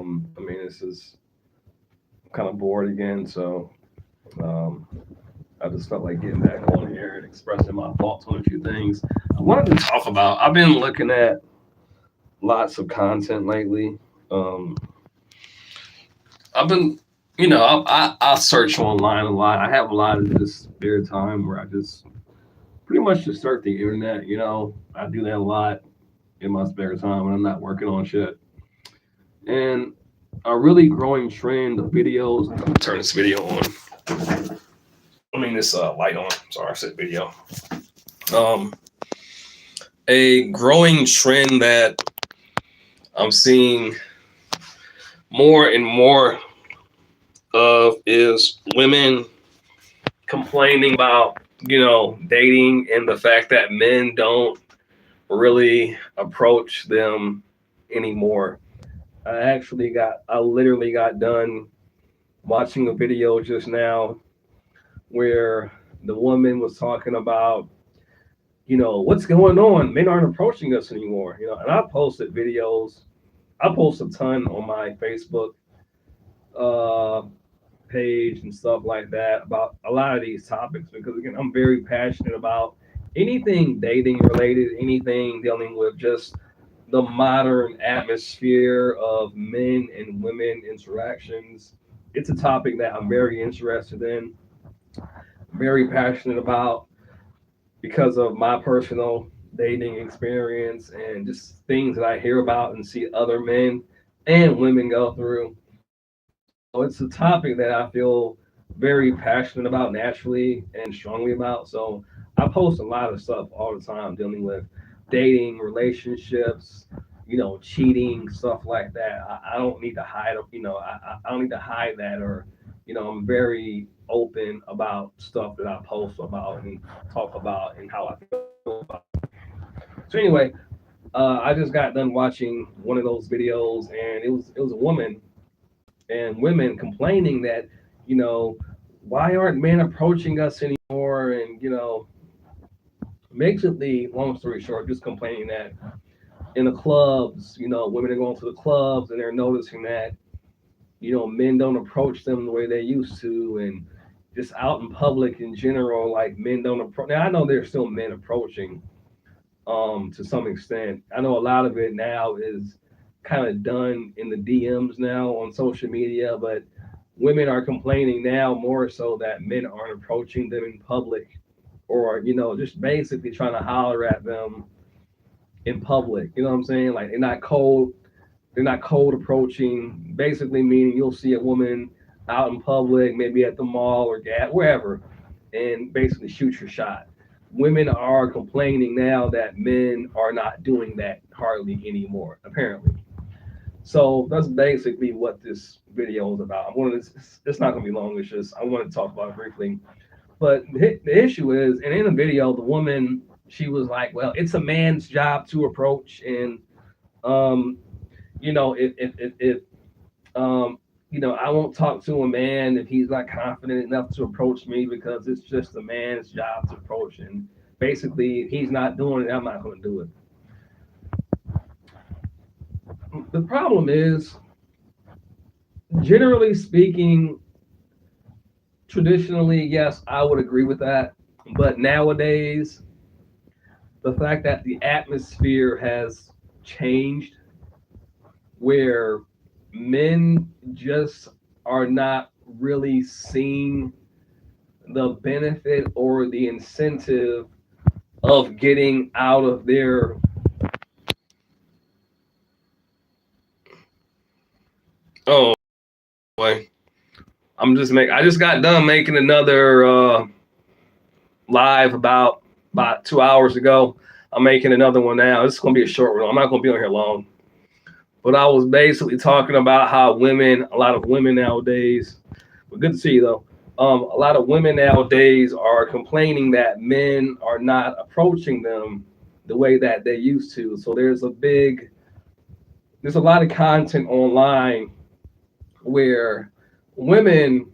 I mean, this is kind of bored again, so um, I just felt like getting back on here and expressing my thoughts on a few things. I wanted to talk about. I've been looking at lots of content lately. Um, I've been, I search online a lot. I have a lot of this spare time where I just pretty much just surf the internet. I do that a lot in my spare time when I'm not working on shit. And a really growing trend of videos. I'm gonna turn this video on. I mean, this light on. Sorry, I said video. Um, a growing trend that I'm seeing more and more of is women complaining about, dating and the fact that men don't really approach them anymore. I literally got done watching a video just now where the woman was talking about, what's going on? Men aren't approaching us anymore, and I posted videos. I post a ton on my Facebook uh, page and stuff like that about a lot of these topics because again, I'm very passionate about anything dating related, anything dealing with just the modern atmosphere of men and women interactions. It's a topic that I'm very interested in, very passionate about because of my personal dating experience and just things that I hear about and see other men and women go through. So it's a topic that I feel very passionate about naturally and strongly about. So I post a lot of stuff all the time dealing with dating, relationships, cheating, stuff like that. I don't need to hide, I don't need to hide that or, I'm very open about stuff that I post about and talk about and how I feel about it. So anyway, I just got done watching one of those videos and it was a woman and women complaining that, you know, why aren't men approaching us anymore? And, basically, long story short, just complaining that in the clubs, women are going to the clubs and they're noticing that, men don't approach them the way they used to. And just out in public in general, like men don't approach. Now, I know there's still men approaching to some extent. I know a lot of it now is kind of done in the DMs now on social media, but women are complaining now more so that men aren't approaching them in public or, just basically trying to holler at them in public. You know what I'm saying? Like they're not cold approaching, basically meaning you'll see a woman out in public, maybe at the mall or wherever, and basically shoot your shot. Women are complaining now that men are not doing that hardly anymore, apparently. So that's basically what this video is about. It's not going to be long. It's just I want to talk about it briefly. But the issue is, and in the video, the woman she was like, "Well, it's a man's job to approach, and um, if I won't talk to a man if he's not confident enough to approach me because it's just a man's job to approach, and basically, if he's not doing it, I'm not going to do it." The problem is, generally speaking, traditionally, yes, I would agree with that. But nowadays, the fact that the atmosphere has changed where men just are not really seeing the benefit or the incentive of getting out of their oh boy. I just got done making another live about 2 hours ago. I'm making another one now. This is gonna be a short one. I'm not gonna be on here long. But I was basically talking about how a lot of women nowadays, but good to see you though. A lot of women nowadays are complaining that men are not approaching them the way that they used to. So there's a lot of content online where women,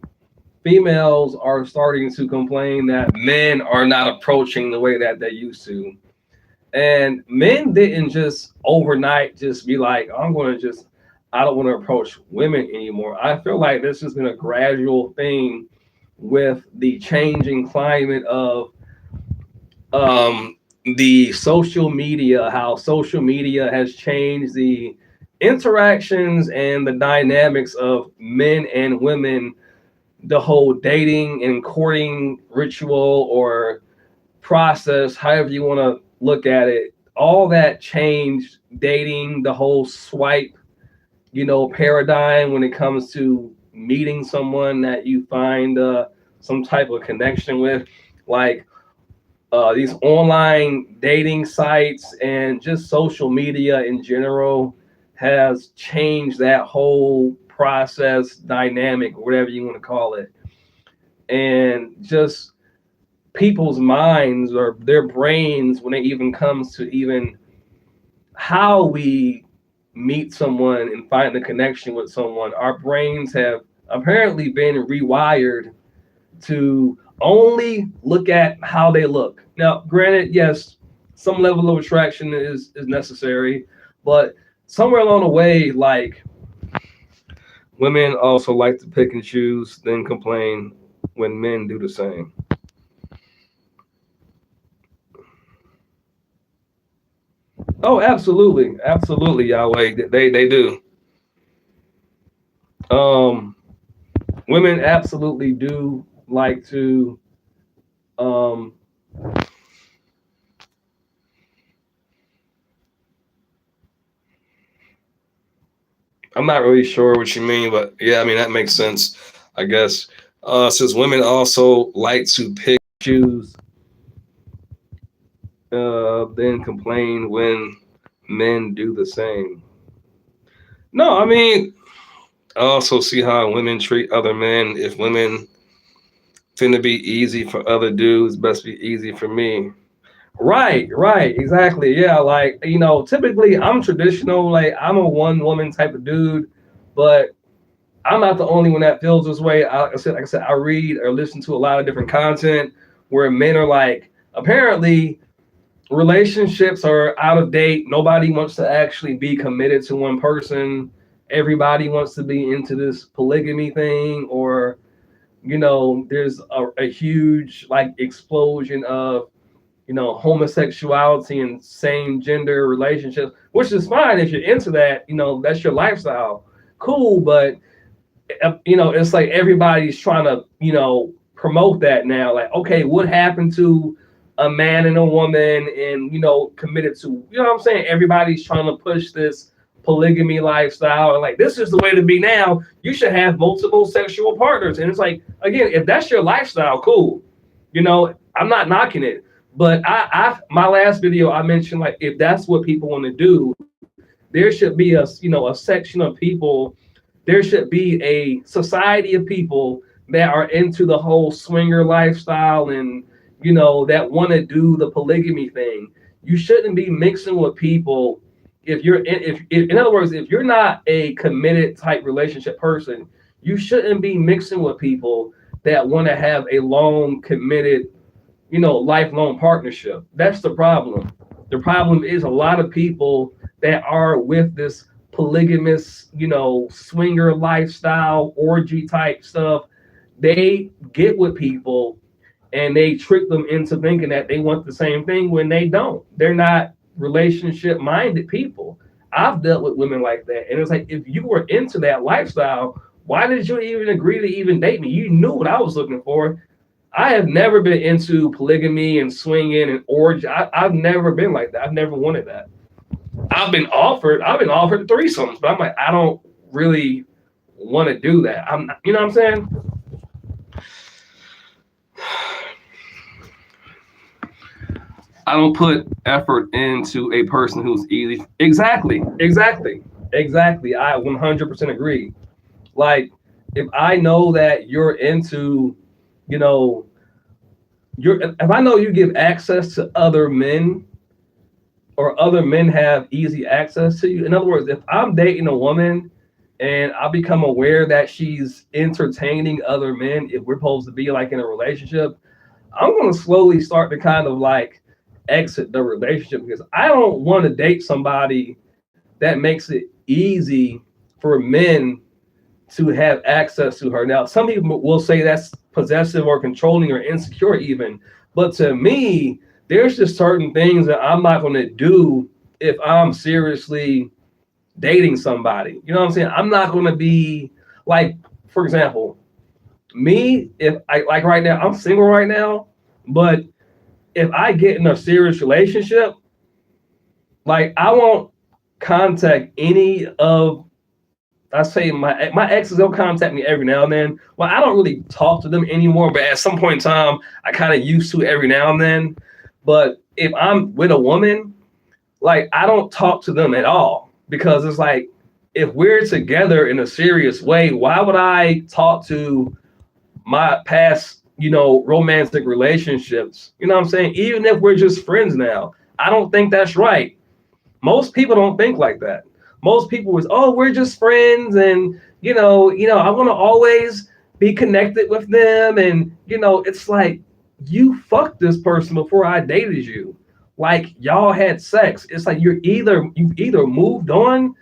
females are starting to complain that men are not approaching the way that they used to. And men didn't just overnight just be like, I'm going to just, I don't want to approach women anymore. I feel like this has been a gradual thing with the changing climate of um, the social media, how social media has changed the interactions and the dynamics of men and women, the whole dating and courting ritual or process, however you want to look at it, all that changed dating, the whole swipe, paradigm when it comes to meeting someone that you find some type of connection with. Like these online dating sites and just social media in general has changed that whole process dynamic, whatever you want to call it. And just people's minds or their brains when it even comes to even how we meet someone and find the connection with someone, our brains have apparently been rewired to only look at how they look. Now, granted, yes, some level of attraction is necessary, but somewhere along the way, like women also like to pick and choose, then complain when men do the same. Oh, absolutely, absolutely, Yahweh. They do. Um, Women absolutely do like to. Um, I'm not really sure what you mean, but yeah, I mean that makes sense, I guess. Since women also like to pick, choose, then complain when men do the same. No, I mean I also see how women treat other men. If women finna be easy for other dudes, best be easy for me. Right, right, exactly. Yeah, like typically I'm traditional. Like I'm a one woman type of dude, but I'm not the only one that feels this way. Like I said, I read or listen to a lot of different content where men are like, apparently relationships are out of date. Nobody wants to actually be committed to one person. Everybody wants to be into this polygamy thing, or there's a huge like explosion of homosexuality and same gender relationships, which is fine if you're into that. That's your lifestyle. Cool, but it's like everybody's trying to, promote that now. Like, okay, what happened to a man and a woman and, committed to, what I'm saying? Everybody's trying to push this polygamy lifestyle. And like, this is the way to be now. You should have multiple sexual partners. And it's like, again, if that's your lifestyle, cool. I'm not knocking it. But my last video, I mentioned like, if that's what people want to do, there should be a section of people, there should be a society of people that are into the whole swinger lifestyle and that want to do the polygamy thing. You shouldn't be mixing with people if you're if in other words, if you're not a committed type relationship person, you shouldn't be mixing with people that want to have a long committed, lifelong partnership. That's the problem. The problem is a lot of people that are with this polygamous, swinger lifestyle, orgy type stuff, they get with people and they trick them into thinking that they want the same thing when they don't. They're not relationship minded people. I've dealt with women like that. And it's like, if you were into that lifestyle, why did you even agree to even date me? You knew what I was looking for. I have never been into polygamy and swinging and orgy. I've never been like that. I've never wanted that. I've been offered threesomes, but I'm like, I don't really want to do that. You know what I'm saying? I don't put effort into a person who's easy. Exactly, exactly, exactly. I 100% agree. Like, if I know that you're into, you know, if I know you give access to other men or other men have easy access to you. In other words, if I'm dating a woman and I become aware that she's entertaining other men, if we're supposed to be like in a relationship, I'm going to slowly start to kind of like exit the relationship because I don't want to date somebody that makes it easy for men to have access to her. Now, some people will say that's possessive or controlling or insecure, even. But to me, there's just certain things that I'm not going to do if I'm seriously dating somebody. You know what I'm saying? I'm not going to be like, for example, me, if I like right now, I'm single right now, but if I get in a serious relationship, like I won't contact any of I say my exes, they'll contact me every now and then. Well, I don't really talk to them anymore, but at some point in time, I kind of used to every now and then. But if I'm with a woman, like I don't talk to them at all because it's like if we're together in a serious way, why would I talk to my past, romantic relationships? You know what I'm saying? Even if we're just friends now, I don't think that's right. Most people don't think like that. Most people was, oh, we're just friends, and I want to always be connected with them, and it's like you fucked this person before I dated you, like y'all had sex. It's like you've either moved on,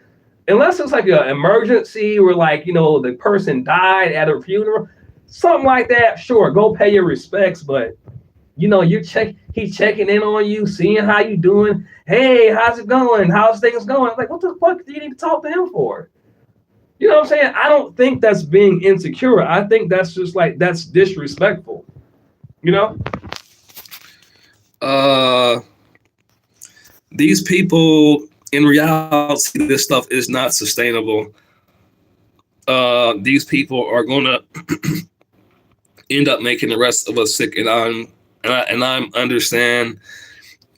unless it's like an emergency or like the person died at a funeral, something like that. Sure, go pay your respects, but he's checking in on you, seeing how you doing. Hey, how's it going? How's things going? Like, what the fuck do you need to talk to him for? You know what I'm saying? I don't think that's being insecure. I think that's just like that's disrespectful. You know? These people, in reality, this stuff is not sustainable. These people are gonna end up making the rest of us sick, and I'm understand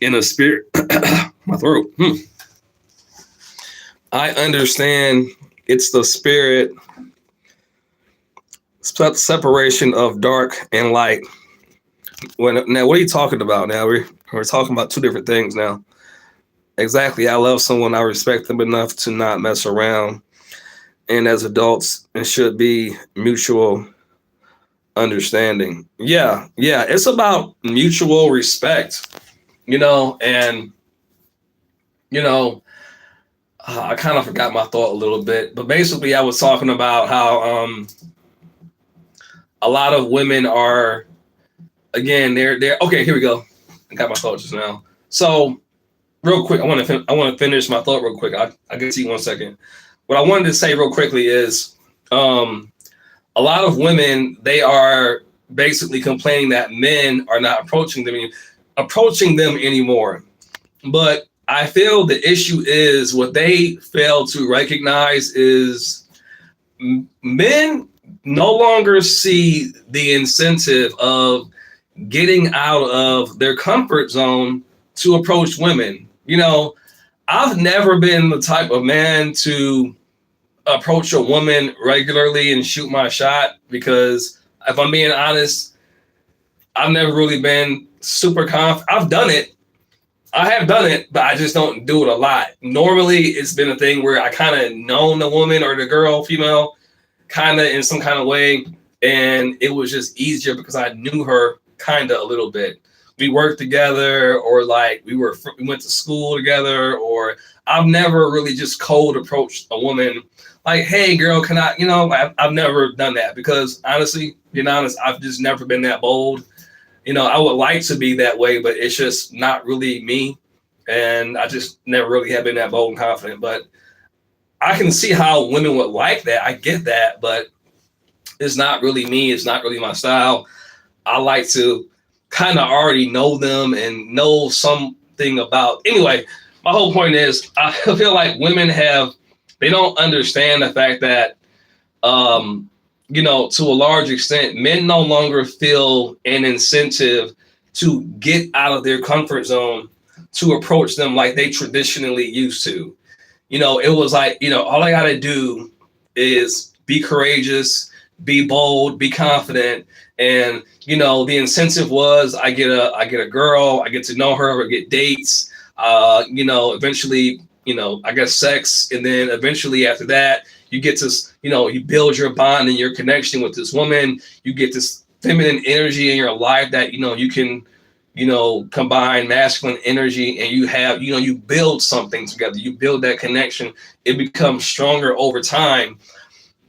in a spirit. My throat. I understand it's the spirit separation of dark and light. Now, what are you talking about? Now we're talking about two different things now. Exactly. I love someone. I respect them enough to not mess around. And as adults, it should be mutual understanding. Yeah. It's about mutual respect, and, I kind of forgot my thought a little bit, but basically I was talking about how a lot of women are, again, they're okay. Here we go. I got my thought just now. So real quick, I want to finish my thought real quick. I can see 1 second. What I wanted to say real quickly is a lot of women, they are basically complaining that men are not approaching them anymore. But I feel the issue is what they fail to recognize is men no longer see the incentive of getting out of their comfort zone to approach women. I've never been the type of man to approach a woman regularly and shoot my shot because if I'm being honest, I've never really been super confident. I have done it, but I just don't do it a lot. Normally, it's been a thing where I kind of known the woman or the girl, female, kind of in some kind of way, and it was just easier because I knew her kind of a little bit. We worked together, or like we went to school together, or I've never really just cold approached a woman like, hey, girl, can I, I've never done that because honestly, being honest, I've just never been that bold. I would like to be that way, but it's just not really me. And I just never really have been that bold and confident. But I can see how women would like that. I get that, but it's not really me. It's not really my style. I like to kind of already know them and know something about. Anyway, my whole point is I feel like women they don't understand the fact that, to a large extent, men no longer feel an incentive to get out of their comfort zone to approach them like they traditionally used to. It was like, all I got to do is be courageous, be bold, be confident. And, the incentive was I get a girl, I get to know her, or get dates, eventually, I guess sex. And then eventually after that, you get to, you build your bond and your connection with this woman. You get this feminine energy in your life that, you can, combine masculine energy and you build something together, you build that connection, it becomes stronger over time.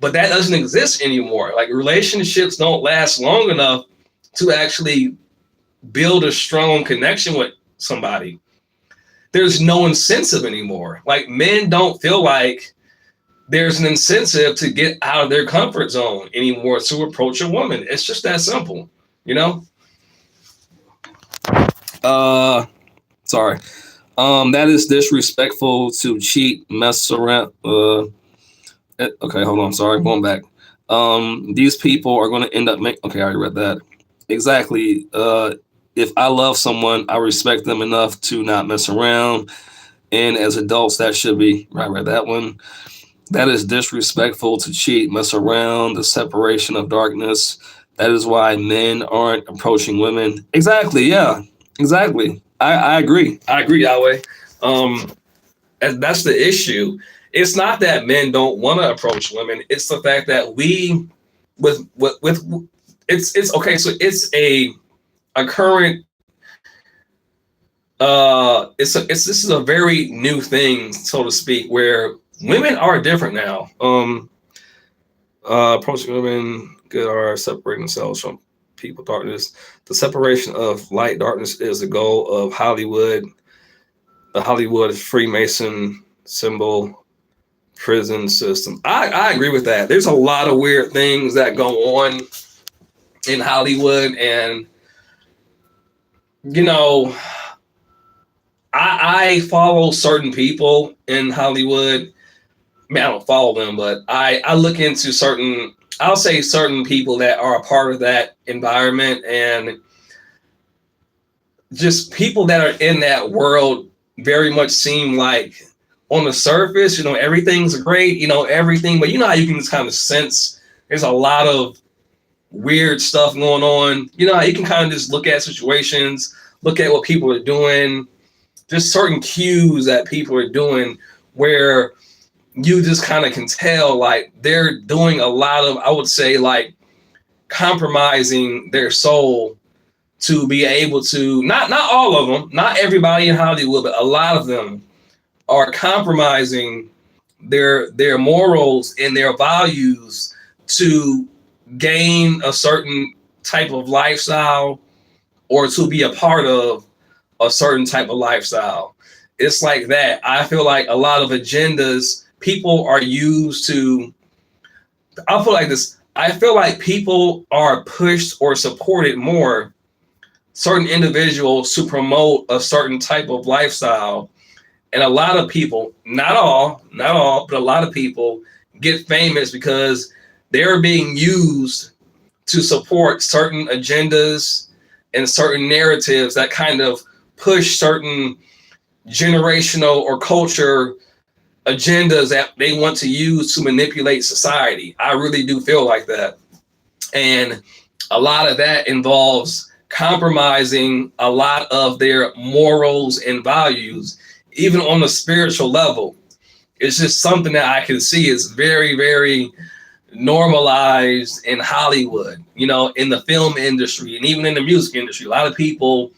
But that doesn't exist anymore. Like, relationships don't last long enough to actually build a strong connection with somebody. There's no incentive anymore. Like, men don't feel like there's an incentive to get out of their comfort zone anymore to approach a woman. It's just that simple, Sorry. That is disrespectful to cheat, mess around. Okay, hold on. Sorry, going back. These people are going to end up okay, I already read that. Exactly. If I love someone, I respect them enough to not mess around. And as adults, that should be, I read that one. That is disrespectful to cheat, mess around, the separation of darkness. That is why men aren't approaching women. Exactly. Yeah, exactly. I agree. I agree, Yahweh. That's the issue. It's not that men don't want to approach women. It's the fact that it's okay. So it's a current. This is a very new thing, so to speak, where women are different now. Approaching women good are separating themselves from people, darkness. The separation of light, darkness is the goal of Hollywood. The Hollywood Freemason symbol. Prison system. I agree with that. There's a lot of weird things that go on in Hollywood, and I follow certain people in Hollywood. I mean, I don't follow them, but I look into certain people that are a part of that environment, and just people that are in that world very much seem like, on the surface, everything's great, everything, but how you can just kind of sense there's a lot of weird stuff going on. You can kind of just look at situations, look at what people are doing, just certain cues that people are doing where you just kind of can tell, like, they're doing a lot of, I would say, like, compromising their soul to be able to, not all of them, not everybody in Hollywood, but a lot of them are compromising their morals and their values to gain a certain type of lifestyle or to be a part of a certain type of lifestyle. It's like that. I feel like a lot of agendas people are used to, I feel like this, I feel like people are pushed or supported more, certain individuals, to promote a certain type of lifestyle. And a lot of people, not all, but a lot of people get famous because they're being used to support certain agendas and certain narratives that kind of push certain generational or culture agendas that they want to use to manipulate society. I really do feel like that. And a lot of that involves compromising a lot of their morals and values. Even on the spiritual level, it's just something that I can see is very, very normalized in Hollywood, in the film industry and even in the music industry. A lot of people,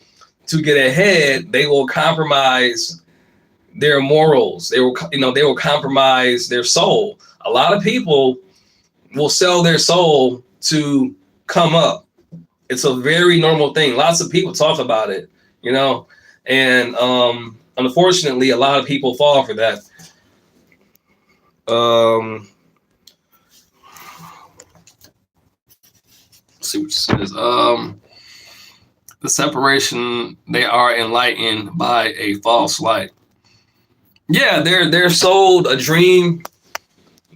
to get ahead, they will compromise their morals. They will compromise their soul. A lot of people will sell their soul to come up. It's a very normal thing. Lots of people talk about it, and unfortunately, a lot of people fall for that. Let's see what it says. The separation, they are enlightened by a false light. Yeah, they're sold a dream.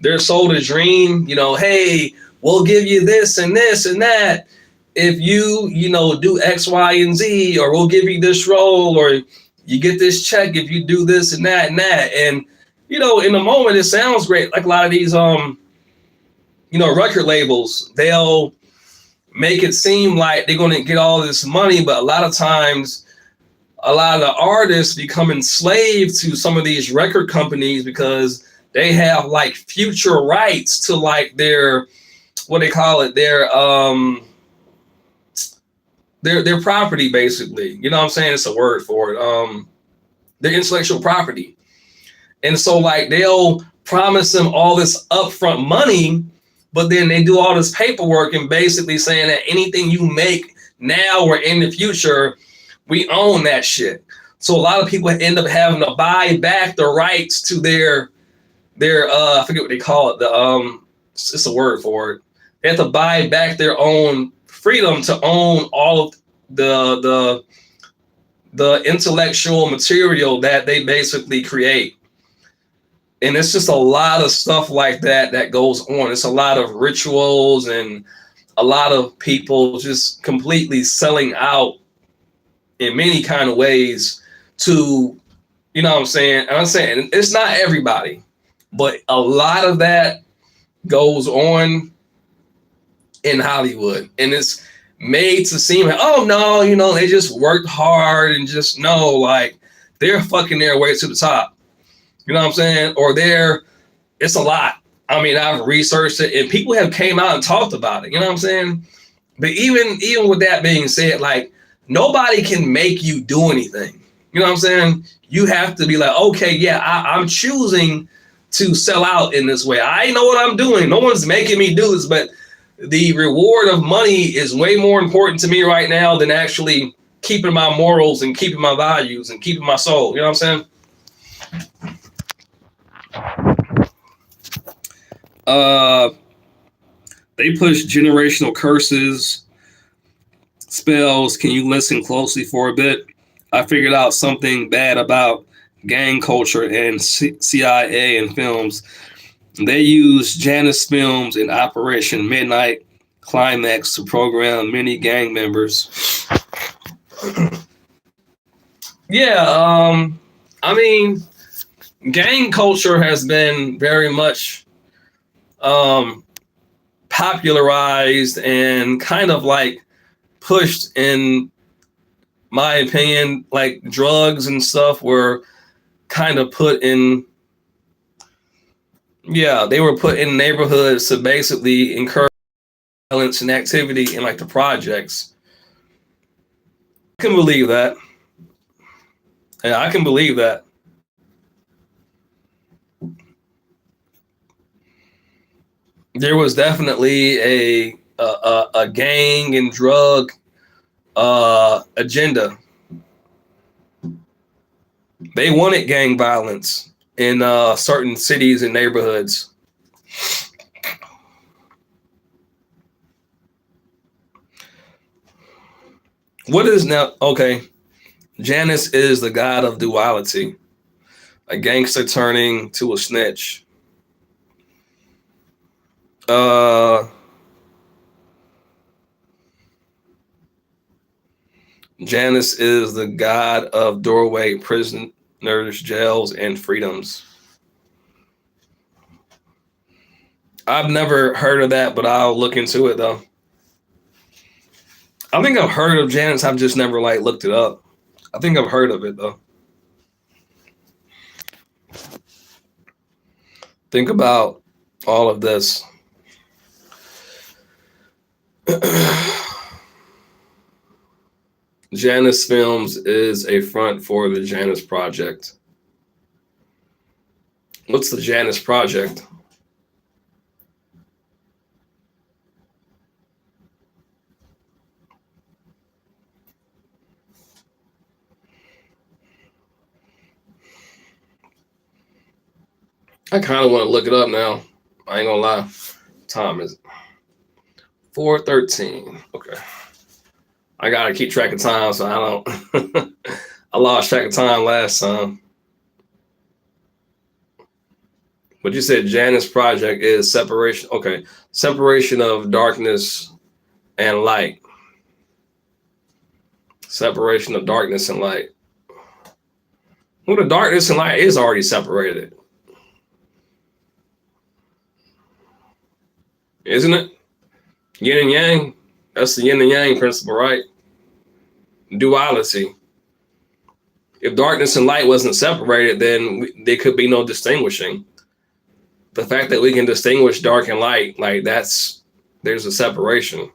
They're sold a dream. Hey, we'll give you this and this and that if you do X, Y, and Z, or we'll give you this role, or you get this check if you do this and that and that. And, in the moment, it sounds great. Like a lot of these, record labels, they'll make it seem like they're going to get all this money. But a lot of times, a lot of the artists become enslaved to some of these record companies because they have like future rights to like their, what they call it, their their property, basically. You know what I'm saying? It's a word for it. Their intellectual property. And so like they'll promise them all this upfront money, but then they do all this paperwork and basically saying that anything you make now or in the future, we own that shit. So a lot of people end up having to buy back the rights to their I forget what they call it. It's a word for it. They have to buy back their own freedom to own all of the intellectual material that they basically create. And it's just a lot of stuff like that goes on. It's a lot of rituals and a lot of people just completely selling out in many kind of ways to, you know what I'm saying? And I'm saying it's not everybody, but a lot of that goes on in Hollywood. And it's made to seem like, oh no, you know, they just worked hard and just no, like they're fucking their way to the top. You know what I'm saying? Or it's a lot. I mean, I've researched it and people have came out and talked about it. You know what I'm saying? But even with that being said, like nobody can make you do anything. You know what I'm saying? You have to be like, okay, yeah, I'm choosing to sell out in this way. I know what I'm doing. No one's making me do this, but the reward of money is way more important to me right now than actually keeping my morals and keeping my values and keeping my soul. You know what I'm saying? They push generational curses, spells. Can you listen closely for a bit? I figured out something bad about gang culture and CIA and films. They use Janus Films and Operation Midnight Climax to program many gang members. Yeah, I mean, gang culture has been very much popularized and kind of like pushed, in my opinion. Like drugs and stuff were kind of put in, they were put in neighborhoods to basically encourage violence and activity in like the projects. I can believe that. Yeah, I can believe that. There was definitely a gang and drug agenda. They wanted gang violence in certain cities and neighborhoods. What is now? Okay, Janus is the god of duality, a gangster turning to a snitch. Janus is the god of doorway, prisoners, jails, and freedoms. I've never heard of that, but I'll look into it though. I think I've heard of Janus. I've just never like looked it up. I think I've heard of it though. Think about all of this. Janus Films is a front for the Janus Project. What's the Janus Project? I kind of want to look it up now. I ain't gonna lie. Time is 4:13. Okay. I gotta keep track of time so I don't I lost track of time last time. But you said Janus Project is separation. Okay. Separation of darkness and light. Separation of darkness and light. Well, the darkness and light is already separated. Isn't it? Yin and yang. That's the yin and yang principle, right? Duality. If darkness and light wasn't separated, then there could be no distinguishing. The fact that we can distinguish dark and light, like there's a separation.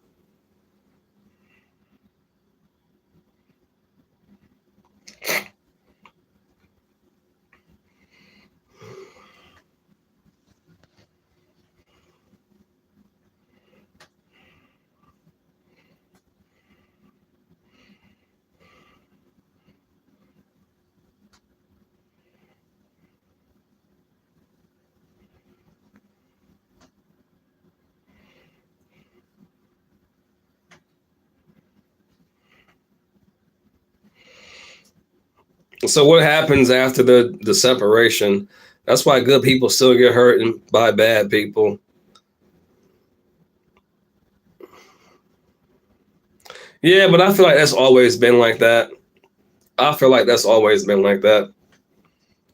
So what happens after the separation? That's why good people still get hurt by bad people. Yeah, but I feel like that's always been like that. I feel like that's always been like that.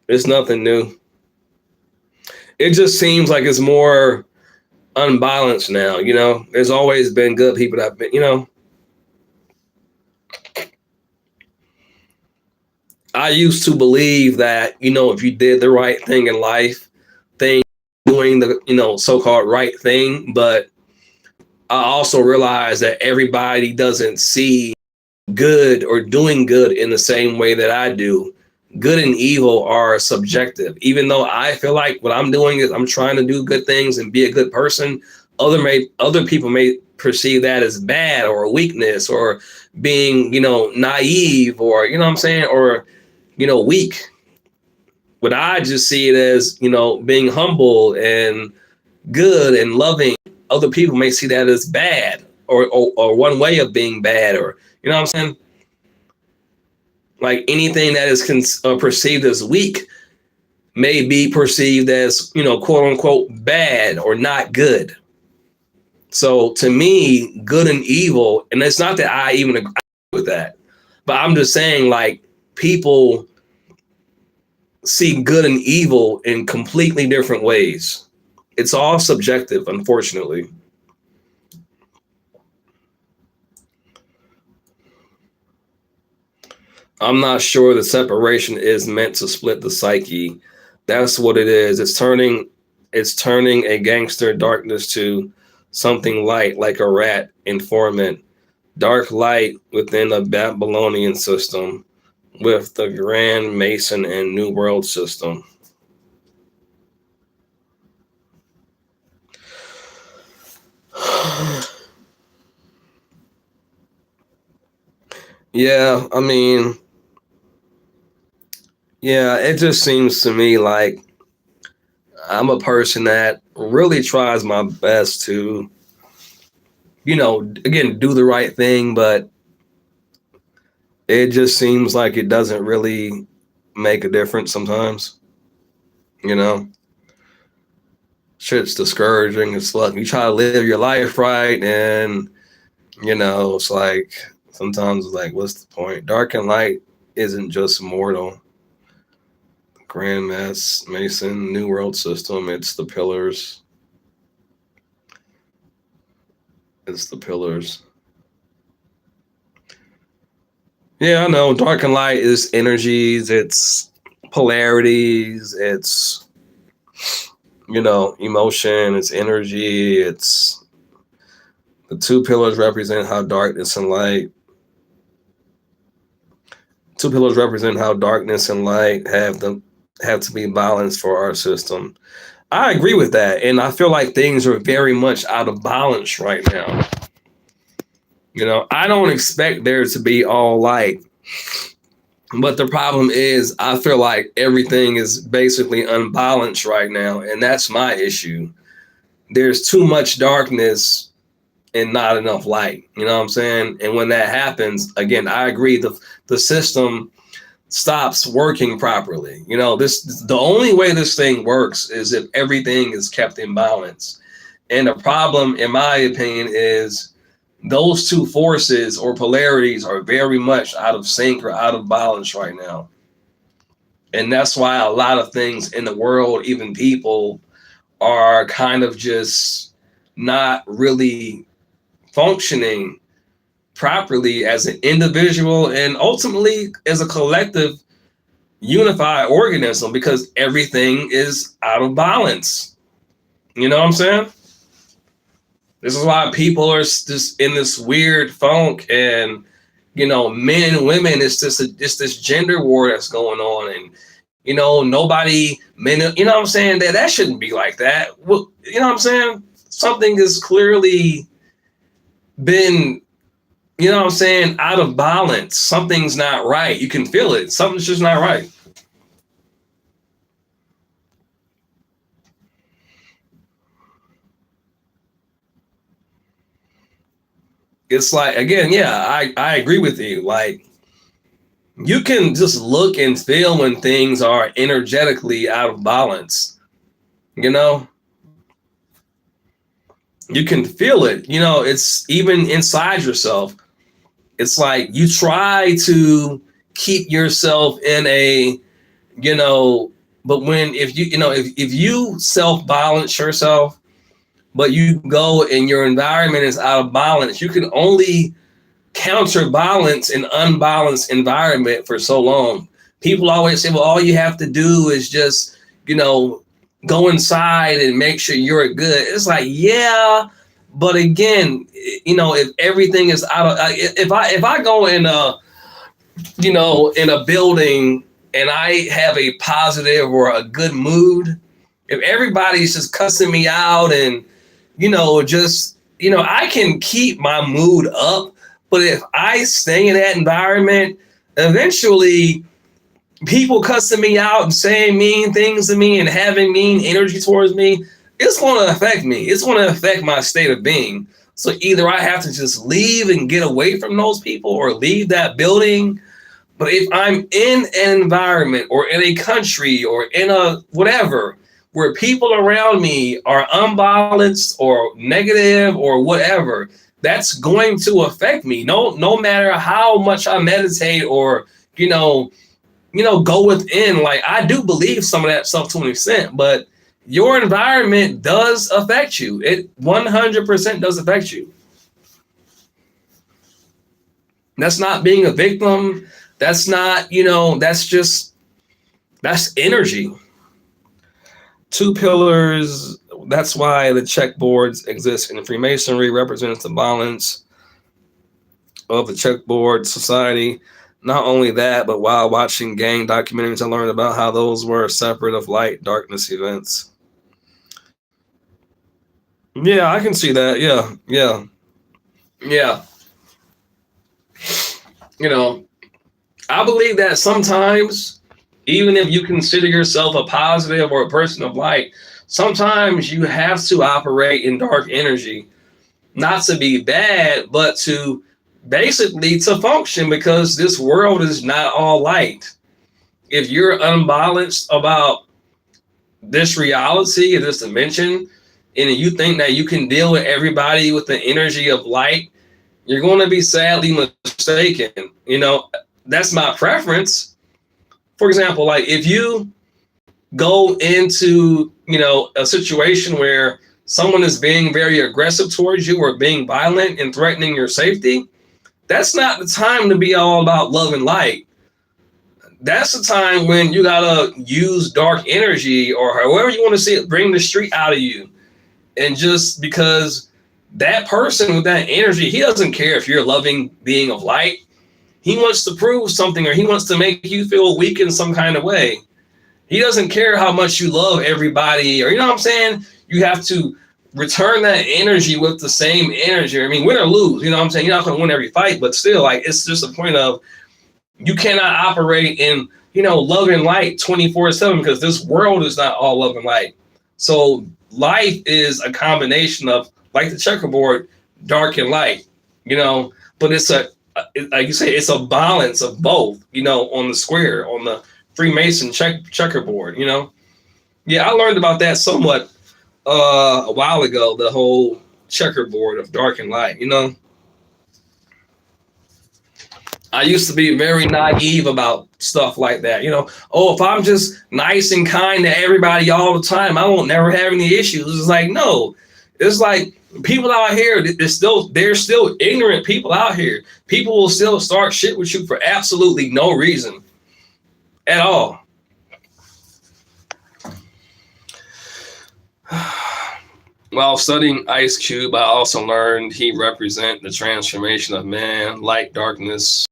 It's nothing new. It just seems like it's more unbalanced now, you know? There's always been good people that have been, you know. I used to believe that, you know, if you did the right thing in life, thing doing the, you know, so-called right thing, but I also realized that everybody doesn't see good or doing good in the same way that I do. Good and evil are subjective. Even though I feel like what I'm doing is I'm trying to do good things and be a good person, other people may perceive that as bad or a weakness or being, you know, naive or, you know what I'm saying, or, you know, weak. But I just see it as, you know, being humble and good and loving. Other people may see that as bad or one way of being bad, or, you know what I'm saying? Like anything that is perceived as weak may be perceived as, you know, quote unquote bad or not good. So to me, good and evil, and it's not that I even agree with that, but I'm just saying, like, people see good and evil in completely different ways. It's all subjective, unfortunately. I'm not sure the separation is meant to split the psyche. That's what it is. It's turning a gangster darkness to something light, like a rat informant. Dark light within the Babylonian system with the Grand Mason and New World system. Yeah, I mean, yeah, it just seems to me like I'm a person that really tries my best to, you know, again, do the right thing, but it just seems like it doesn't really make a difference sometimes, you know? Shit's discouraging as fuck. You try to live your life right, and, you know, it's like sometimes it's like, what's the point? Dark and light isn't just mortal. Grand Mason, New World System, it's the pillars. It's the pillars. Yeah, I know. Dark and light is energies, it's polarities, it's, you know, emotion, it's energy, it's the two pillars represent how darkness and light. Two pillars represent how darkness and light have to be balanced for our system. I agree with that, and I feel like things are very much out of balance right now. You know, I don't expect there to be all light, but the problem is, I feel like everything is basically unbalanced right now, and that's my issue. There's too much darkness and not enough light. You know what I'm saying? And when that happens, again, I agree, the system stops working properly. You know, the only way this thing works is if everything is kept in balance. And the problem, in my opinion, is those two forces or polarities are very much out of sync or out of balance right now. And that's why a lot of things in the world, even people, are kind of just not really functioning properly as an individual and ultimately as a collective unified organism, because everything is out of balance. You know what I'm saying? This is why people are just in this weird funk, and, you know, men and women, it's this gender war that's going on, and, you know, nobody, men, you know what I'm saying, that shouldn't be like that. Well, you know what I'm saying? Something has clearly been, you know what I'm saying, out of balance. Something's not right. You can feel it. Something's just not right. It's like, again, yeah, I agree with you. Like, you can just look and feel when things are energetically out of balance. You know, you can feel it. You know, it's even inside yourself. It's like you try to keep yourself in a, you know, but when if you self balance yourself, but you go and your environment is out of balance, you can only counterbalance an unbalanced environment for so long. People always say, well, all you have to do is just, go inside and make sure you're good. It's like, yeah, but again, if everything is out of, if I go in in a building and I have a positive or a good mood, if everybody's just cussing me out and, I can keep my mood up. But if I stay in that environment, eventually people cussing me out and saying mean things to me and having mean energy towards me, it's going to affect me. It's going to affect my state of being. So either I have to just leave and get away from those people or leave that building. But if I'm in an environment or in a country or in a whatever, where people around me are unbalanced or negative or whatever, that's going to affect me. No matter how much I meditate or, go within. Like, I do believe some of that stuff to an extent, but your environment does affect you. It 100% does affect you. That's not being a victim. That's not, that's energy. 2 pillars. That's why the checkboards exist in Freemasonry, represents the balance of the checkboard society. Not only that, but while watching gang documentaries, I learned about how those were separate of light darkness events. Yeah, I can see that. Yeah. I believe that sometimes, even if you consider yourself a positive or a person of light, sometimes you have to operate in dark energy, not to be bad, but to basically to function, because this world is not all light. If you're unbalanced about this reality, this dimension, and you think that you can deal with everybody with the energy of light, you're going to be sadly mistaken. That's my preference. For example, like if you go into, a situation where someone is being very aggressive towards you or being violent and threatening your safety, that's not the time to be all about love and light. That's the time when you gotta use dark energy or however you want to see it, bring the street out of you. And just because that person with that energy, he doesn't care if you're a loving being of light. He wants to prove something, or he wants to make you feel weak in some kind of way. He doesn't care how much you love everybody, or, what I'm saying? You have to return that energy with the same energy. I mean, win or lose, what I'm saying? You're not going to win every fight, but still, like, it's just a point of you cannot operate in, love and light 24/7, because this world is not all love and light. So life is a combination of, like the checkerboard, dark and light, but it's like you say, it's a balance of both, on the square, on the Freemason checkerboard, Yeah, I learned about that somewhat a while ago, the whole checkerboard of dark and light, I used to be very naive about stuff like that, if I'm just nice and kind to everybody all the time, I won't never have any issues. It's like, no, it's like people out here, there's still ignorant people out here. People will still start shit with you for absolutely no reason at all. While studying Ice Cube, I also learned he represents the transformation of man, light, darkness.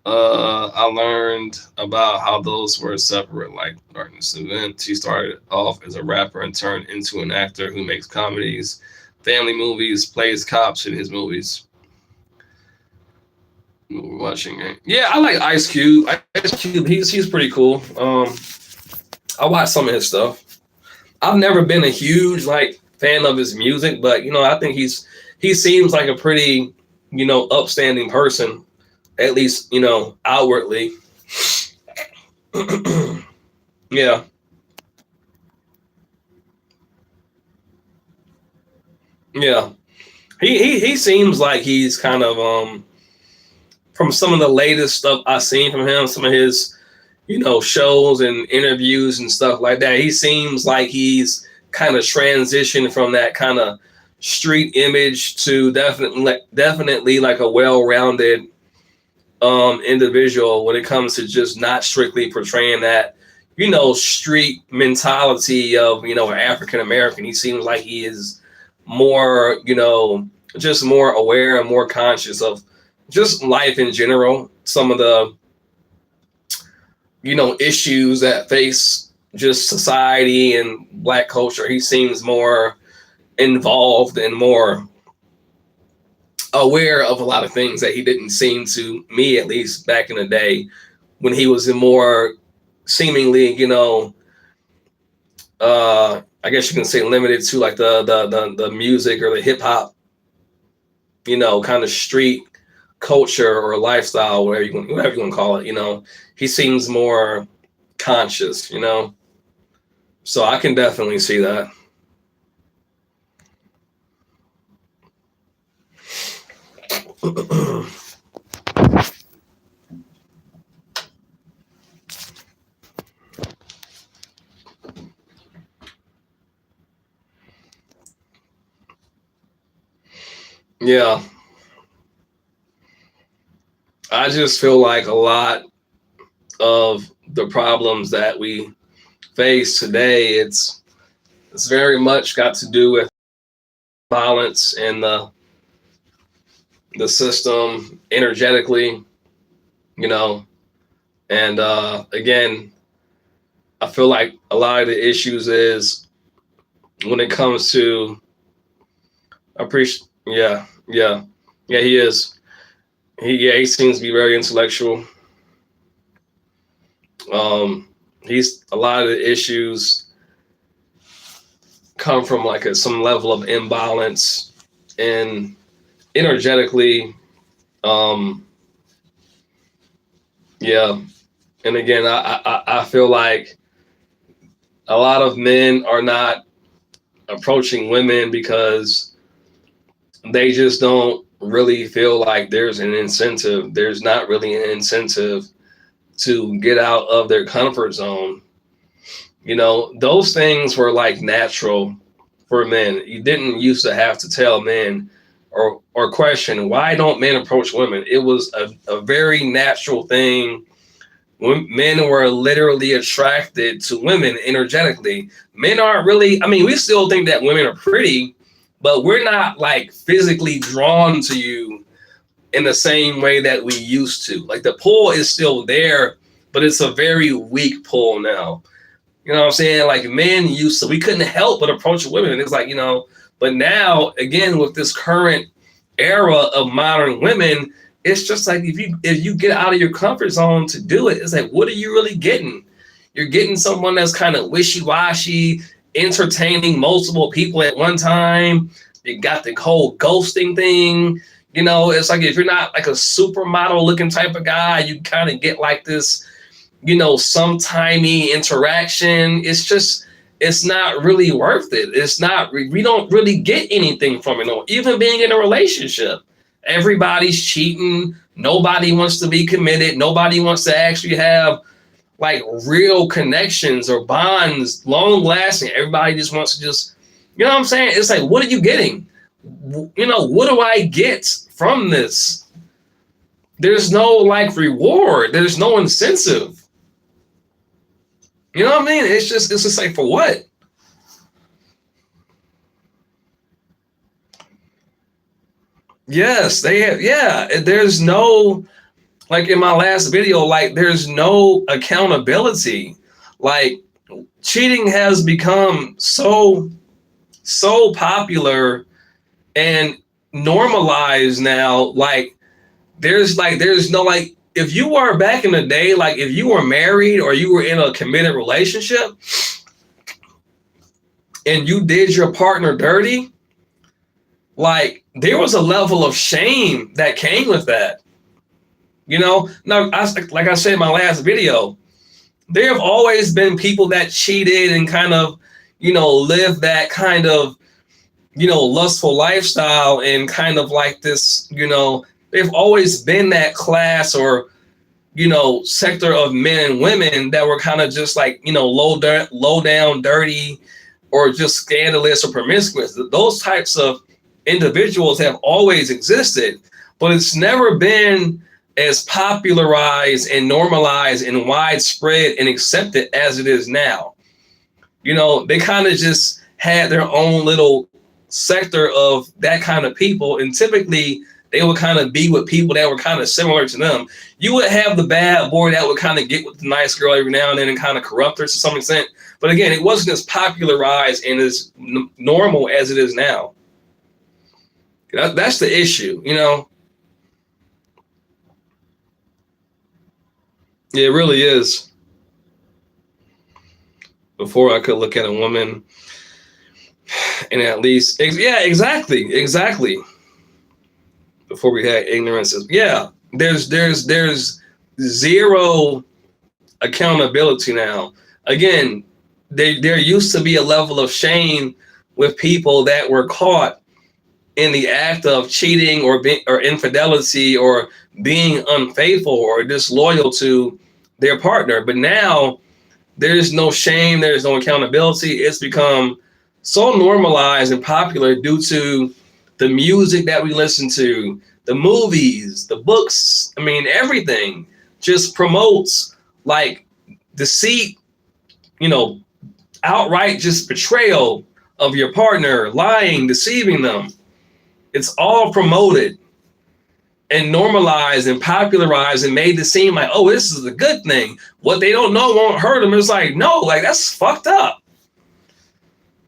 I learned about how those were separate, like darkness events. He started off as a rapper and turned into an actor who makes comedies, family movies, plays cops in his movies. We're watching it. Yeah, I like Ice Cube. Ice Cube, he's pretty cool. I watch some of his stuff. I've never been a huge fan of his music, but I think he seems like a pretty upstanding person. at least, outwardly. Yeah. Yeah. He seems like he's kind of from some of the latest stuff I've seen from him, some of his, shows and interviews and stuff like that. He seems like he's kind of transitioned from that kind of street image to definitely like a well-rounded individual when it comes to just not strictly portraying that, street mentality of, an African American. He seems like he is more, just more aware and more conscious of just life in general. Some of the, issues that face just society and Black culture. He seems more involved and more aware of a lot of things that he didn't seem to me, at least back in the day, when he was in more seemingly, I guess you can say limited to like the music or the hip hop, kind of street culture or lifestyle, whatever you want to call it. He seems more conscious, so I can definitely see that. Yeah, I just feel like a lot of the problems that we face today, it's very much got to do with violence and the system energetically, and again, I feel like a lot of the issues is when it comes to yeah, he is. He seems to be very intellectual. He's a lot of the issues come from like some level of imbalance and energetically. Yeah, and again, I feel like a lot of men are not approaching women because they just don't really feel like there's an incentive. There's not really an incentive to get out of their comfort zone. Those things were like natural for men. You didn't used to have to tell men or question, why don't men approach women? It was a very natural thing. Men were literally attracted to women energetically. Men aren't really, I mean, we still think that women are pretty, but we're not like physically drawn to you in the same way that we used to. Like the pull is still there, but it's a very weak pull now. You know what I'm saying? Like men used to, we couldn't help but approach women. And it's like, but now again, with this current era of modern women, it's just like if you get out of your comfort zone to do it, it's like, what are you really getting? You're getting someone that's kind of wishy-washy, entertaining multiple people at one time. You got the whole ghosting thing. It's like if you're not like a supermodel looking type of guy, you kind of get like this, sometimey interaction. It's not really worth it. It's not, we don't really get anything from it. No, even being in a relationship, everybody's cheating. Nobody wants to be committed. Nobody wants to actually have like real connections or bonds, long lasting. Everybody just wants to just, what I'm saying? It's like, what are you getting? What do I get from this? There's no like reward. There's no incentive. You know what I mean? It's just like, for what? Yes, they have. Yeah, there's no, like in my last video, like there's no accountability. Like cheating has become so popular and normalized now. Like there's no, like, if you were back in the day, like if you were married or you were in a committed relationship and you did your partner dirty, like there was a level of shame that came with that, You know, now, like I said in my last video, there have always been people that cheated and kind of, live that kind of, lustful lifestyle and kind of like this, they've always been that class or, sector of men and women that were kind of just like, low down, dirty, or just scandalous or promiscuous. Those types of individuals have always existed, but it's never been as popularized and normalized and widespread and accepted as it is now. They kind of just had their own little sector of that kind of people, and typically they would kind of be with people that were kind of similar to them. You would have the bad boy that would kind of get with the nice girl every now and then and kind of corrupt her to some extent. But again, it wasn't as popularized and as normal as it is now. That's the issue, It really is. Before I could look at a woman and at least, exactly. Before we had ignorance, there's zero accountability now. Again, there used to be a level of shame with people that were caught in the act of cheating or infidelity or being unfaithful or disloyal to their partner. But now there's no shame, there's no accountability. It's become so normalized and popular due to the music that we listen to, the movies, the books. I mean, everything just promotes like deceit, outright just betrayal of your partner, lying, deceiving them. It's all promoted and normalized and popularized and made to seem like, oh, this is a good thing. What they don't know won't hurt them. It's like, no, like that's fucked up.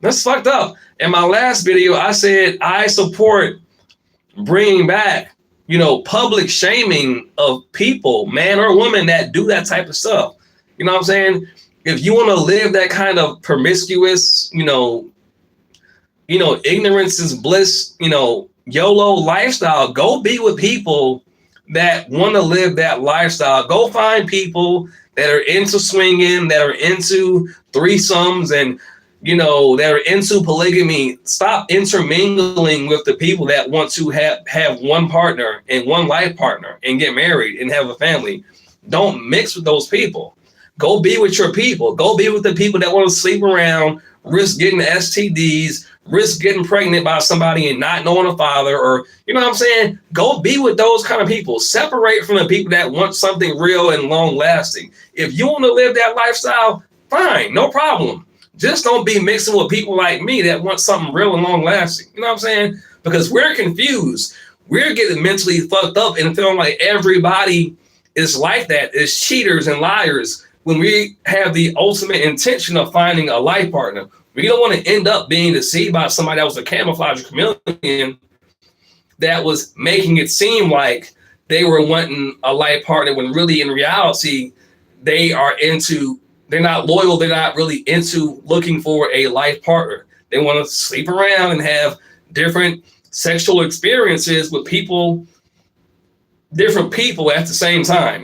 That's fucked up. In my last video, I said I support bringing back, public shaming of people, man or woman, that do that type of stuff. You know what I'm saying? If you want to live that kind of promiscuous, ignorance is bliss, YOLO lifestyle, go be with people that want to live that lifestyle. Go find people that are into swinging, that are into threesomes and, that are into polygamy. Stop intermingling with the people that want to have one partner and one life partner and get married and have a family. Don't mix with those people. Go be with your people. Go be with the people that want to sleep around, risk getting STDs, risk getting pregnant by somebody and not knowing a father, or, you know what I'm saying? Go be with those kind of people. Separate from the people that want something real and long lasting. If you want to live that lifestyle, fine, no problem. Just don't be mixing with people like me that want something real and long lasting. You know what I'm saying? Because we're confused. We're getting mentally fucked up and feeling like everybody is like that, is cheaters and liars, when we have the ultimate intention of finding a life partner. We don't want to end up being deceived by somebody that was a camouflage chameleon that was making it seem like they were wanting a life partner when really in reality, they're not loyal. They're not really into looking for a life partner. They want to sleep around and have different sexual experiences with different people at the same time.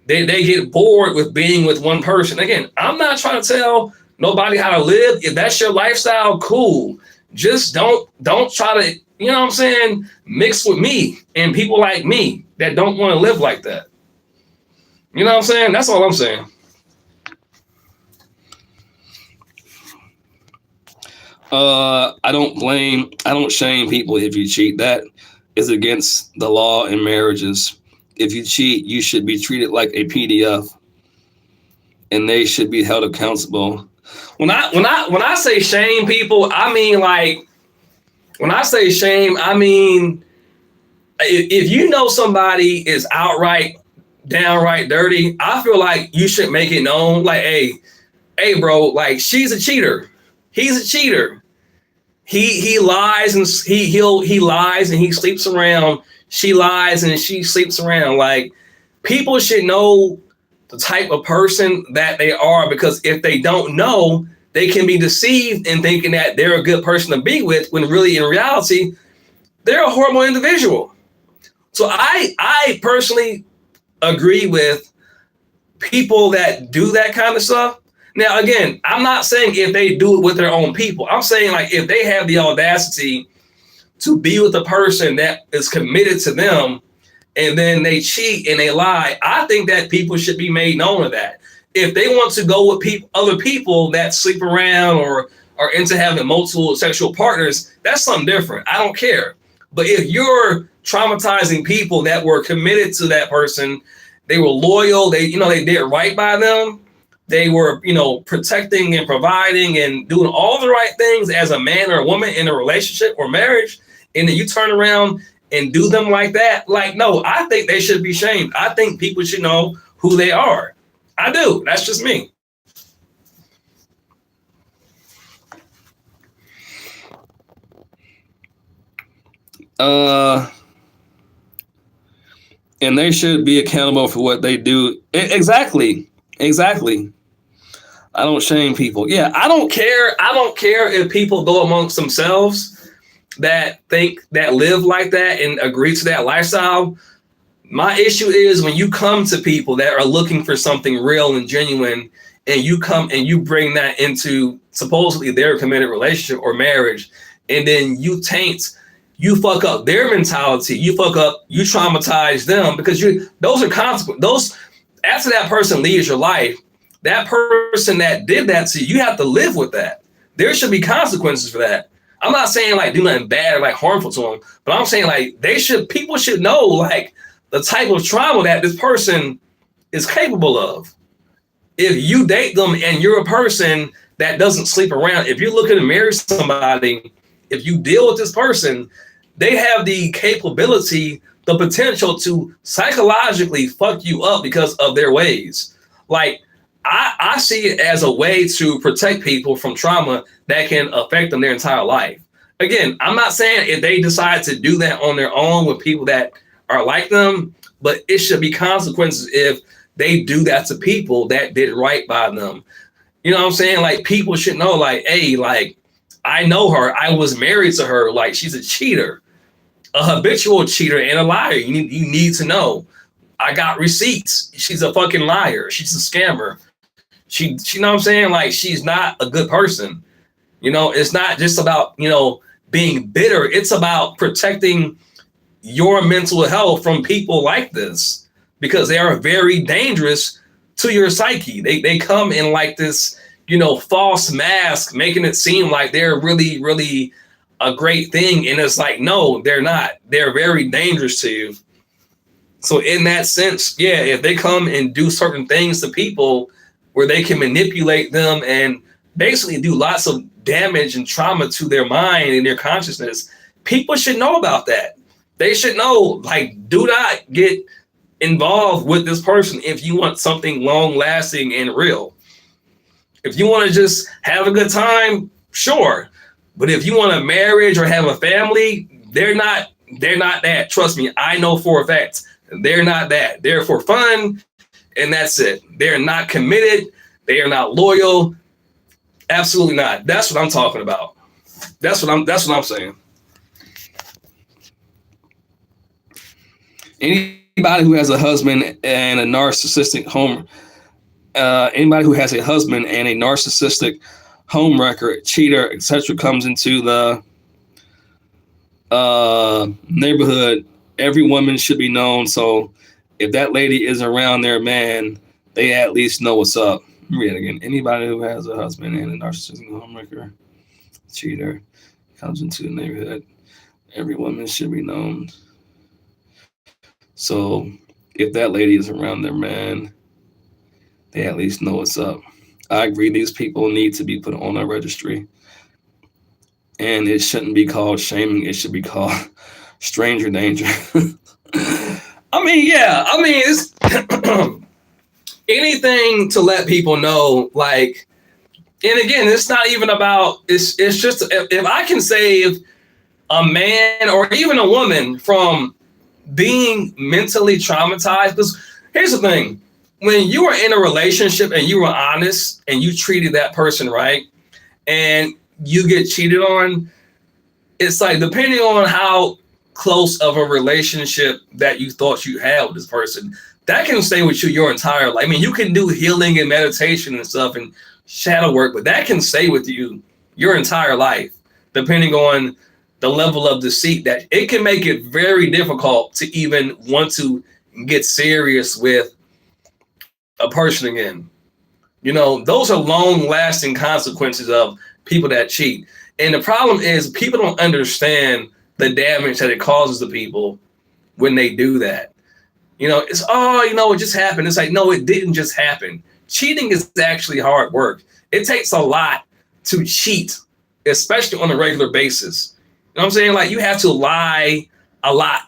They get bored with being with one person. Again, I'm not trying to tell nobody how to live. If that's your lifestyle, cool. Just don't try to, mix with me and people like me that don't want to live like that. You know what I'm saying? That's all I'm saying. I don't shame people if you cheat. That is against the law in marriages. If you cheat, you should be treated like a PDF and they should be held accountable. When I say shame people, I mean, like, when I say shame, I mean, if you know somebody is downright dirty, I feel like you should make it known, like, hey, bro, like, she's a cheater. He's a cheater. He lies and he lies and he sleeps around. She lies and she sleeps around. Like, people should know the type of person that they are, because if they don't know, they can be deceived in thinking that they're a good person to be with, when really in reality, they're a horrible individual. So I personally agree with people that do that kind of stuff. Now, again, I'm not saying if they do it with their own people. I'm saying like if they have the audacity to be with a person that is committed to them and then they cheat and they lie, I think that people should be made known of that. If they want to go with other people that sleep around or are into having multiple sexual partners, that's something different. I don't care. But if you're traumatizing people that were committed to that person, they were loyal, they did right by them, they were, protecting and providing and doing all the right things as a man or a woman in a relationship or marriage, and then you turn around and do them like that, like, no, I think they should be shamed. I think people should know who they are. I do. That's just me. And they should be accountable for what they do. Exactly. I don't shame people. Yeah, I don't care. I don't care if people go amongst themselves that live like that and agree to that lifestyle. My issue is when you come to people that are looking for something real and genuine, and you come and you bring that into supposedly their committed relationship or marriage, and then you fuck up their mentality, you traumatize them, because those are consequences. After that person leaves your life, that person that did that to you, you have to live with that. There should be consequences for that. I'm not saying like do nothing bad or like harmful to them, but I'm saying like people should know like the type of trauma that this person is capable of. If you date them and you're a person that doesn't sleep around, if you're looking to marry somebody, if you deal with this person, they have the capability, the potential to psychologically fuck you up because of their ways. Like, I see it as a way to protect people from trauma that can affect them their entire life. Again, I'm not saying if they decide to do that on their own with people that are like them, but it should be consequences if they do that to people that did right by them. You know what I'm saying? Like, people should know, like, hey, like, I know her. I was married to her. Like, she's a cheater, a habitual cheater and a liar. You need to know. I got receipts. She's a fucking liar. She's a scammer. She know what I'm saying? Like, she's not a good person. It's not just about, being bitter. It's about protecting your mental health from people like this, because they are very dangerous to your psyche. They come in like this, false mask, making it seem like they're really, really a great thing. And it's like, no, they're not. They're very dangerous to you. So in that sense, yeah, if they come and do certain things to people where they can manipulate them and basically do lots of damage and trauma to their mind and their consciousness, people should know about that. They should know, like, do not get involved with this person if you want something long lasting and real. If you want to just have a good time, sure. But if you want a marriage or have a family, they're not that. Trust me, I know for a fact they're not that. They're for fun, and that's it. They're not committed. They are not loyal. Absolutely not. That's what I'm talking about. That's what I'm saying. Anybody who has a husband and a narcissistic home, record, cheater, etc., comes into the neighborhood, every woman should be known. So if that lady is around their man, they at least know what's up. Read it again. Anybody who has a husband and a narcissistic homewrecker, cheater, comes into the neighborhood, every woman should be known. So if that lady is around their man, they at least know what's up. I agree. These people need to be put on a registry. And it shouldn't be called shaming. It should be called stranger danger. It's anything to let people know, like, and again, it's not even about, it's just, if I can save a man or even a woman from being mentally traumatized, because here's the thing, when you are in a relationship and you were honest and you treated that person right and you get cheated on, it's like, depending on how close of a relationship that you thought you had with this person, that can stay with you your entire life. I mean, you can do healing and meditation and stuff and shadow work, but that can stay with you your entire life, depending on the level of deceit. That it can make it very difficult to even want to get serious with a person again. You know, those are long lasting consequences of people that cheat. And the problem is people don't understand the damage that it causes to people when they do that. You know, it's, oh, you know, it just happened. It's like, no, it didn't just happen. Cheating is actually hard work. It takes a lot to cheat, especially on a regular basis. You know what I'm saying? Like, you have to lie a lot.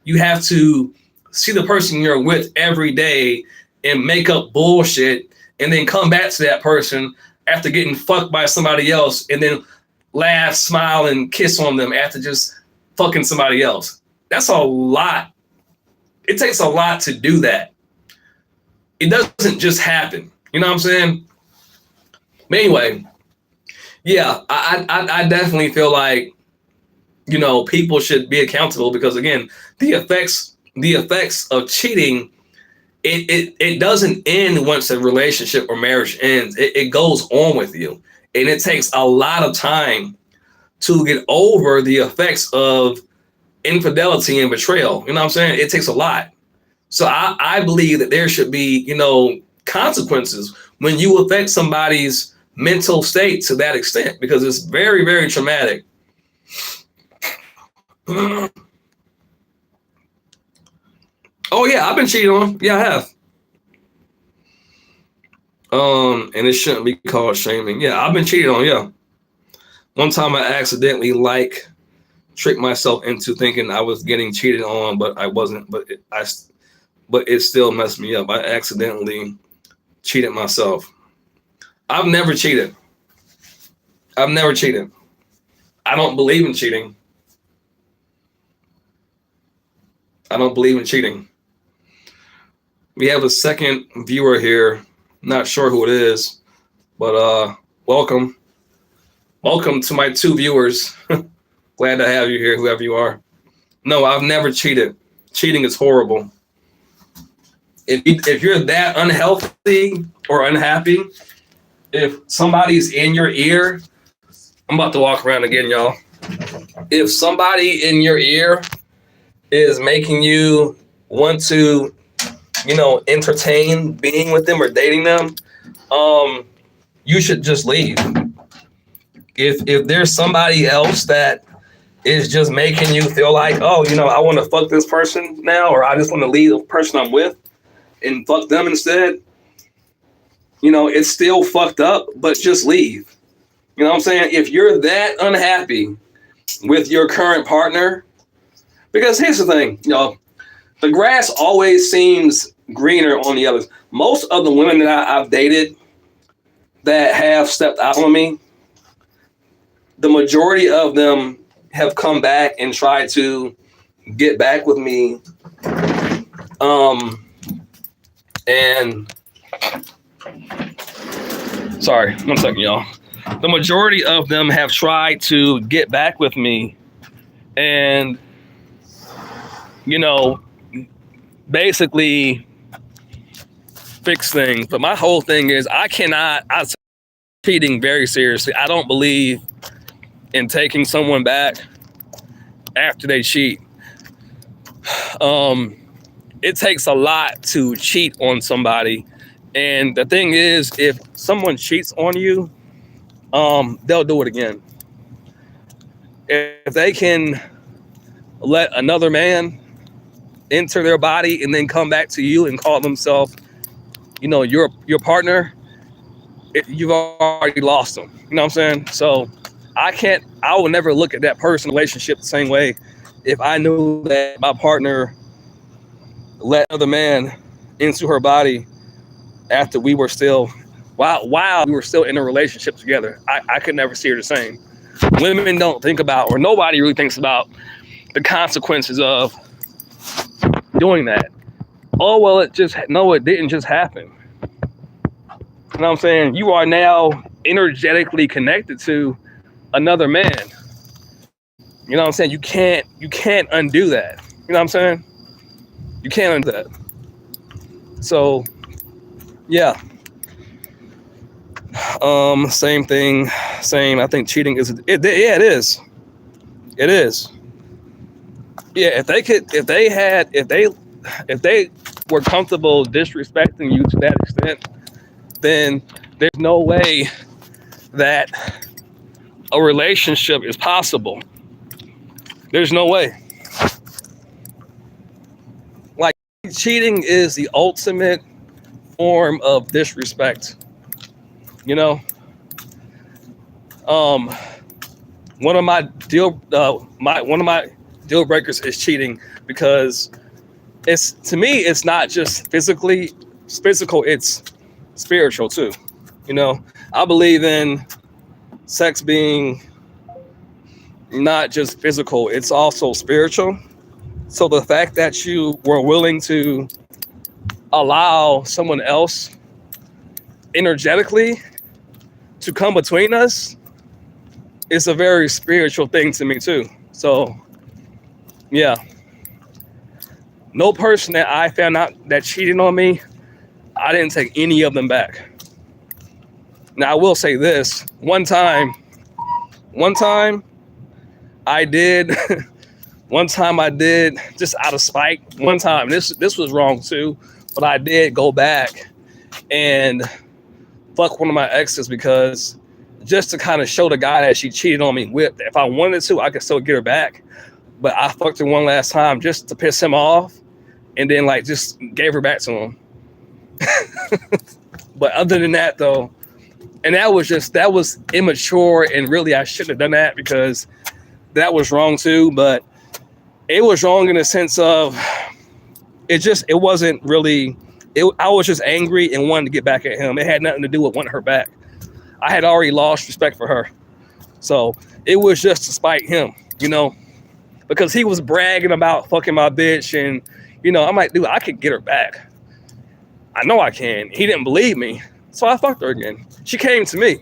You have to see the person you're with every day and make up bullshit and then come back to that person after getting fucked by somebody else and then laugh, smile, and kiss on them after just fucking somebody else. That's a lot. It takes a lot to do that. It doesn't just happen. You know what I'm saying? But anyway, yeah, I definitely feel like, you know, people should be accountable because, again, the effects of cheating, it doesn't end once a relationship or marriage ends. It goes on with you. And it takes a lot of time to get over the effects of infidelity and betrayal. You know what I'm saying? It takes a lot. So I believe that there should be, you know, consequences when you affect somebody's mental state to that extent, because it's very, very traumatic. Oh yeah, I've been cheated on. Yeah, I have. And it shouldn't be called shaming. Yeah, I've been cheated on. Yeah. One time I accidentally tricked myself into thinking I was getting cheated on, but I wasn't. But it still messed me up. I accidentally cheated myself. I've never cheated. I don't believe in cheating. We have a second viewer here. Not sure who it is, but welcome. Welcome to my two viewers. Glad to have you here, whoever you are. No, I've never cheated. Cheating is horrible. If you're that unhealthy or unhappy, if somebody's in your ear, I'm about to walk around again, y'all. If somebody in your ear is making you want to, you know, entertain being with them or dating them, you should just leave. If there's somebody else that is just making you feel like, oh, you know, I want to fuck this person now, or I just want to leave the person I'm with and fuck them instead, you know, it's still fucked up, but just leave. You know what I'm saying? If you're that unhappy with your current partner, because here's the thing, you know, the grass always seems greener on the others. Most of the women that I've dated that have stepped out on me, the majority of them have come back and tried to get back with me. And sorry, 1 second, y'all. The majority of them have tried to get back with me and, you know, basically fix things. But my whole thing is I take cheating very seriously. I don't believe in taking someone back after they cheat. It takes a lot to cheat on somebody. And the thing is, if someone cheats on you, they'll do it again. If they can let another man enter their body and then come back to you and call themselves, you know, your partner, you've already lost them. You know what I'm saying? So I will never look at that person's relationship the same way. If I knew that my partner let another man into her body after we were still, while we were still in a relationship together, I could never see her the same. Women don't think about, or nobody really thinks about, the consequences of doing that. Oh, well, it didn't just happen. You know what I'm saying? You are now energetically connected to another man. You know what I'm saying? You can't undo that. You know what I'm saying? You can't undo that. So yeah, same thing, same. I think cheating is yeah, it is. It is. Yeah, if they were comfortable disrespecting you to that extent, then there's no way that a relationship is possible. There's no way. Like, cheating is the ultimate form of disrespect. You know, um, one of my deal breakers is cheating because it's to me it's not just physical, it's spiritual too. You know, I believe in sex being not just physical, it's also spiritual. So the fact that you were willing to allow someone else energetically to come between us is a very spiritual thing to me too. So yeah, no person that I found out that cheated on me, I didn't take any of them back. Now I will say this: one time I did, one time I did just out of spite. One time, this was wrong too, but I did go back and fuck one of my exes because just to kind of show the guy that she cheated on me with. If I wanted to, I could still get her back, but I fucked her one last time just to piss him off, and then like just gave her back to him. But other than that, though, and that was immature, and really I shouldn't have done that because that was wrong too. But it was wrong in the sense of it wasn't really. I was just angry and wanted to get back at him. It had nothing to do with wanting her back. I had already lost respect for her, so it was just to spite him, you know, because he was bragging about fucking my bitch, and you know, I'm like, dude, I could get her back. I know I can. He didn't believe me, so I fucked her again. She came to me.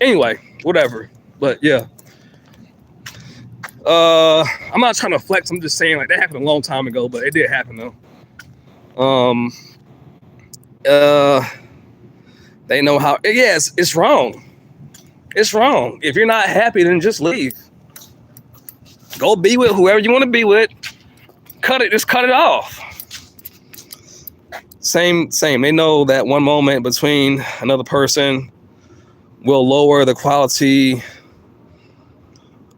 Anyway, whatever. But yeah. I'm not trying to flex. I'm just saying like that happened a long time ago, but it did happen though. They know how. Yeah, it's wrong. It's wrong. If you're not happy, then just leave. Go be with whoever you want to be with. Cut it. Just cut it off. Same. They know that one moment between another person will lower the quality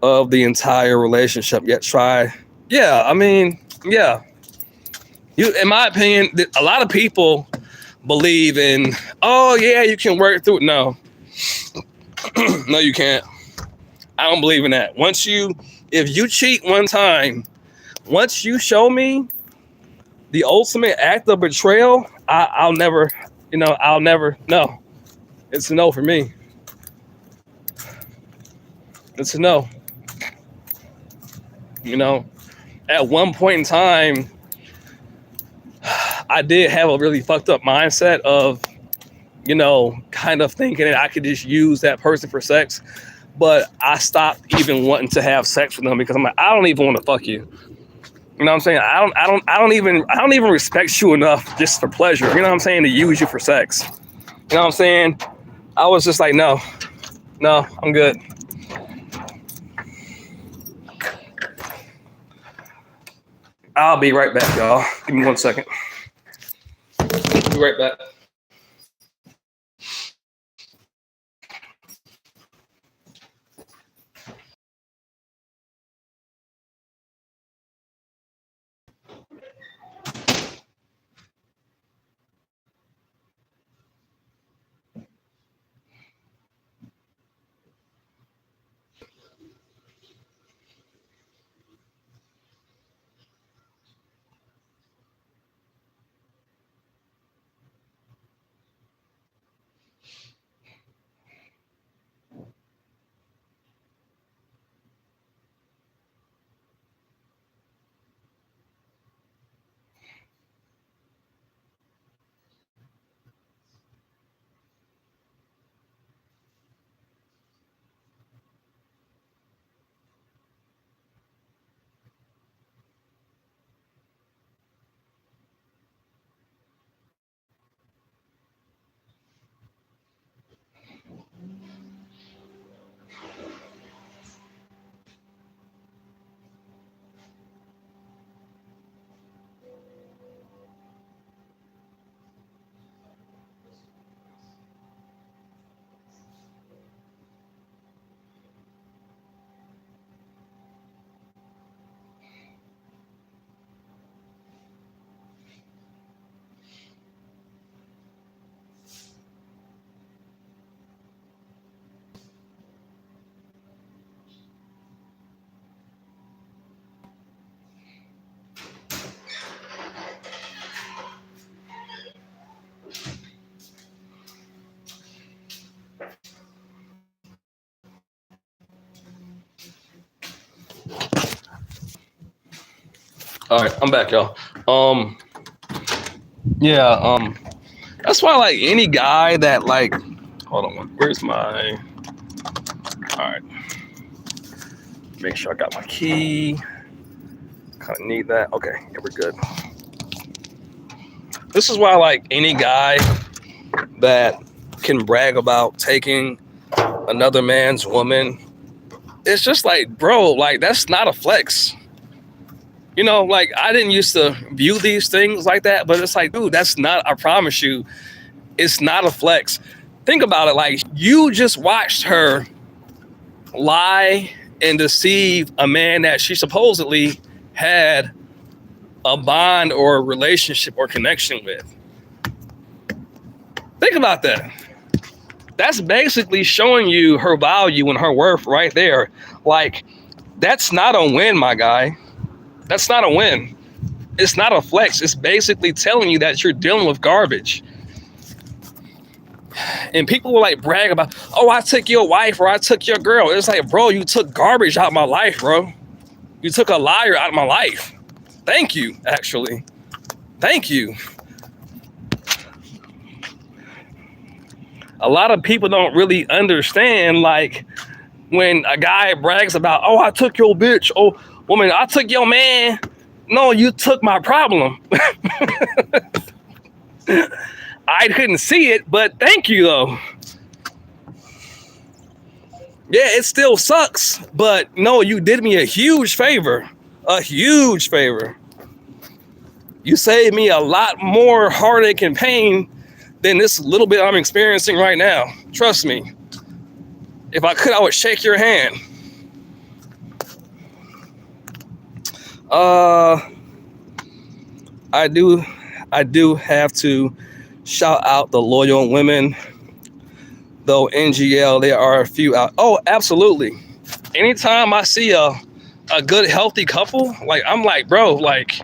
of the entire relationship. Yet try. Yeah, I mean, yeah. In my opinion, a lot of people believe in, oh yeah, you can work through it. No, no, you can't. I don't believe in that. If you cheat one time, once you show me the ultimate act of betrayal, I'll never, no. It's a no for me. It's a no. You know, at one point in time, I did have a really fucked up mindset of, you know, kind of thinking that I could just use that person for sex. But I stopped even wanting to have sex with them because I'm like, I don't even want to fuck you. You know what I'm saying? I don't even respect you enough just for pleasure. You know what I'm saying? To use you for sex. You know what I'm saying? I was just like, no, I'm good. I'll be right back, y'all. Give me 1 second. Be right back. All right, I'm back, y'all. Yeah, that's why like any guy that like, hold on, where's my? All right, make sure I got my key. Kind of need that. Okay, yeah, we're good. This is why like any guy that can brag about taking another man's woman, it's just like, bro, like that's not a flex. You know, like I didn't used to view these things like that, but it's like, dude, that's not, I promise you, it's not a flex. Think about it, like you just watched her lie and deceive a man that she supposedly had a bond or a relationship or connection with. Think about that. That's basically showing you her value and her worth right there. Like, that's not a win, my guy. That's not a win. It's not a flex. It's basically telling you that you're dealing with garbage. And people will like brag about, oh, I took your wife or I took your girl. It's like, bro, you took garbage out of my life, bro. You took a liar out of my life. Thank you, actually. Thank you. A lot of people don't really understand, like, when a guy brags about, oh, I took your bitch. Oh, woman, I took your man. No, you took my problem. I couldn't see it, but thank you, though. Yeah, it still sucks, but no, you did me a huge favor. A huge favor. You saved me a lot more heartache and pain than this little bit I'm experiencing right now. Trust me. If I could, I would shake your hand. I do have to shout out the loyal women. Though NGL, there are a few out. Oh, absolutely. Anytime I see a good, healthy couple, like I'm like, bro, like,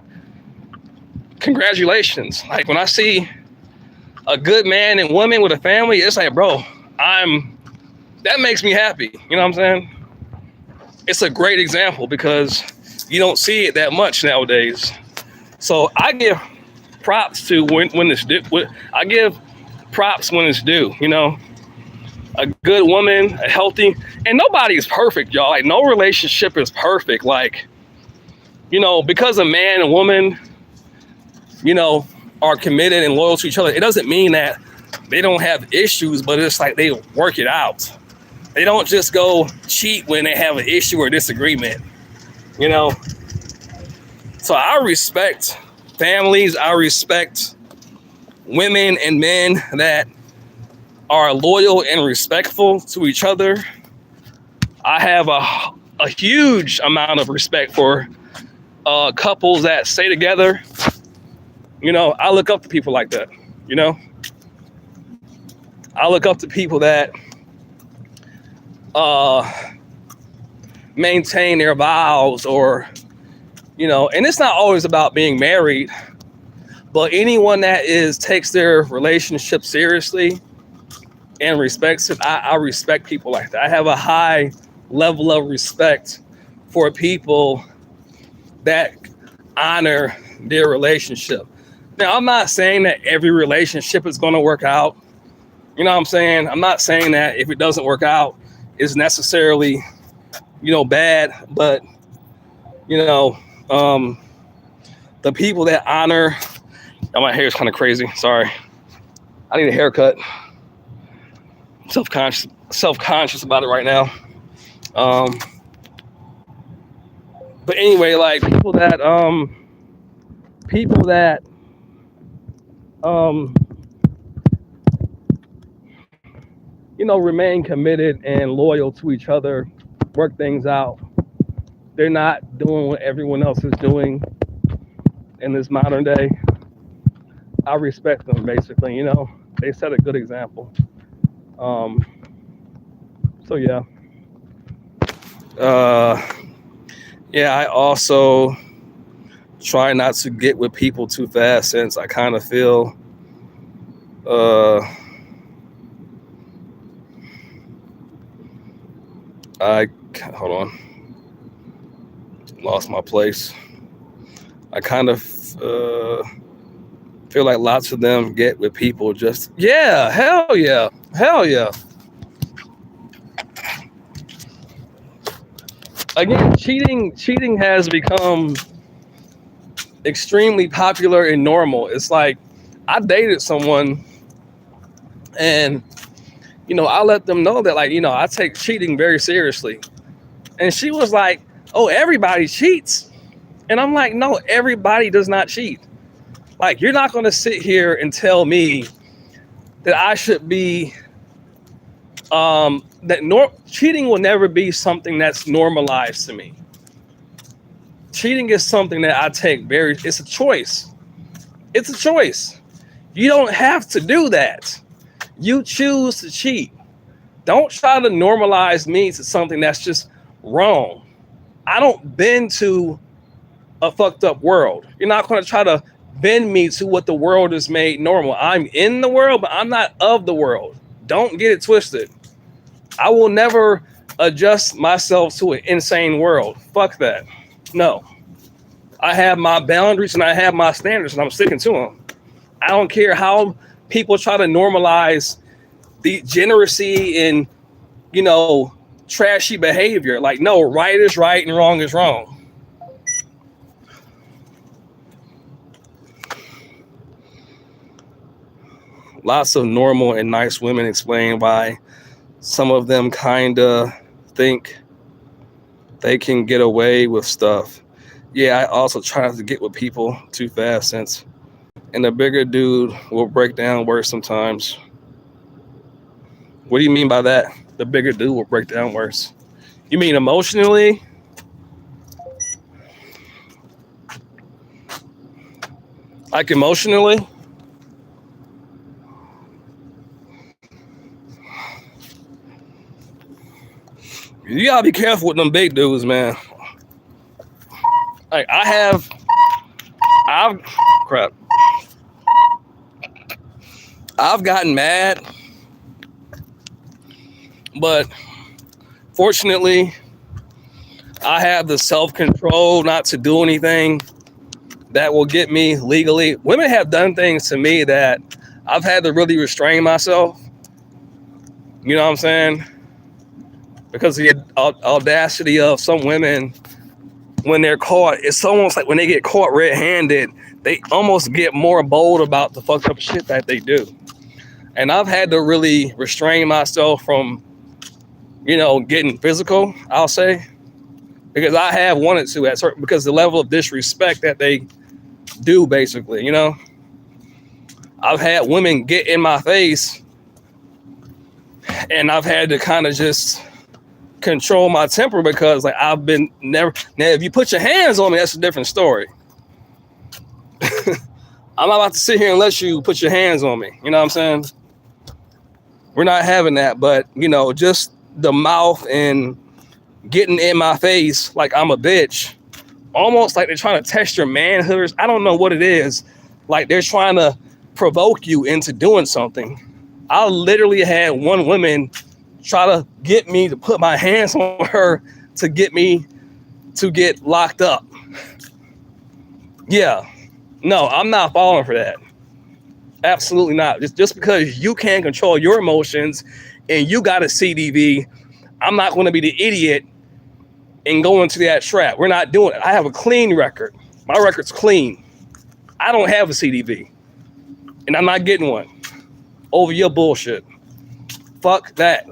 congratulations. Like when I see a good man and woman with a family, it's like, bro, that makes me happy. You know what I'm saying? It's a great example because you don't see it that much nowadays. So I give props to when it's due. I give props when it's due, you know? A good woman, a healthy, and nobody is perfect, y'all. Like no relationship is perfect. Like, you know, because a man and woman, you know, are committed and loyal to each other, it doesn't mean that they don't have issues, but it's like they work it out. They don't just go cheat when they have an issue or disagreement, you know? So I respect families. I respect women and men that are loyal and respectful to each other. I have a huge amount of respect for couples that stay together. You know, I look up to people like that, you know? I look up to people that maintain their vows or, you know, and it's not always about being married, but anyone that takes their relationship seriously and respects it, I respect people like that. I have a high level of respect for people that honor their relationship. Now, I'm not saying that every relationship is going to work out. You know what I'm saying? I'm not saying that if it doesn't work out, it's necessarily, you know, bad. But, you know, the people that honor, oh, my hair is kind of crazy. Sorry. I need a haircut. Self-conscious about it right now. But anyway, like people that you know, remain committed and loyal to each other, work things out. They're not doing what everyone else is doing in this modern day. I respect them, basically, you know. They set a good example. So yeah. Yeah, I also try not to get with people too fast since I kind of feel hold on. Lost my place. I kind of feel like lots of them get with people just, yeah, hell yeah, hell yeah. Again, cheating has become extremely popular and normal. It's like I dated someone and I let them know that I take cheating very seriously. And she was like, "Oh, everybody cheats." And I'm like, "No, everybody does not cheat. Like, you're not going to sit here and tell me that I should be cheating will never be something that's normalized to me. Cheating is something that I take it's a choice. It's a choice. You don't have to do that. You choose to cheat. Don't try to normalize me to something that's just wrong. I don't bend to a fucked up world. You're not going to try to bend me to what the world has made normal. I'm in the world, but I'm not of the world. Don't get it twisted. I will never adjust myself to an insane world. Fuck that. No. I have my boundaries and I have my standards and I'm sticking to them. I don't care how people try to normalize degeneracy and, trashy behavior. Like, no, right is right and wrong is wrong. Lots of normal and nice women explain why some of them kind of think they can get away with stuff. Yeah, I also try not to get with people too fast and the bigger dude will break down worse sometimes. What do you mean by that? The bigger dude will break down worse. You mean emotionally? Like emotionally? You gotta be careful with them big dudes, man. Like I've gotten mad, but fortunately, I have the self-control not to do anything that will get me legally. Women have done things to me that I've had to really restrain myself. You know what I'm saying? Because the audacity of some women when they're caught, it's almost like when they get caught red-handed, they almost get more bold about the fucked up shit that they do. And I've had to really restrain myself from, getting physical, I'll say, because I have wanted to because the level of disrespect that they do, basically, I've had women get in my face and I've had to kind of just control my temper because I've been never. Now, if you put your hands on me, that's a different story. I'm not about to sit here and let you put your hands on me. You know what I'm saying? We're not having that, but just the mouth and getting in my face like I'm a bitch, almost like they're trying to test your manhood. I don't know what it is. Like they're trying to provoke you into doing something. I literally had one woman try to get me to put my hands on her to get me to get locked up. Yeah. No, I'm not falling for that. Absolutely not. Just because you can't control your emotions and you got a CDV, I'm not going to be the idiot and go into that trap. We're not doing it. I have a clean record. My record's clean. I don't have a CDV. And I'm not getting one over your bullshit. Fuck that.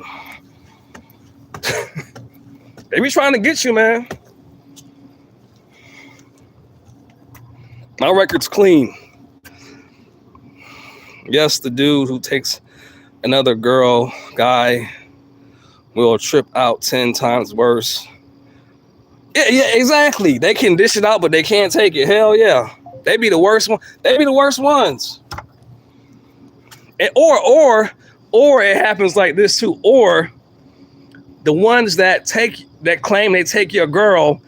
They be trying to get you, man. My record's clean. Yes, the dude who takes another guy will trip out 10 times worse. Yeah, exactly. They can dish it out, but they can't take it. Hell yeah. They be the worst one. They be the worst ones. And, or it happens like this too. Or the ones that claim they take your girl,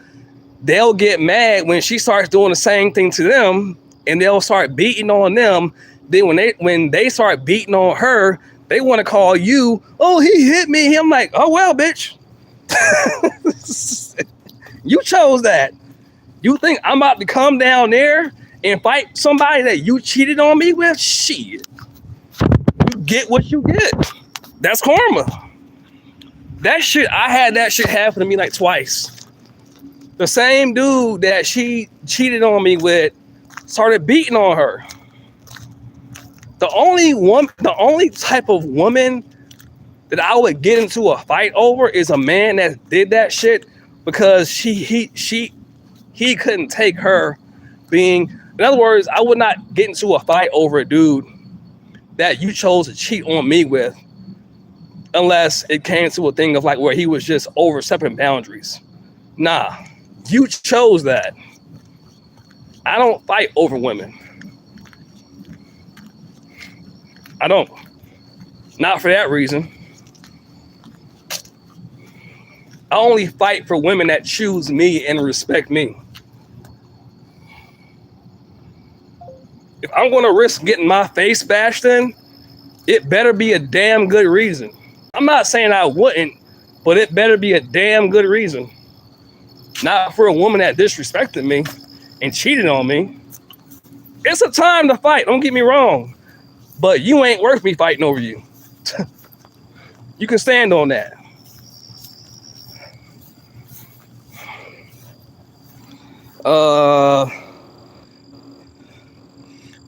they'll get mad when she starts doing the same thing to them, and they'll start beating on them. Then when they start beating on her, they want to call you, "Oh, he hit me." I'm like, "Oh well, bitch. You chose that. You think I'm about to come down there and fight somebody that you cheated on me with? Shit. You get what you get. That's karma. That shit, I had that shit happen to me like twice. The same dude that she cheated on me with started beating on her. The only type of woman that I would get into a fight over is a man that did that shit because he couldn't take her being. In other words, I would not get into a fight over a dude that you chose to cheat on me with, unless it came to a thing of like where he was just overstepping boundaries. Nah, you chose that. I don't fight over women. I don't. Not for that reason. I only fight for women that choose me and respect me. If I'm going to risk getting my face bashed in, it better be a damn good reason. I'm not saying I wouldn't, but it better be a damn good reason. Not for a woman that disrespected me and cheated on me. It's a time to fight, don't get me wrong. But you ain't worth me fighting over you. You can stand on that.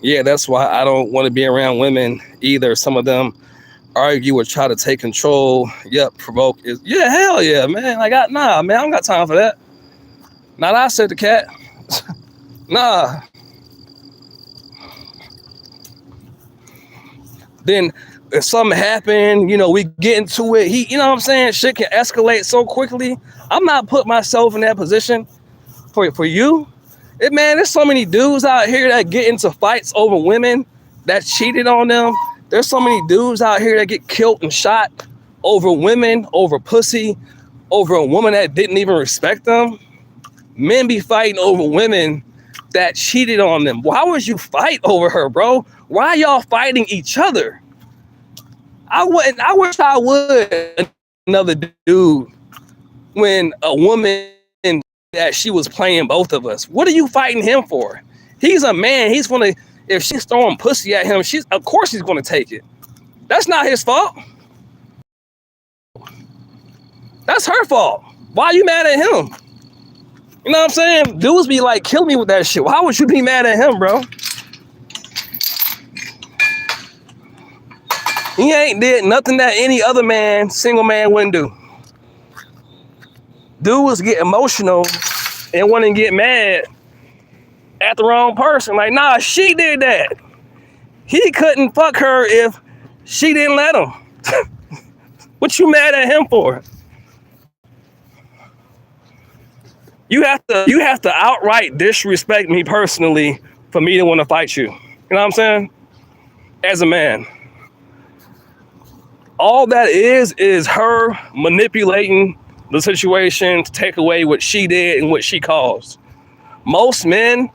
Yeah, that's why I don't want to be around women either. Some of them argue or try to take control. Yep, provoke is yeah, hell yeah, man. Nah, man, I don't got time for that. Not I said the cat. Nah. Then if something happened, we get into it. You know what I'm saying? Shit can escalate so quickly. I'm not putting myself in that position for you. There's so many dudes out here that get into fights over women that cheated on them. There's so many dudes out here that get killed and shot over women, over pussy, over a woman that didn't even respect them. Men be fighting over women that cheated on them. Why would you fight over her, bro? Why are y'all fighting each other? I wish I would another dude when a woman that she was playing both of us. What are you fighting him for? He's a man. He's gonna, if she's throwing pussy at him, of course he's gonna take it. That's not his fault. That's her fault. Why are you mad at him? You know what I'm saying? Dudes be like, kill me with that shit. Why would you be mad at him, bro? He ain't did nothing that any other man, single man wouldn't do. Dudes get emotional and want to get mad at the wrong person. Like, nah, she did that. He couldn't fuck her if she didn't let him. What you mad at him for? You have to outright disrespect me personally for me to want to fight you. You know what I'm saying? As a man. All that is her manipulating the situation to take away what she did and what she caused. Most men,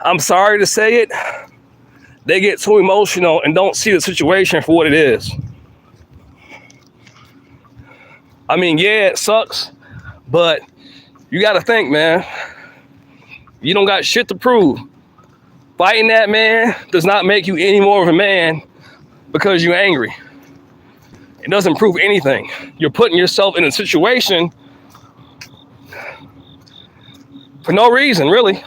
I'm sorry to say it, they get too emotional and don't see the situation for what it is. I mean, yeah, it sucks, but you got to think, man, you don't got shit to prove. Fighting that man does not make you any more of a man because you're angry. It doesn't prove anything. You're putting yourself in a situation for no reason, really.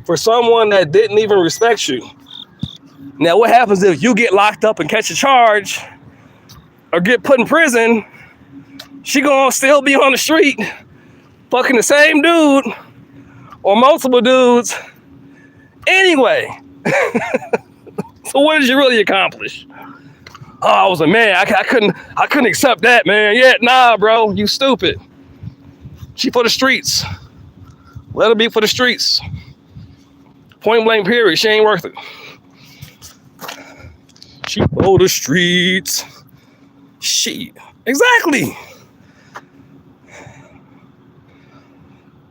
For someone that didn't even respect you. Now, what happens if you get locked up and catch a charge or get put in prison? She gonna still be on the street fucking the same dude or multiple dudes anyway. So what did you really accomplish? Oh, I was a man. I couldn't accept that, man. Yeah, nah, bro, you stupid. She for the streets. Let her be for the streets. Point blank, period. She ain't worth it. She for the streets. She. Exactly.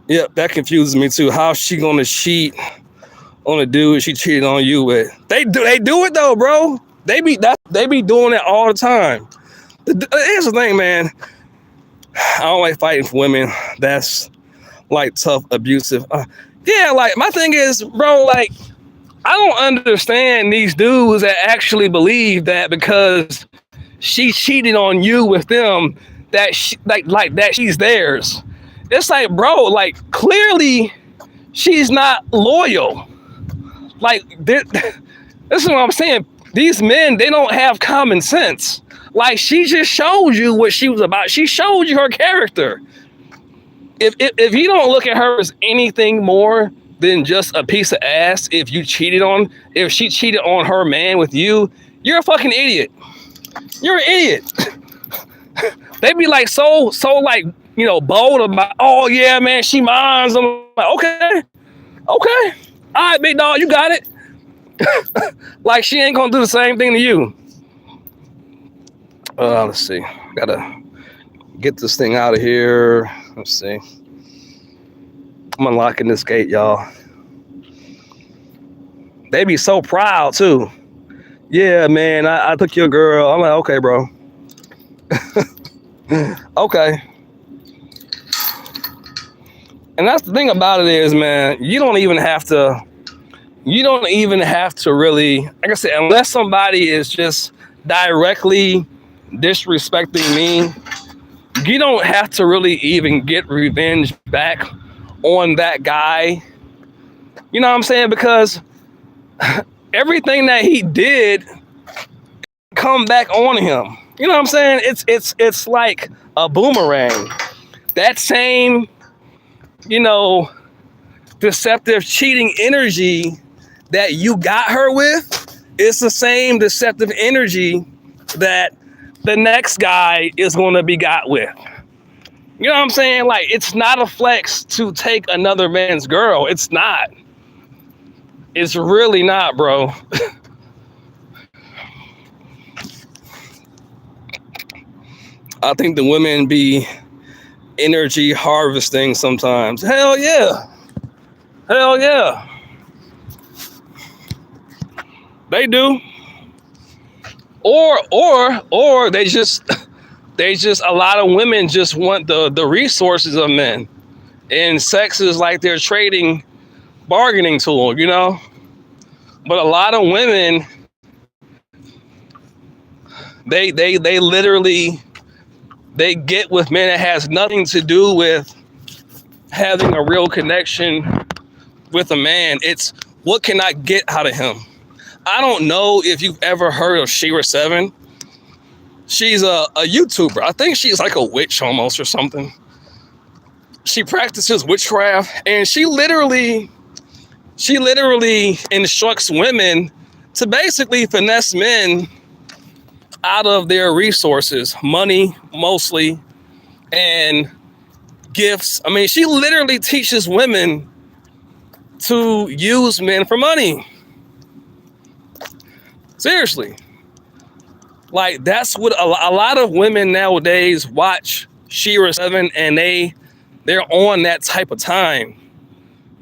Yep, that confuses me too. How's she gonna cheat on a dude she cheated on you with? They do it though, bro. They be doing it all the time. Here's the thing, man. I don't like fighting for women. That's like tough, abusive. Yeah, like my thing is, bro, like I don't understand these dudes that actually believe that because she cheated on you with them, that like that she's theirs. It's like, bro, like clearly she's not loyal. Like this is what I'm saying. These men, they don't have common sense. Like she just showed you what she was about. She showed you her character. If you don't look at her as anything more than just a piece of ass, if she cheated on her man with you, you're a fucking idiot. You're an idiot. They be like so like, you know, bold about, oh yeah, man, she minds. I'm like, okay. All right, big dog, you got it. Like she ain't gonna do the same thing to you. Let's see. Gotta get this thing out of here. Let's see. I'm unlocking this gate, y'all. They be so proud too. Yeah, man, I took your girl. I'm like, okay, bro. Okay. And that's the thing about it is, man, you don't even have to really, like I said, unless somebody is just directly disrespecting me, you don't have to really even get revenge back on that guy. You know what I'm saying? Because everything that he did come back on him. You know what I'm saying? It's like a boomerang. That same, you know, deceptive cheating energy that you got her with, it's the same deceptive energy that the next guy is going to be got with. You know what I'm saying? Like, it's not a flex to take another man's girl. It's not. It's really not, bro. I think the women be energy harvesting sometimes. Hell yeah. They do. Or they just a lot of women just want the resources of men. And sex is like their trading bargaining tool, you know? But a lot of women, they literally, they get with men that has nothing to do with having a real connection with a man. It's what can I get out of him? I don't know if you've ever heard of Shira 7. She's a YouTuber. I think she's like a witch almost or something. She practices witchcraft, and she literally instructs women to basically finesse men out of their resources, money mostly, and gifts. I mean, she literally teaches women to use men for money. Seriously. Like, that's what a lot of women nowadays watch Shira 7, and they're on that type of time.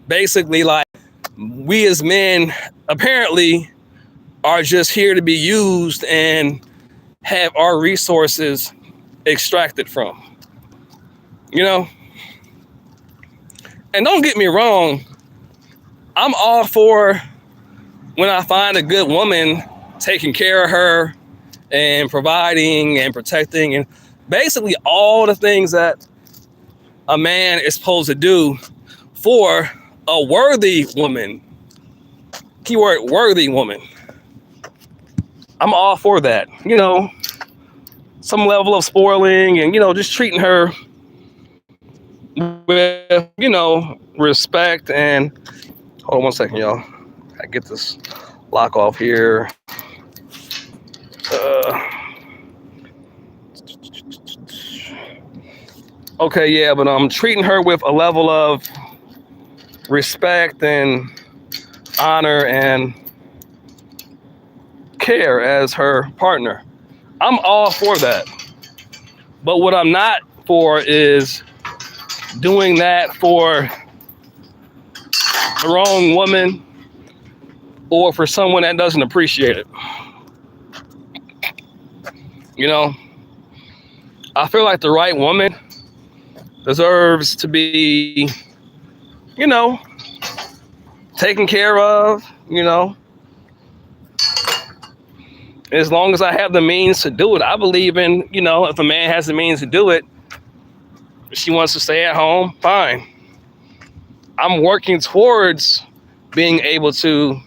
Basically, like, we as men apparently are just here to be used and have our resources extracted from. You know? And don't get me wrong, I'm all for when I find a good woman taking care of her and providing and protecting and basically all the things that a man is supposed to do for a worthy woman. Keyword worthy woman. I'm all for that. You know, some level of spoiling and, you know, just treating her with, you know, respect. And hold on one second, y'all. I get this lock off here. Okay, yeah, but I'm treating her with a level of respect and honor and care as her partner. I'm all for that. But what I'm not for is doing that for the wrong woman or for someone that doesn't appreciate it. You know, I feel like the right woman deserves to be you know, taken care of, you know, as long as I have the means to do it. I believe in, you know, if a man has the means to do it, if she wants to stay at home, fine. I'm working towards being able to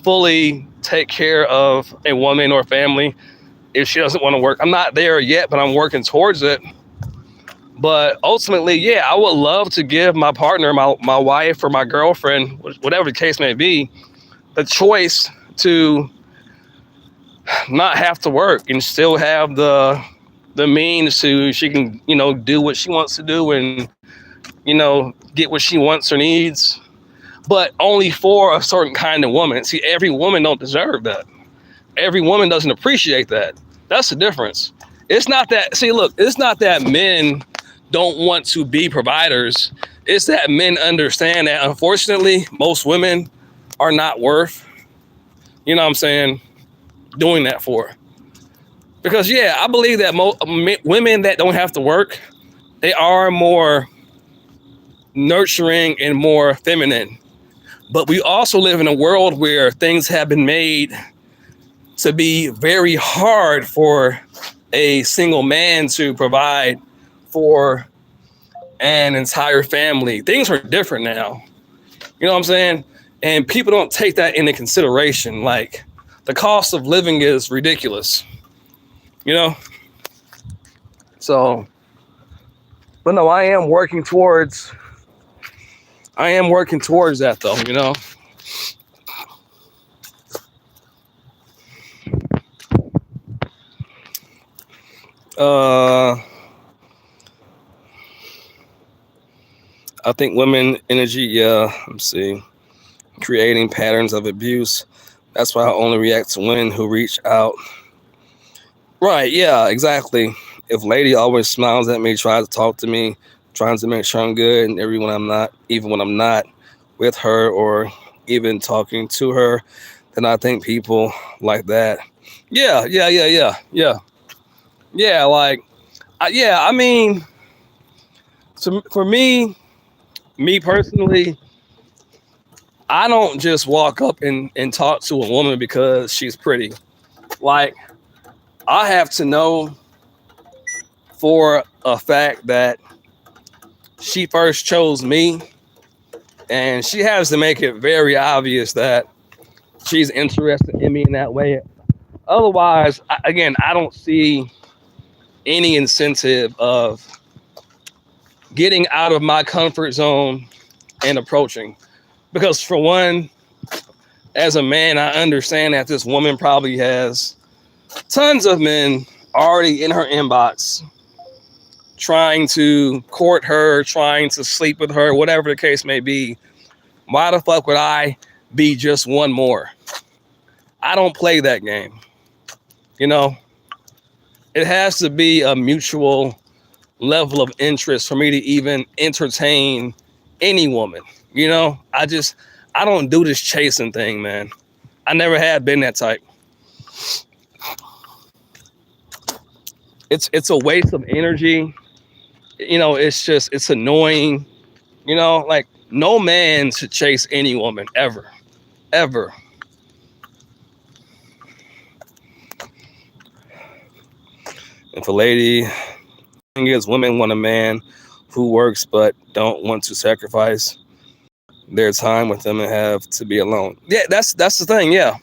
fully take care of a woman or family if she doesn't want to work. I'm not there yet, but I'm working towards it. But ultimately, yeah, I would love to give my partner, my wife or my girlfriend, whatever the case may be, the choice to not have to work and still have the means to, she can, you know, do what she wants to do and, you know, get what she wants or needs, but only for a certain kind of woman. See, every woman don't deserve that. Every woman doesn't appreciate that. That's the difference. It's not that, see, look, it's not that men don't want to be providers. It's that men understand that, unfortunately, most women are not worth, you know what I'm saying, doing that for. Because, yeah, I believe that women that don't have to work, they are more nurturing and more feminine. But we also live in a world where things have been made to be very hard for a single man to provide for an entire family. Things are different now. You know what I'm saying? And people don't take that into consideration. Like, the cost of living is ridiculous, you know? So, but no, I am working towards that though, you know? I think women energy, yeah, let's see, creating patterns of abuse. That's why I only react to women who reach out. Right, yeah, exactly. If lady always smiles at me, tries to talk to me, trying to make sure I'm good, and even when I'm not with her or even talking to her, then I think people like that. Yeah. Like, I mean, for me personally, I don't just walk up and talk to a woman because she's pretty. Like, I have to know for a fact that she first chose me, and she has to make it very obvious that she's interested in me in that way. Otherwise, I don't see any incentive of getting out of my comfort zone and approaching. Because for one, as a man, I understand that this woman probably has tons of men already in her inbox trying to court her, trying to sleep with her, whatever the case may be. Why the fuck would I be just one more? I don't play that game. You know, it has to be a mutual level of interest for me to even entertain any woman. You know, I don't do this chasing thing, man. I never have been that type. It's a waste of energy. You know, it's annoying. You know, like, no man should chase any woman ever. If a lady, thing is, women want a man who works but don't want to sacrifice their time with them and have to be alone. Yeah, that's the thing. Yeah.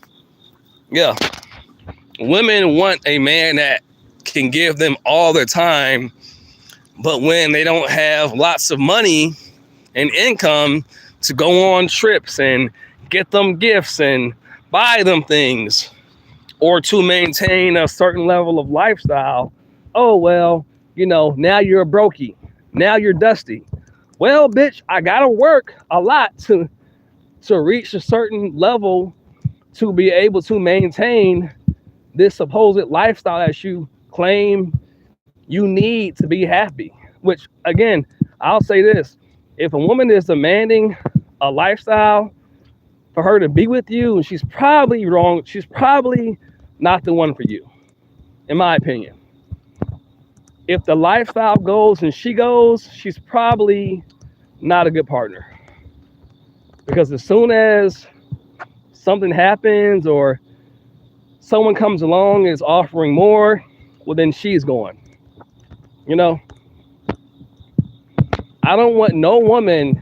Women want a man that can give them all their time, but when they don't have lots of money and income to go on trips and get them gifts and buy them things, or to maintain a certain level of lifestyle, oh, well, you know, now you're a brokey. Now you're dusty. Well, bitch, I gotta work a lot to reach a certain level to be able to maintain this supposed lifestyle that you claim you need to be happy. Which, again, I'll say this: if a woman is demanding a lifestyle for her to be with you, she's probably wrong. She's probably not the one for you, in my opinion. If the lifestyle goes and she goes, she's probably not a good partner. Because as soon as something happens or someone comes along and is offering more, well, then she's going. You know, I don't want no woman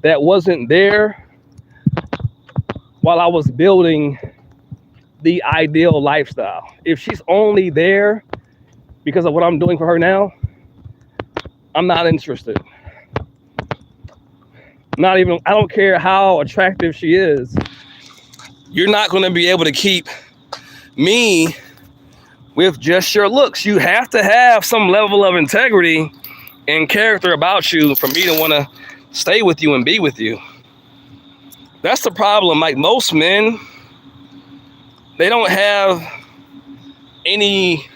that wasn't there while I was building the ideal lifestyle. If she's only there because of what I'm doing for her now, I'm not interested. Not even, I don't care how attractive she is. You're not going to be able to keep me with just your looks. You have to have some level of integrity and character about you for me to want to stay with you and be with you. That's the problem. Like most men, they don't have any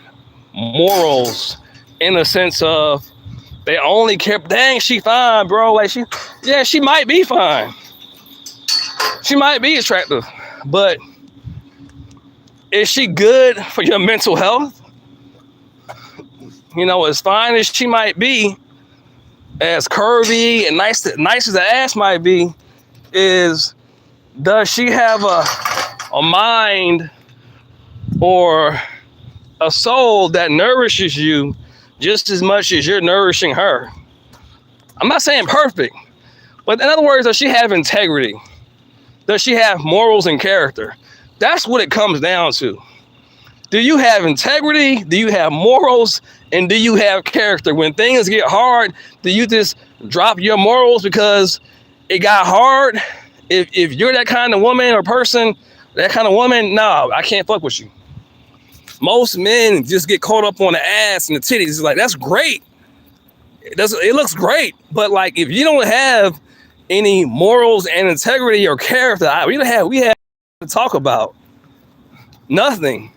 morals in the sense of they only care, dang, she fine, bro. Like she might be fine. She might be attractive, but is she good for your mental health? You know, as fine as she might be, as curvy and nice as the ass might be, does she have a mind or a soul that nourishes you just as much as you're nourishing her? I'm not saying perfect, but in other words, does she have integrity? Does she have morals and character? That's what it comes down to. Do you have integrity? Do you have morals? And do you have character? When things get hard, do you just drop your morals because it got hard? If you're that kind of woman or person, that kind of woman, no, I can't fuck with you. Most men just get caught up on the ass and the titties. It's like, that's great. It looks great. But like, if you don't have any morals and integrity or character, we have to talk about nothing.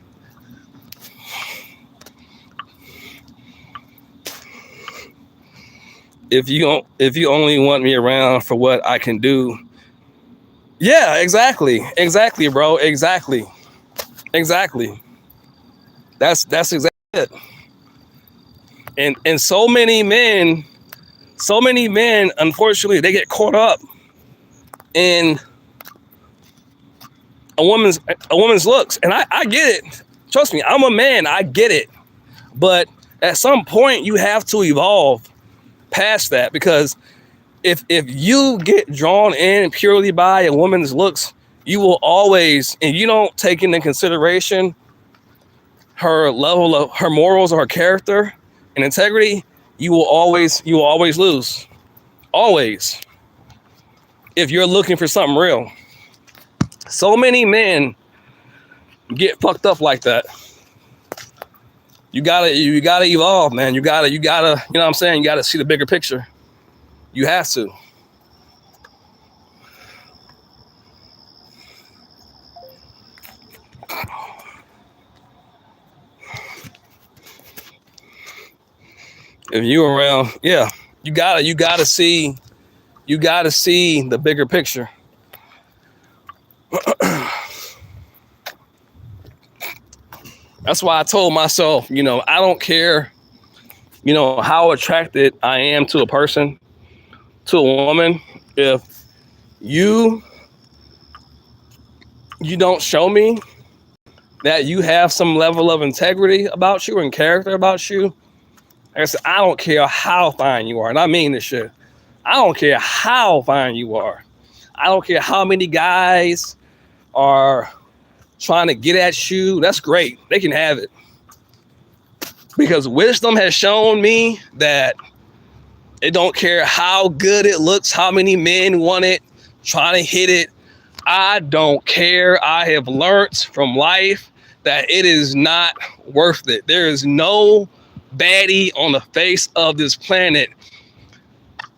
If you only want me around for what I can do. Yeah, exactly, bro. Exactly. That's exactly it. And so many men, unfortunately, they get caught up in a woman's looks. And I get it. Trust me, I'm a man, I get it. But at some point you have to evolve past that, because if you get drawn in purely by a woman's looks, you will always, and you don't take into consideration her level of her morals or her character and integrity, you will always lose. Always. If you're looking for something real. So many men get fucked up like that. You gotta evolve, man. You gotta, you know what I'm saying? You gotta see the bigger picture. You have to. If you around, yeah, you gotta see the bigger picture. That's why I told myself, you know, I don't care, you know, how attracted I am to a person, to a woman. If you don't show me that you have some level of integrity about you and character about you, like I said, I don't care how fine you are. And I mean this shit. I don't care how fine you are. I don't care how many guys are trying to get at you. That's great. They can have it. Because wisdom has shown me that it don't care how good it looks, how many men want it, trying to hit it. I don't care. I have learned from life that it is not worth it. There is no baddie on the face of this planet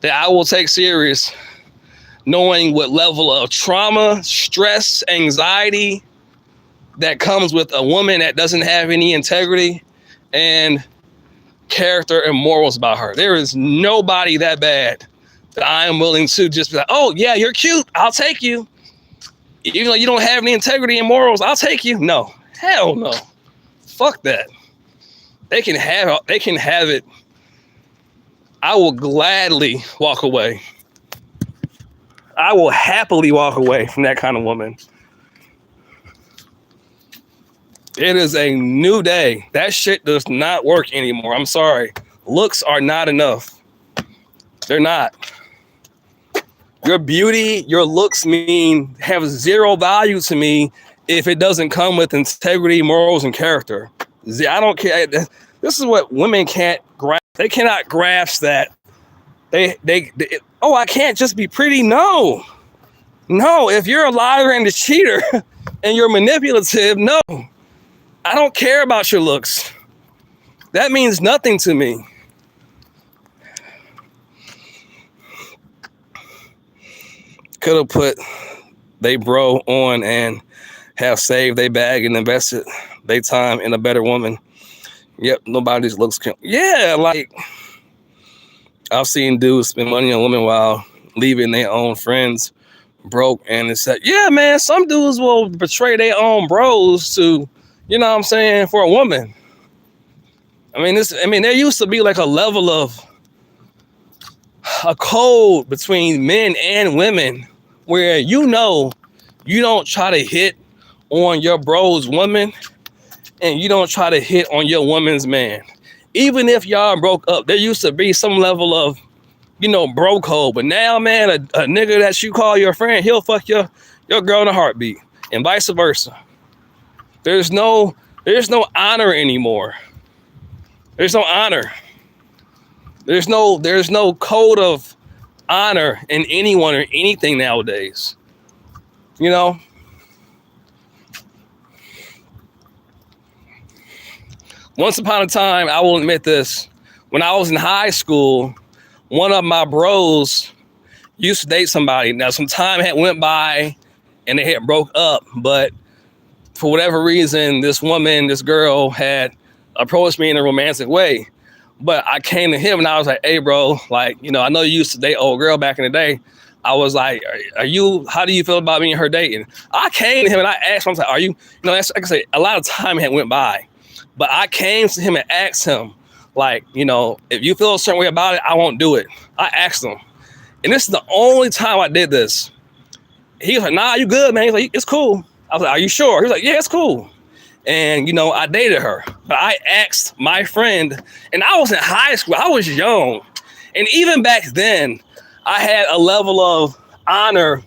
that I will take serious, knowing what level of trauma, stress, anxiety that comes with a woman that doesn't have any integrity and character and morals about her. There is nobody that bad that I am willing to just be like, oh yeah, you're cute, I'll take you. Even though you don't have any integrity and morals, I'll take you. No, hell no. Fuck that. They can have it. I will gladly walk away. I will happily walk away from that kind of woman. It is a new day. That shit does not work anymore. I'm sorry. Looks are not enough. They're not. Your beauty, your looks have zero value to me if it doesn't come with integrity, morals, and character. I don't care. This is what women can't grasp. They cannot grasp that. I can't just be pretty. No. If you're a liar and a cheater and you're manipulative, no. I don't care about your looks. That means nothing to me. Could have put they bro on and have saved their bag and invested their time in a better woman. Yep, nobody's looks can. Yeah, like I've seen dudes spend money on women while leaving their own friends broke, and it's like, yeah, man, some dudes will betray their own bros to, you know what I'm saying, for a woman. There used to be like a level of a code between men and women where you don't try to hit on your bro's woman and you don't try to hit on your woman's man. Even if y'all broke up, there used to be some level of, bro code. But now, man, a nigga that you call your friend, he'll fuck your girl in a heartbeat, and vice versa. There's no honor anymore. There's no honor. There's no code of honor in anyone or anything nowadays. Once upon a time, I will admit this, when I was in high school, one of my bros used to date somebody. Now, some time had went by and they had broke up, but for whatever reason, this girl had approached me in a romantic way. But I came to him and I was like, hey, bro, like, I know you used to date old girl back in the day. I was like, how do you feel about me and her dating? I came to him and I asked him, I was like, are you, that's, like I say, a lot of time had went by. But I came to him and asked him, like, if you feel a certain way about it, I won't do it. I asked him. And this is the only time I did this. He was like, nah, you good, man. He's like, it's cool. I was like, are you sure? He was like, yeah, it's cool. And, I dated her. But I asked my friend, and I was in high school. I was young. And even back then, I had a level of honor,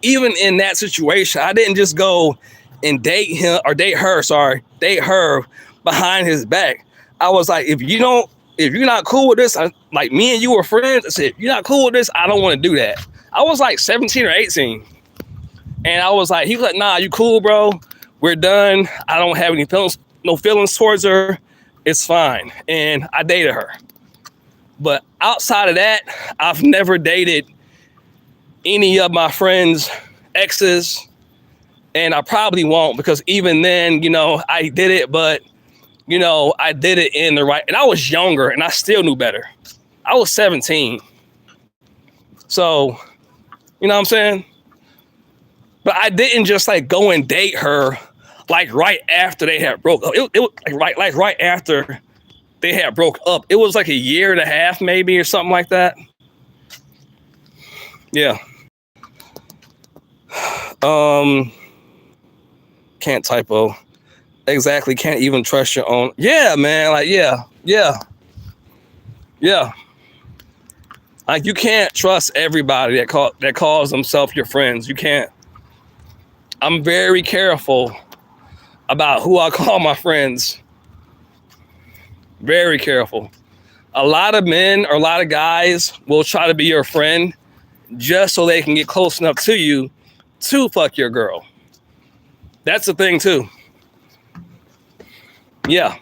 even in that situation. I didn't just go and date her behind his back. I was like, if you're not cool with this, like me and you were friends, I said, if you're not cool with this, I don't want to do that. I was like 17 or 18. And I was like, he was like, nah, you cool, bro? We're done. I don't have any feelings, no feelings towards her. It's fine. And I dated her. But outside of that, I've never dated any of my friends' exes. And I probably won't, because even then, I did it, but, I did it in the right. And I was younger and I still knew better. I was 17. So, you know what I'm saying? But I didn't just like go and date her like right after they had broke up. It was like right after they had broke up. It was like a year and a half maybe or something like that. Yeah. Can't typo. Exactly. Can't even trust your own. Yeah, man. Like, yeah. Like, you can't trust everybody that calls themselves your friends. You can't. I'm very careful about who I call my friends. Very careful. A lot of men or a lot of guys will try to be your friend just so they can get close enough to you to fuck your girl. That's the thing too. Yeah.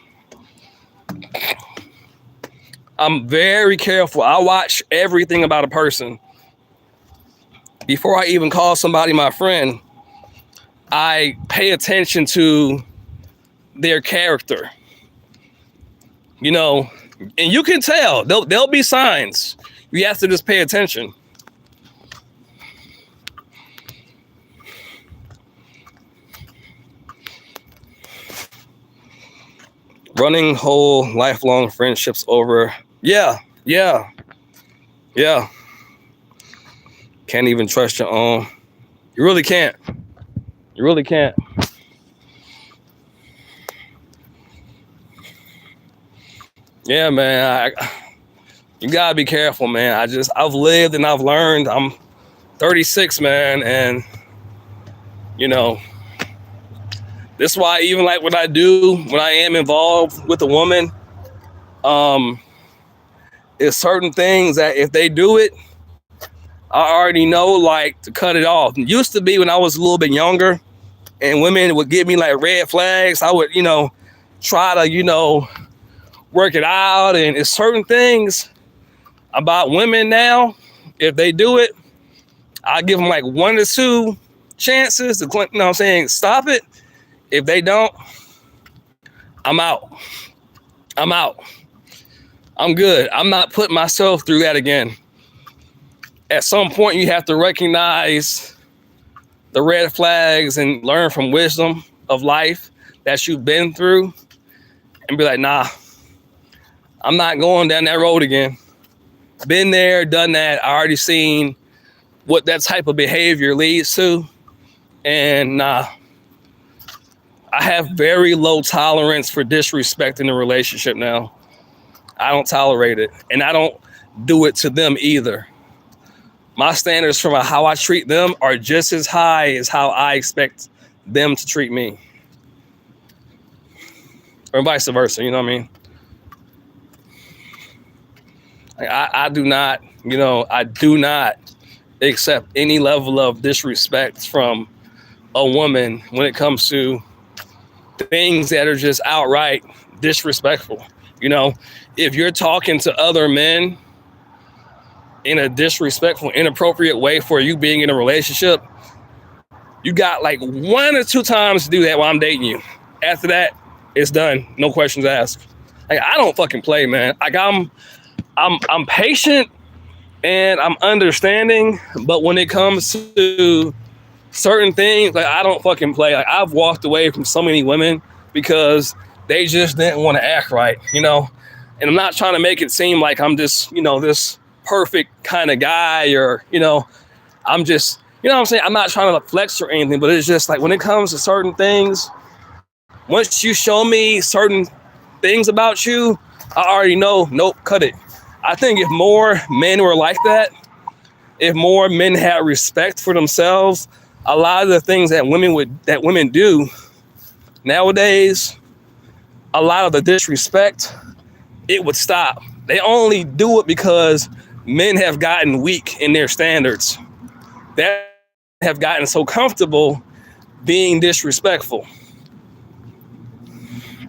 I'm very careful. I watch everything about a person. Before I even call somebody my friend, I pay attention to their character. And you can tell. There'll be signs. You have to just pay attention. Running whole lifelong friendships over. Yeah. Can't even trust your own. You really can't. You really can't. Yeah, man. You gotta be careful, man. I've lived and I've learned. I'm 36, man, and you know, this is why even like what I do when I am involved with a woman, is certain things that if they do it, I already know like to cut it off. It used to be when I was a little bit younger and women would give me like red flags, I would, try to, work it out. And it's certain things about women now, if they do it, I give them like 1 to 2 chances to, stop it. If they don't, I'm out. I'm good. I'm not putting myself through that again. At some point, you have to recognize the red flags and learn from wisdom of life that you've been through and be like, nah, I'm not going down that road again. Been there, done that. I already seen what that type of behavior leads to. And nah, I have very low tolerance for disrespect in a relationship now. I don't tolerate it. And I don't do it to them either. My standards from how I treat them are just as high as how I expect them to treat me. Or vice versa, you know what I mean? I do not accept any level of disrespect from a woman when it comes to things that are just outright disrespectful. If you're talking to other men in a disrespectful, inappropriate way for you being in a relationship, you got like 1 or 2 times to do that while I'm dating you. After that, it's done. No questions asked. Like, I don't fucking play, man. Like, I'm patient and I'm understanding, but when it comes to certain things, like, I don't fucking play. Like, I've walked away from so many women because they just didn't want to act right, And I'm not trying to make it seem like I'm just, this perfect kind of guy or, I'm just, what I'm saying? I'm not trying to flex or anything, but it's just like when it comes to certain things, once you show me certain things about you, I already know, nope, cut it. I think if more men were like that, if more men had respect for themselves, a lot of the things that women do nowadays, a lot of the disrespect, it would stop. They only do it because men have gotten weak in their standards. They have gotten so comfortable being disrespectful.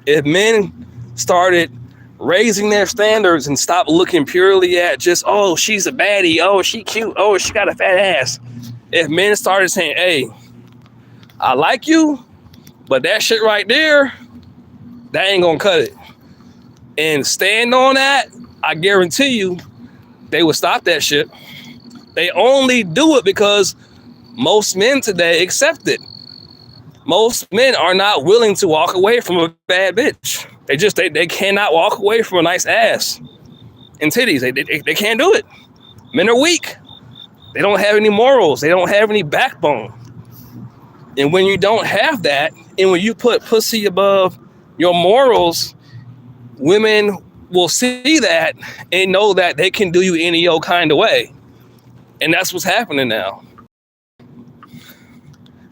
If men started raising their standards and stop looking purely at just, oh, she's a baddie, oh, she cute, oh, she got a fat ass. If men started saying, hey, I like you, but that shit right there, that ain't gonna cut it. And stand on that, I guarantee you, they would stop that shit. They only do it because most men today accept it. Most men are not willing to walk away from a bad bitch. They cannot walk away from a nice ass and titties. They can't do it. Men are weak. They don't have any morals. They don't have any backbone. And when you don't have that, and when you put pussy above your morals, women will see that and know that they can do you any old kind of way. And that's what's happening now.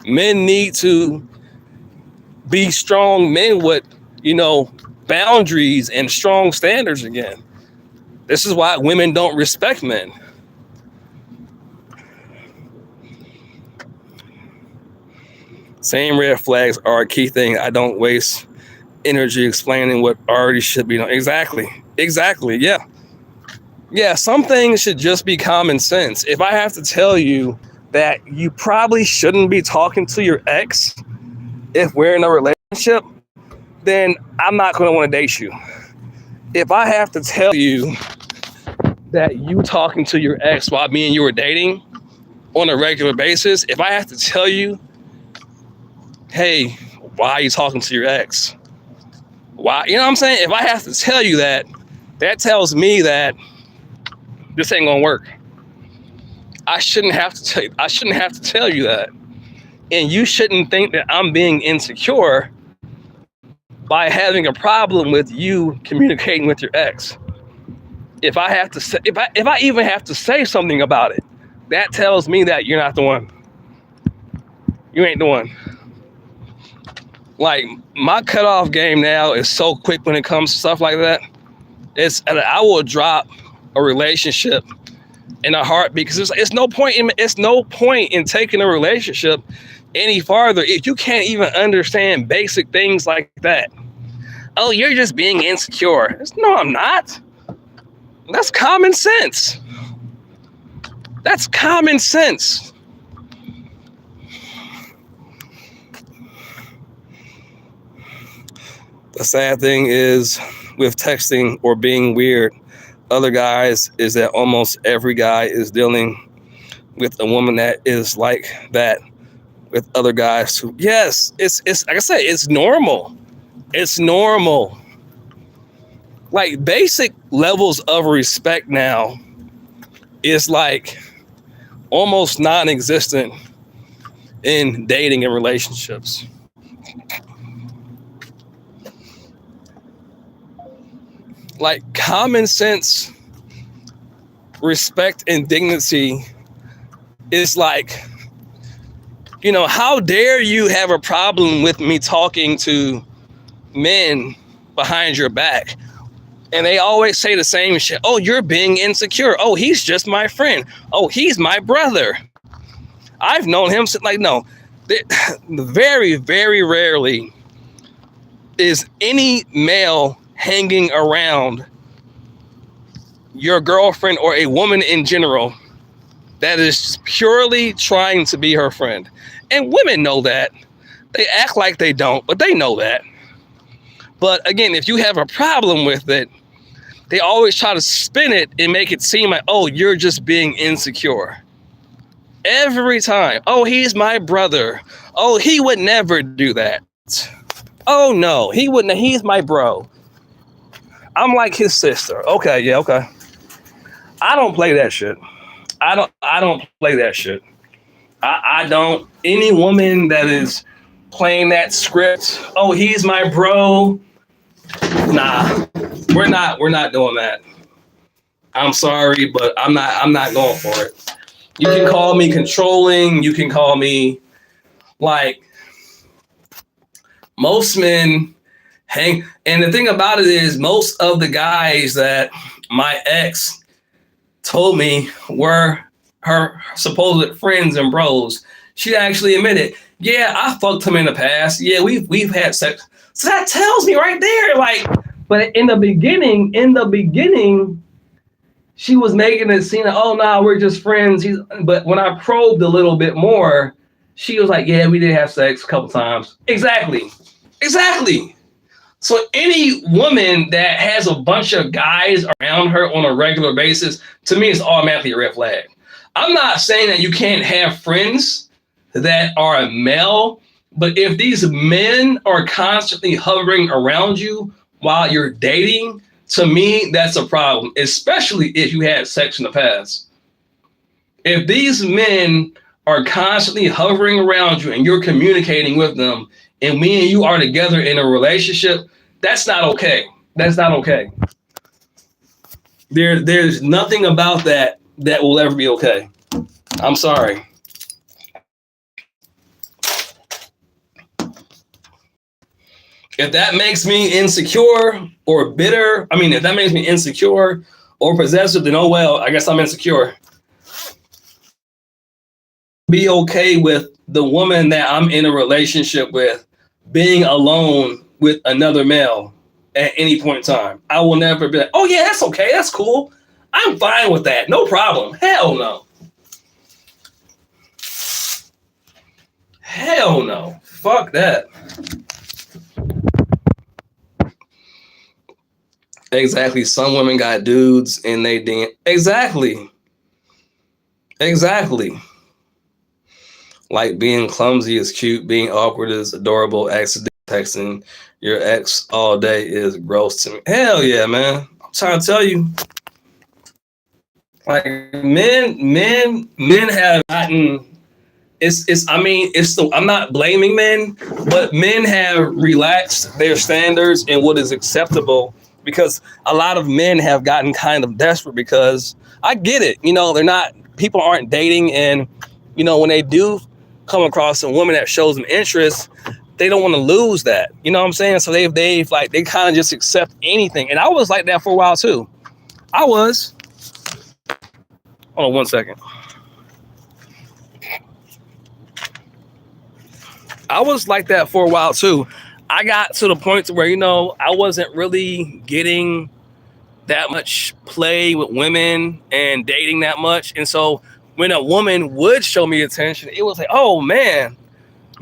Men need to be strong men with, boundaries and strong standards again. This is why women don't respect men. Same red flags are a key thing. I don't waste energy explaining what already should be done. Exactly. Yeah, some things should just be common sense. If I have to tell you that you probably shouldn't be talking to your ex if we're in a relationship, then I'm not going to want to date you. If I have to tell you that you talking to your ex while me and you were dating on a regular basis, if I have to tell you, hey, why are you talking to your ex? Why? You know what I'm saying? If I have to tell you that, that tells me that this ain't going to work. I shouldn't have to tell you that. And you shouldn't think that I'm being insecure by having a problem with you communicating with your ex. If I have to say, if I even have to say something about it, that tells me that you're not the one. You ain't the one. Like, my cutoff game now is so quick when it comes to stuff like that. I will drop a relationship in a heartbeat, because it's no point in taking a relationship any farther if you can't even understand basic things like that. Oh, you're just being insecure. No, I'm not. That's common sense. That's common sense. The sad thing is with texting or being weird, other guys, is that almost every guy is dealing with a woman that is like that with other guys who, yes, it's like I said, it's normal. It's normal. Like, basic levels of respect now is like almost non-existent in dating and relationships. Like, common sense, respect, and dignity is like, you know, how dare you have a problem with me talking to men behind your back? And they always say the same shit. Oh, you're being insecure. Oh, he's just my friend. Oh, he's my brother. I've known him since, like, no. Very, very rarely is any male hanging around your girlfriend or a woman in general that is purely trying to be her friend. And women know that. They act like they don't, but they know that. But again, if you have a problem with it, they always try to spin it and make it seem like, oh, you're just being insecure. Every time. Oh, he's my brother. Oh, he would never do that. Oh, no, he wouldn't. He's my bro. I'm like his sister. Okay, yeah, okay. I don't play that shit. I don't play that shit. I don't. Any woman that is playing that script, oh, he's my bro. Nah, we're not doing that. I'm sorry, but I'm not going for it. You can call me controlling. You can call me, like, most men hang. And the thing about it is, most of the guys that my ex told me were her supposed friends and bros, she actually admitted, yeah, I fucked him in the past. Yeah, we've had sex. So that tells me right there, like, but in the beginning, she was making it seem like, oh, nah, we're just friends. But when I probed a little bit more, she was like, yeah, we did have sex a couple times. Exactly. So any woman that has a bunch of guys around her on a regular basis, to me, it's automatically a red flag. I'm not saying that you can't have friends that are male, but if these men are constantly hovering around you while you're dating, to me, that's a problem, especially if you had sex in the past. If these men are constantly hovering around you and you're communicating with them, and me and you are together in a relationship, that's not okay. That's not okay. There's nothing about that will ever be okay. I'm sorry. If that makes me insecure or bitter, if that makes me insecure or possessive, then oh well, I guess I'm insecure. Be okay with the woman that I'm in a relationship with being alone with another male at any point in time. I will never be like, oh yeah, that's okay, that's cool. I'm fine with that, no problem. Hell no. Hell no. Fuck that. Exactly. Some women got dudes and they didn't. Exactly. Like, being clumsy is cute. Being awkward is adorable. Accident texting your ex all day is gross to me. Hell yeah, man. I'm trying to tell you. Like men have gotten. I'm not blaming men, but men have relaxed their standards and what is acceptable because a lot of men have gotten kind of desperate because I get it. People aren't dating, and when they do come across a woman that shows them interest, they don't want to lose that. You know what I'm saying? So they kind of just accept anything. And I was like that for a while too. I was. Hold on one second. I was like that for a while too. I got to the point to where, I wasn't really getting that much play with women and dating that much. And so when a woman would show me attention, it was like, oh man,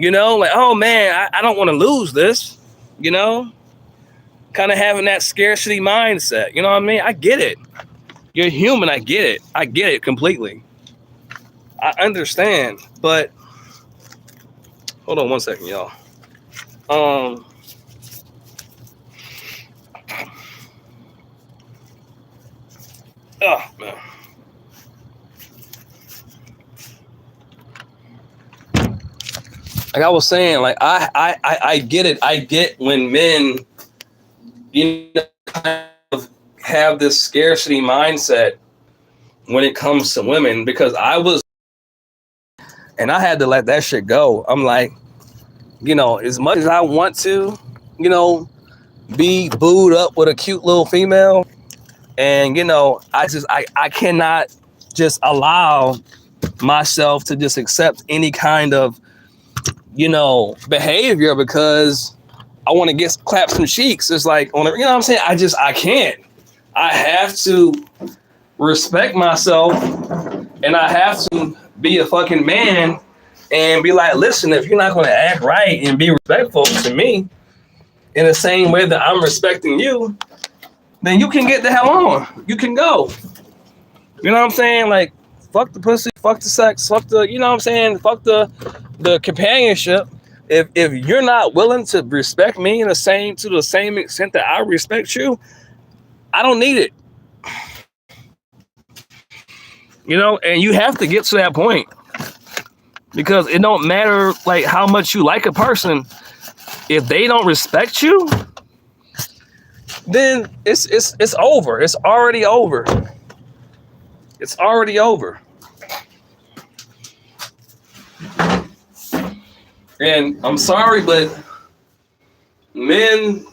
oh man, I don't want to lose this, kind of having that scarcity mindset. You know what I mean? I get it. You're human. I get it. I get it completely. I understand, but hold on one second, y'all. Oh man. Like I was saying, like I get it. I get when men, kind of have this scarcity mindset when it comes to women, because and I had to let that shit go. I'm like, as much as I want to, be booed up with a cute little female, and I cannot just allow myself to just accept any kind of behavior because I want to get clap some cheeks. It's like what I'm saying? I can't. I have to respect myself, and I have to be a fucking man and be like, listen, if you're not going to act right and be respectful to me in the same way that I'm respecting you, then you can get the hell on. You can go. You know what I'm saying? Like, fuck the pussy, fuck the sex, fuck the, fuck the companionship. If you're not willing to respect me to the same extent that I respect you, I don't need it. And you have to get to that point, because it don't matter like how much you like a person. If they don't respect you, then it's over. It's already over. It's already over. And I'm sorry, but men,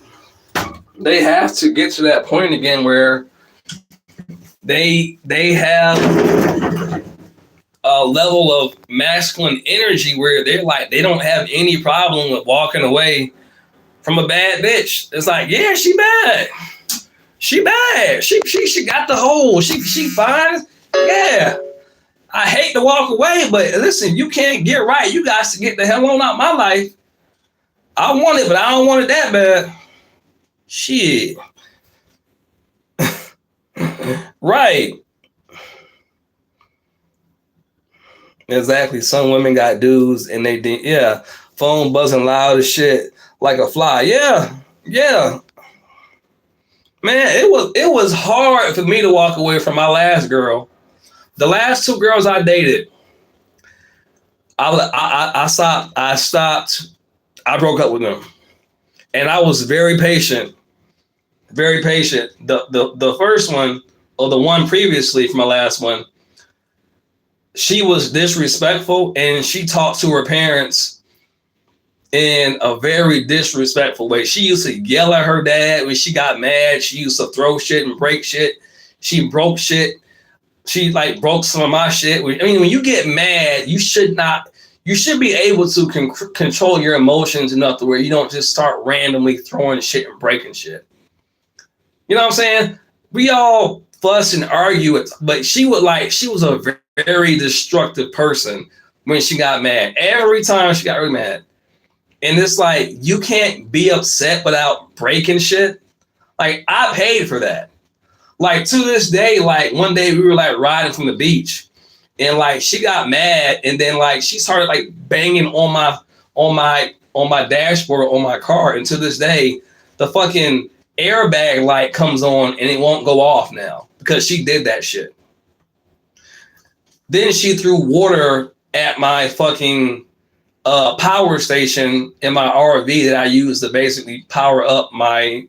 they have to get to that point again where they have a level of masculine energy where they're like, they don't have any problem with walking away from a bad bitch. It's like, yeah, she bad. She bad. She got the hole. She fine. Yeah. I hate to walk away, but listen, you can't get right. You guys to get the hell on out my life. I want it, but I don't want it that bad. Shit. Right. Exactly. Some women got dudes and they did, yeah, phone buzzing loud as shit like a fly. Yeah. Yeah. Man, it was hard for me to walk away from my last girl. The last two girls I dated, I stopped. I broke up with them, and I was very patient. Very patient. The first one, or the one previously from my last one, she was disrespectful, and she talked to her parents in a very disrespectful way. She used to yell at her dad when she got mad. She used to throw shit and break shit. She broke shit. She like broke some of my shit. I mean, when you get mad, you should be able to control your emotions enough to where you don't just start randomly throwing shit and breaking shit. You know what I'm saying? We all fuss and argue, but she was a very destructive person when she got mad. Every time she got really mad. And it's like, you can't be upset without breaking shit. Like, I paid for that. Like, to this day, like, one day we were like riding from the beach, and like she got mad, and then like she started like banging on my dashboard on my car, and to this day the fucking airbag light comes on and it won't go off now because she did that shit. Then she threw water at my fucking power station in my RV that I use to basically power up my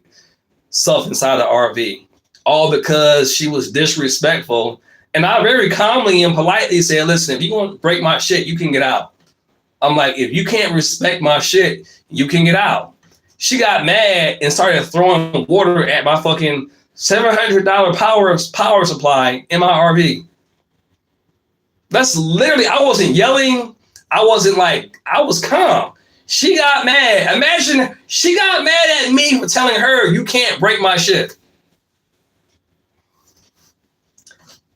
stuff inside the RV. All because she was disrespectful. And I very calmly and politely said, listen, if you want to break my shit, you can get out. I'm like, if you can't respect my shit, you can get out. She got mad and started throwing water at my fucking $700 power supply in my RV. That's literally, I wasn't yelling. I wasn't like, I was calm. She got mad. Imagine she got mad at me for telling her, you can't break my shit.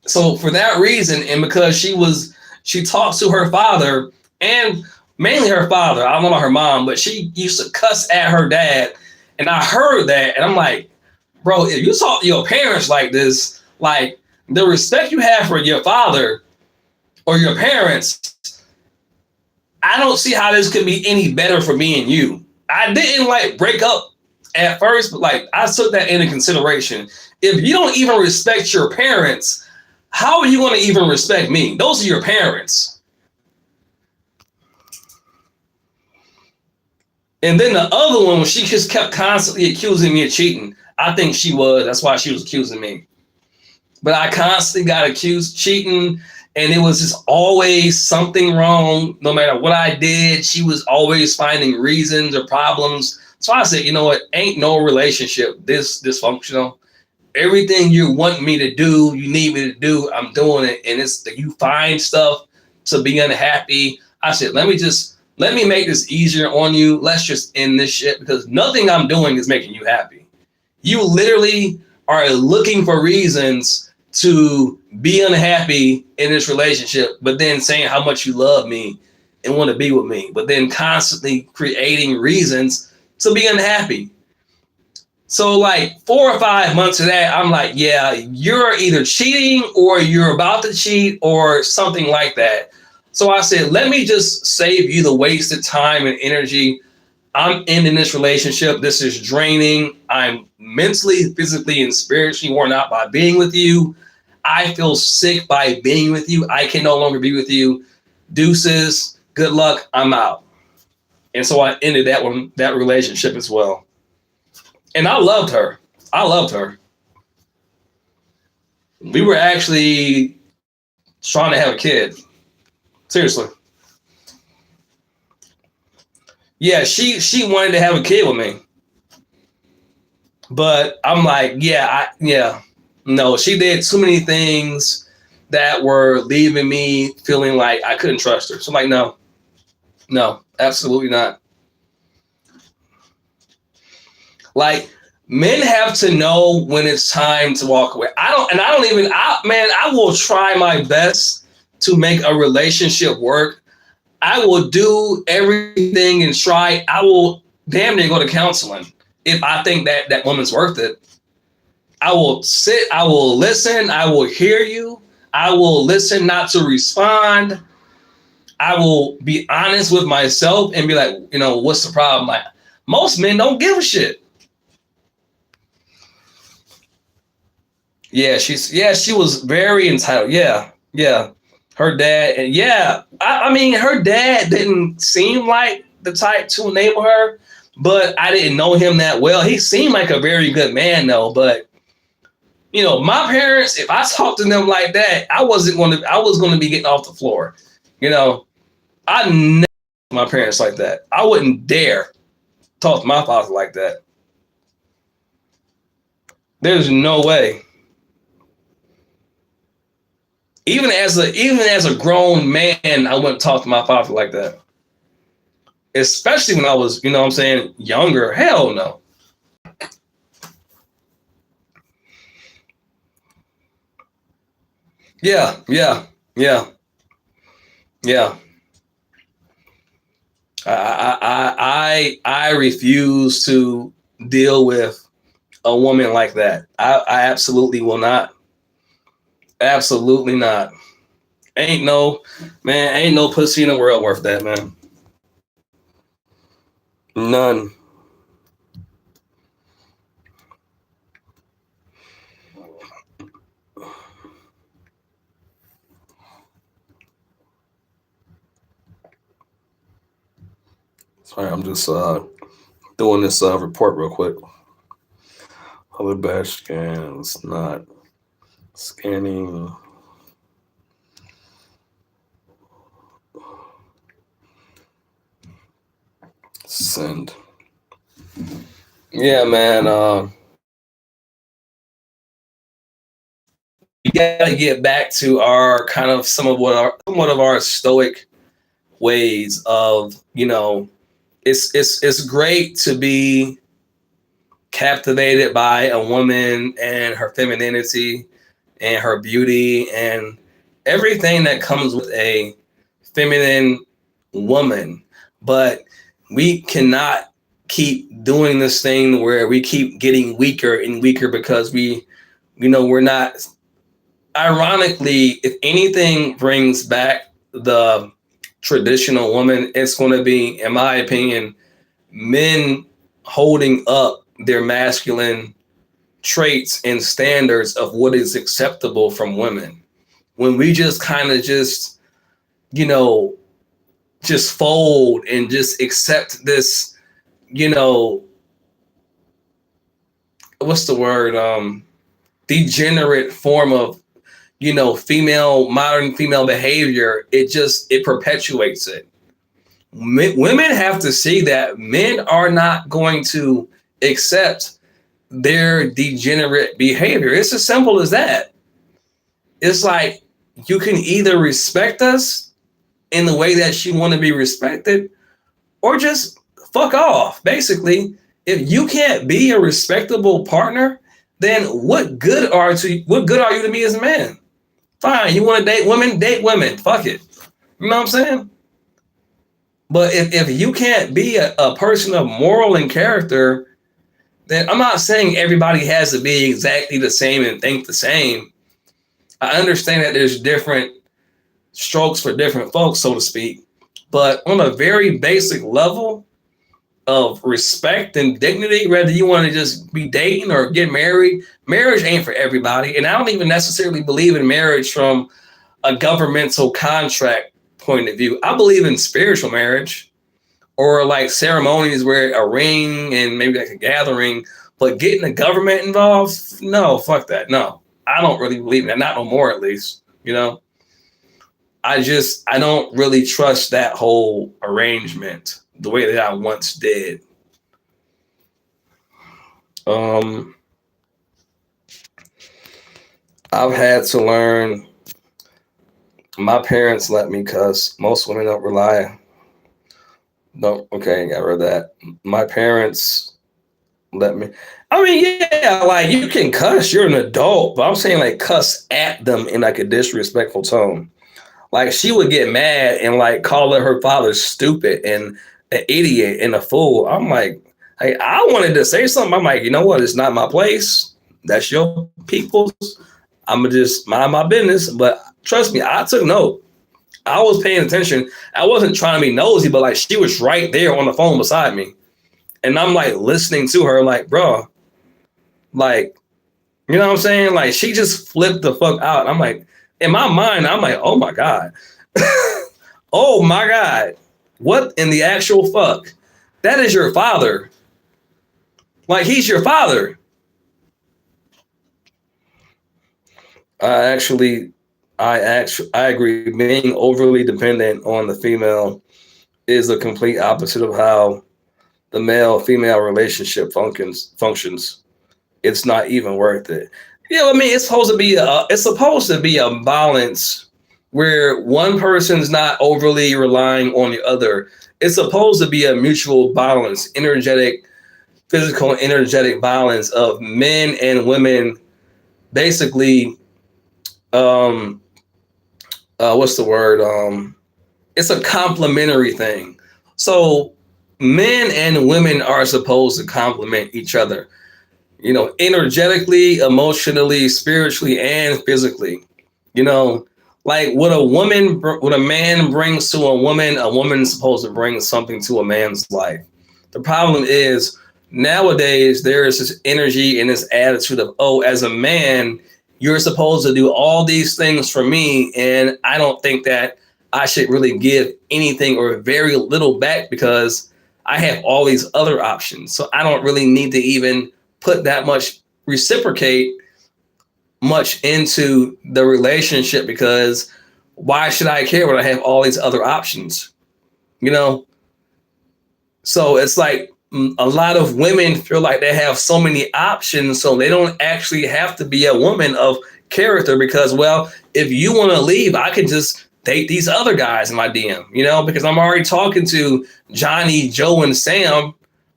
So for that reason, and because she talks to her father, and mainly her father, I don't know about her mom, but she used to cuss at her dad. And I heard that, and I'm like, bro, if you talk to your parents like this, like the respect you have for your father or your parents, I don't see how this could be any better for me and you. I didn't like break up at first, but like I took that into consideration. If you don't even respect your parents, how are you going to even respect me? Those are your parents. And then the other one, she just kept constantly accusing me of cheating. I think she was. That's why she was accusing me. But I constantly got accused of cheating, and it was just always something wrong. No matter what I did, she was always finding reasons or problems. So I said, you know what? Ain't no relationship this dysfunctional. Everything you want me to do, you need me to do, I'm doing it. And it's you find stuff to be unhappy. I said, let me make this easier on you. Let's just end this shit because nothing I'm doing is making you happy. You literally are looking for reasons to be unhappy in this relationship, but then saying how much you love me and want to be with me, but then constantly creating reasons to be unhappy. So like 4 or 5 months of that, I'm like, yeah, you're either cheating or you're about to cheat or something like that. So I said, let me just save you the wasted time and energy. I'm ending this relationship. This is draining. I'm mentally, physically, and spiritually worn out by being with you. I feel sick by being with you. I can no longer be with you. Deuces, good luck. I'm out. And so I ended that relationship as well. And I loved her. I loved her. We were actually trying to have a kid. Seriously. Yeah, she wanted to have a kid with me. But I'm like, no, she did too many things that were leaving me feeling like I couldn't trust her. So I'm like, no, absolutely not. Like, men have to know when it's time to walk away. I will try my best to make a relationship work. I will do everything and try. I will damn near go to counseling if I think that woman's worth it. I will sit, I will listen, I will hear you. I will listen not to respond. I will be honest with myself and be like, what's the problem? Like, most men don't give a shit. Yeah, she was very entitled. Yeah. Her dad, and I mean, her dad didn't seem like the type to enable her, but I didn't know him that well. He seemed like a very good man, though. But my parents, if I talked to them like that, I was going to be getting off the floor. I never talked to my parents like that. I wouldn't dare talk to my father like that. There's no way. Even as a grown man, I wouldn't talk to my father like that. Especially when I was, younger. Hell no. Yeah. I refuse to deal with a woman like that. I absolutely will not. Absolutely not. Ain't no pussy in the world worth that, man. None. Sorry, I'm just doing this report real quick. Other batch scans not scanning. Send. Yeah, man. We gotta get back to our kind of somewhat of our stoic ways of, it's great to be captivated by a woman and her femininity and her beauty and everything that comes with a feminine woman. But we cannot keep doing this thing where we keep getting weaker and weaker because we're not. Ironically, if anything brings back the traditional woman, it's going to be, in my opinion, men holding up their masculine traits and standards of what is acceptable from women. When we just kind of you know, just fold and just accept this, what's the word? Degenerate form of, modern female behavior, it perpetuates it. Women have to see that men are not going to accept their degenerate behavior. It's as simple as that. It's like, you can either respect us in the way that you want to be respected, or just fuck off. Basically, if you can't be a respectable partner, then what good are you to me as a man? Fine, you want to date women, fuck it. You know what I'm saying? But if you can't be a person of moral and character, then I'm not saying everybody has to be exactly the same and think the same. I understand that there's different strokes for different folks, so to speak. But on a very basic level of respect and dignity, whether you want to just be dating or get married, marriage ain't for everybody. And I don't even necessarily believe in marriage from a governmental contract point of view. I believe in spiritual marriage, or like ceremonies where a ring and maybe like a gathering, but getting the government involved, no, fuck that. No, I don't really believe in that. Not no more, at least, I don't really trust that whole arrangement the way that I once did. I've had to learn. My parents let me cuss. Most women don't rely. No, okay, got rid of that. My parents let me. I mean, yeah, like, you can cuss. You're an adult, but I'm saying, like, cuss at them in like a disrespectful tone. Like, she would get mad and like call her father stupid and an idiot and a fool. I'm like, hey, I wanted to say something. I'm like, you know what? It's not my place. That's your people's. I'm gonna just mind my business. But trust me, I took note. I was paying attention. I wasn't trying to be nosy, but like, she was right there on the phone beside me. And I'm like listening to her, like, bro, like, you know what I'm saying? Like, she just flipped the fuck out. I'm like, in my mind, I'm like, oh my God. Oh my God. What in the actual fuck? That is your father. Like, he's your father. I agree. Being overly dependent on the female is the complete opposite of how the male-female relationship functions. It's not even worth it. Yeah, I mean, it's supposed to be a balance where one person's not overly relying on the other. It's supposed to be a mutual balance, physical and energetic balance of men and women, basically. What's the word? It's a complementary thing. So men and women are supposed to complement each other, energetically, emotionally, spiritually, and physically. Like, what a man brings to a woman's supposed to bring something to a man's life. The problem is, nowadays there is this energy and this attitude of, oh, as a man, you're supposed to do all these things for me, and I don't think that I should really give anything or very little back, because I have all these other options. So I don't really need to even put that much reciprocate much into the relationship, because why should I care when I have all these other options? You know? So it's like a lot of women feel like they have so many options, so they don't actually have to be a woman of character, because, well, if you want to leave, I can just date these other guys in my DM, you know, because I'm already talking to Johnny, Joe, and Sam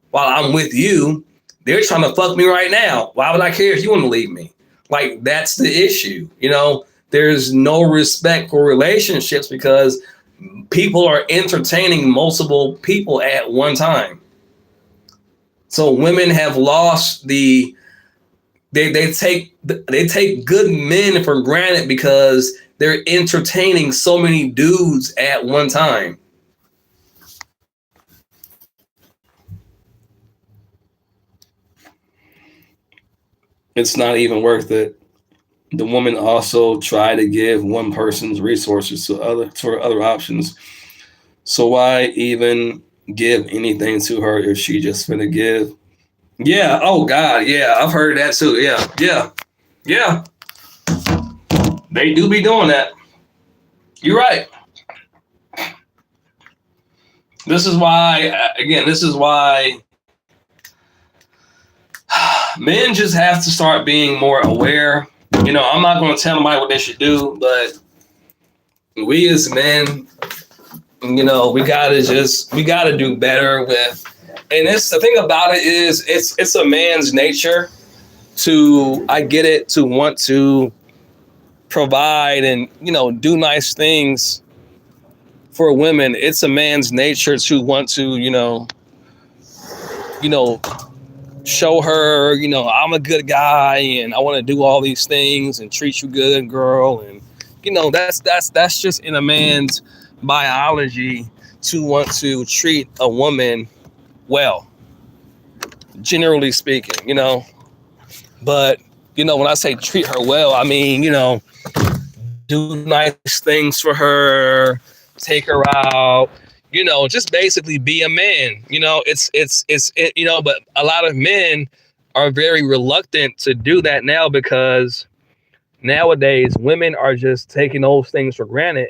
while I'm with you. They're trying to fuck me right now. Why would I care if you want to leave me? Like, that's the issue. You know, there's no respect for relationships because people are entertaining multiple people at one time. So women have lost they take good men for granted because they're entertaining so many dudes at one time. It's not even worth it. The woman also tried to give one person's resources to other options. So why even give anything to her if she just finna give? Yeah. Oh God. Yeah. I've heard that too. Yeah. Yeah. Yeah. They do be doing that. You're right. This is why, again, men just have to start being more aware. You know, I'm not going to tell nobody what they should do, but we as men, you know, we gotta do better with. And it's the thing about it is it's a man's nature to, I get it, to want to provide and, you know, do nice things for women. It's a man's nature to want to, you know, show her, you know, I'm a good guy and I want to do all these things and treat you good, girl. And, you know, that's just in a man's biology to want to treat a woman well, generally speaking, you know. But, you know, when I say treat her well, I mean, you know, do nice things for her, take her out, you know, just basically be a man. You know, it's you know, but a lot of men are very reluctant to do that now because nowadays women are just taking those things for granted.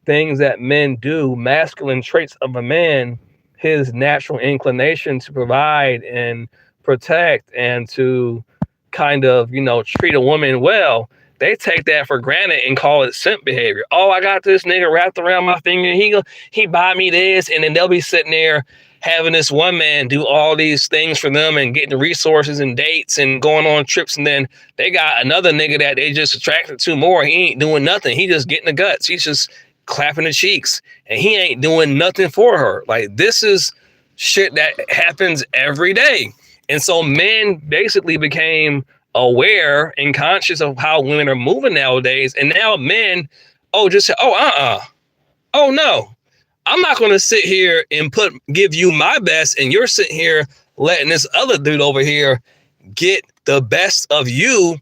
Things that men do, masculine traits of a man, his natural inclination to provide and protect and to kind of, you know, treat a woman well. They take that for granted and call it simp behavior. Oh, I got this nigga wrapped around my finger. He buy me this, and then they'll be sitting there having this one man do all these things for them and getting the resources and dates and going on trips, and then they got another nigga that they just attracted to more. He ain't doing nothing. He just getting the guts. He's just clapping the cheeks, and he ain't doing nothing for her. Like, this is shit that happens every day. And so men basically became aware and conscious of how women are moving nowadays. And now men, just say, oh no, I'm not going to sit here and give you my best, and you're sitting here letting this other dude over here get the best of you,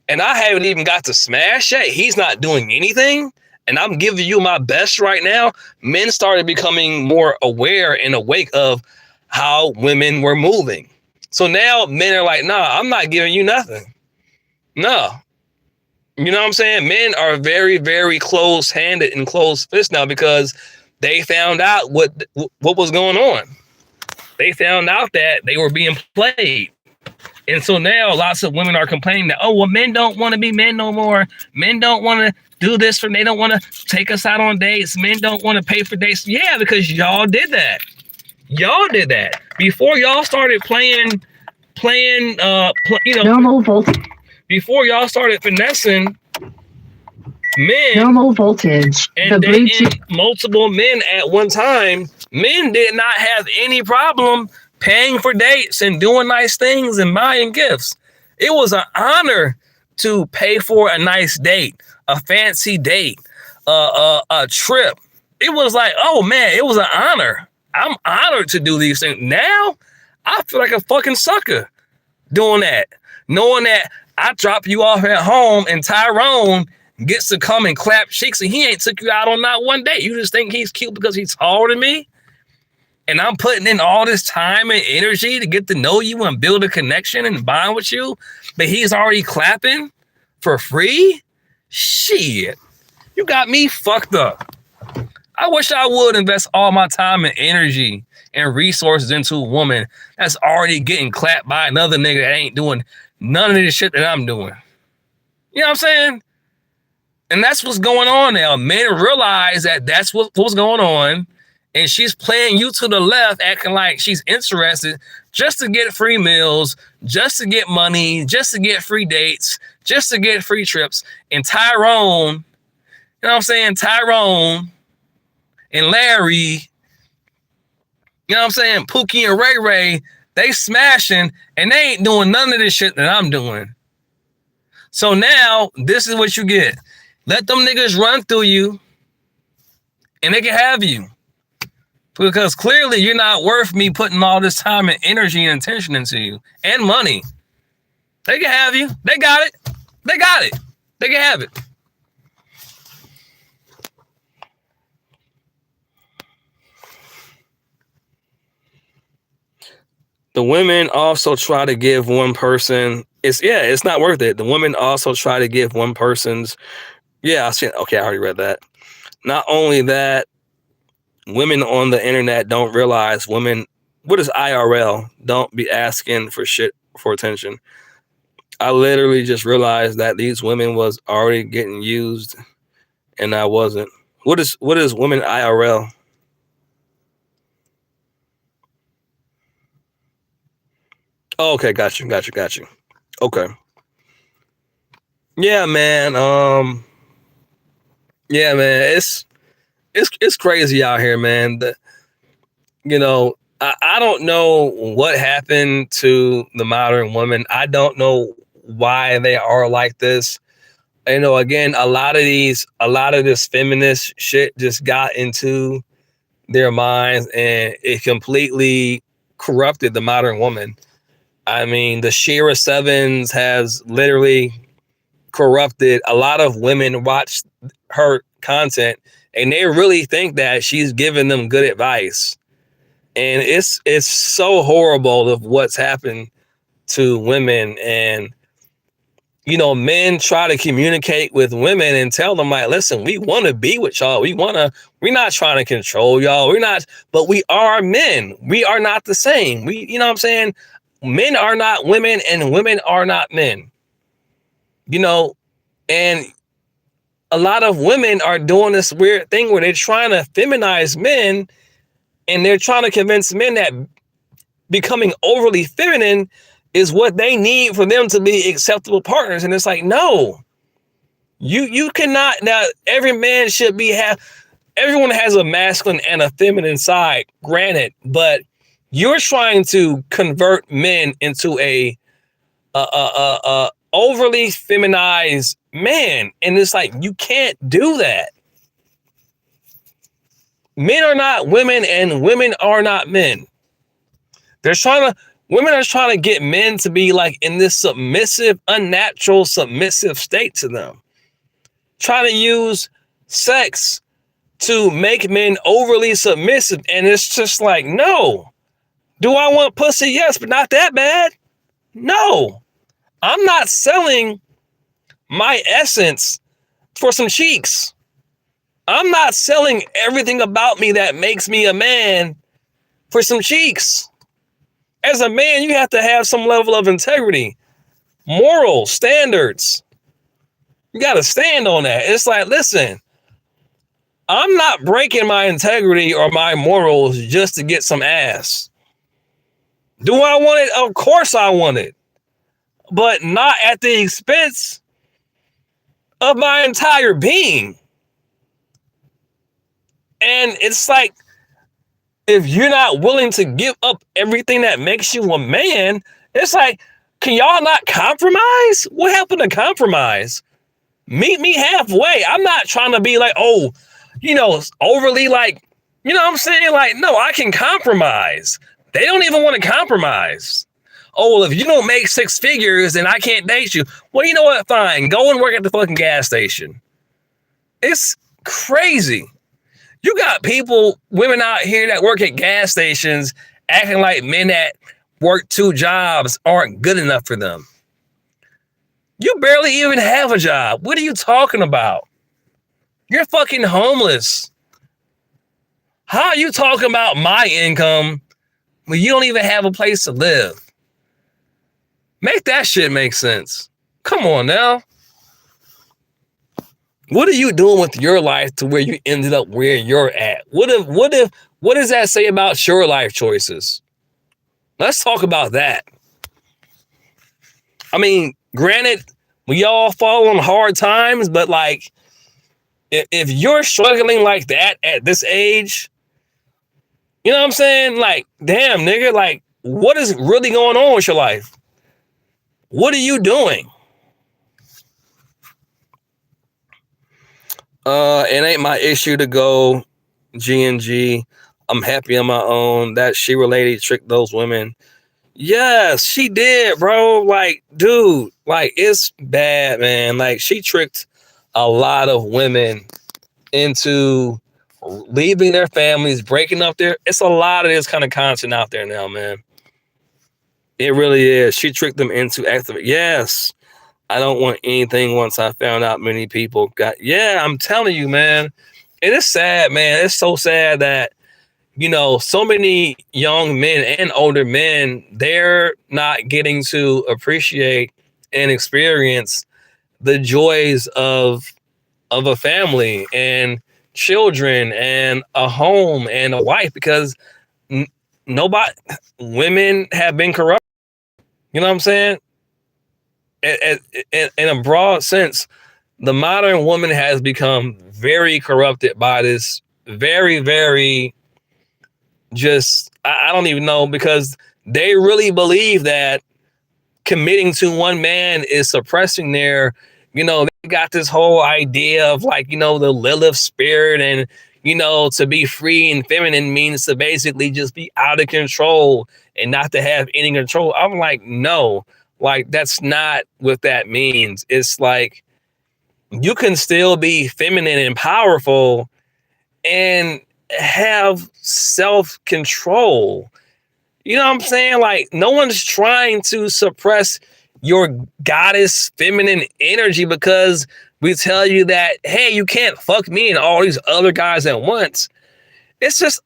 and I haven't even got to smash yet. He's not doing anything, and I'm giving you my best right now. Men started becoming more aware and awake of how women were moving. So now men are like, nah, I'm not giving you nothing. No. You know what I'm saying? Men are very, very close-handed and close-fist now because they found out what was going on. They found out that they were being played. And so now lots of women are complaining that, oh, well, men don't want to be men no more. Men don't want to do this for, they don't want to take us out on dates. Men don't want to pay for dates. Yeah, because y'all did that. Y'all did that. Before y'all started playing, normal voltage. Before y'all started finessing men, normal voltage, and dating multiple men at one time, men did not have any problem paying for dates and doing nice things and buying gifts. It was an honor to pay for a nice date, a fancy date, a trip. It was like, oh man, it was an honor. I'm honored to do these things. Now, I feel like a fucking sucker doing that, knowing that I drop you off at home and Tyrone gets to come and clap cheeks and he ain't took you out on not one date. You just think he's cute because he's taller than me? and I'm putting in all this time and energy to get to know you and build a connection and bond with you, but he's already clapping for free? Shit, you got me fucked up. I wish I would invest all my time and energy and resources into a woman that's already getting clapped by another nigga that ain't doing none of this shit that I'm doing. You know what I'm saying? And that's what's going on now. Men realize that that's what's going on. And she's playing you to the left, acting like she's interested just to get free meals, just to get money, just to get free dates, just to get free trips. And Tyrone, you know what I'm saying? Tyrone and Larry, you know what I'm saying? Pookie and Ray Ray, they smashing and they ain't doing none of this shit that I'm doing. So now this is what you get. Let them niggas run through you and they can have you. Because clearly you're not worth me putting all this time and energy and attention into you and money. They can have you. They got it. They got it. They can have it. The women also try to give one person, it's not worth it. The women also try to give one person's, I already read that. Not only that, women on the internet don't realize women, what is IRL? Don't be asking for shit for attention. I literally just realized that these women was already getting used and I wasn't. What is women IRL? Oh, okay, got you. Okay. Yeah, man. Yeah, man. It's crazy out here, man. I don't know what happened to the modern woman. I don't know why they are like this. Again, a lot of this feminist shit just got into their minds and it completely corrupted the modern woman. I mean, the Shira Sevens has literally corrupted a lot of women. Watch her content and they really think that she's giving them good advice. And it's so horrible of what's happened to women. And, men try to communicate with women and tell them like, listen, we want to be with y'all. We're not trying to control y'all. But we are men. We are not the same. You know what I'm saying? Men are not women and women are not men. And a lot of women are doing this weird thing where they're trying to feminize men and they're trying to convince men that becoming overly feminine is what they need for them to be acceptable partners. And it's like, no, you cannot. Now, every man should everyone has a masculine and a feminine side, granted, but you're trying to convert men into a overly feminized man. And it's like, you can't do that. Men are not women and women are not men. Women are trying to get men to be like in this submissive, unnatural, submissive state to them. Trying to use sex to make men overly submissive. And it's just like, no. Do I want pussy? Yes, but not that bad. No. I'm not selling my essence for some cheeks. I'm not selling everything about me that makes me a man for some cheeks. As a man, you have to have some level of integrity, moral standards. You got to stand on that. It's like, listen, I'm not breaking my integrity or my morals just to get some ass. Do I want it? Of course I want it, but not at the expense of my entire being. And it's like, if you're not willing to give up everything that makes you a man, it's like, can y'all not compromise? What happened to compromise? Meet me halfway. I'm not trying to be like, overly like, you know what I'm saying? Like, no, I can compromise. They don't even want to compromise. Oh, well, if you don't make six figures, then I can't date you. Well, you know what? Fine. Go and work at the fucking gas station. It's crazy. You got women out here that work at gas stations acting like men that work 2 jobs aren't good enough for them. You barely even have a job. What are you talking about? You're fucking homeless. How are you talking about my income when you don't even have a place to live? Make that shit make sense. Come on now. What are you doing with your life to where you ended up where you're at? What does that say about your life choices? Let's talk about that. I mean, granted, we all fall on hard times, but like, if you're struggling like that at this age, you know what I'm saying? Like, damn, nigga, like, what is really going on with your life? What are you doing? It ain't my issue to go G&G. I'm happy on my own. That Shera lady tricked those women. Yes, she did, bro. Like, dude, like, it's bad, man. Like, she tricked a lot of women into leaving their families, breaking up it's a lot of this kind of content out there now, man. It really is. She tricked them into activity. Yes. I don't want anything once I found out many people I'm telling you, man. It is sad, man. It's so sad that, you know, so many young men and older men, they're not getting to appreciate and experience the joys of a family and children and a home and a wife, because women have been corrupt. You know what I'm saying? In a broad sense, the modern woman has become very corrupted by this very, very I don't even know, because they really believe that committing to one man is suppressing their, you know, they got this whole idea of like, you know, the Lilith spirit, and, you know, to be free and feminine means to basically just be out of control and not to have any control. I'm like, no, like, that's not what that means. It's like, you can still be feminine and powerful and have self-control. You know what I'm saying? Like, no one's trying to suppress your goddess feminine energy because we tell you that, hey, you can't fuck me and all these other guys at once. It's just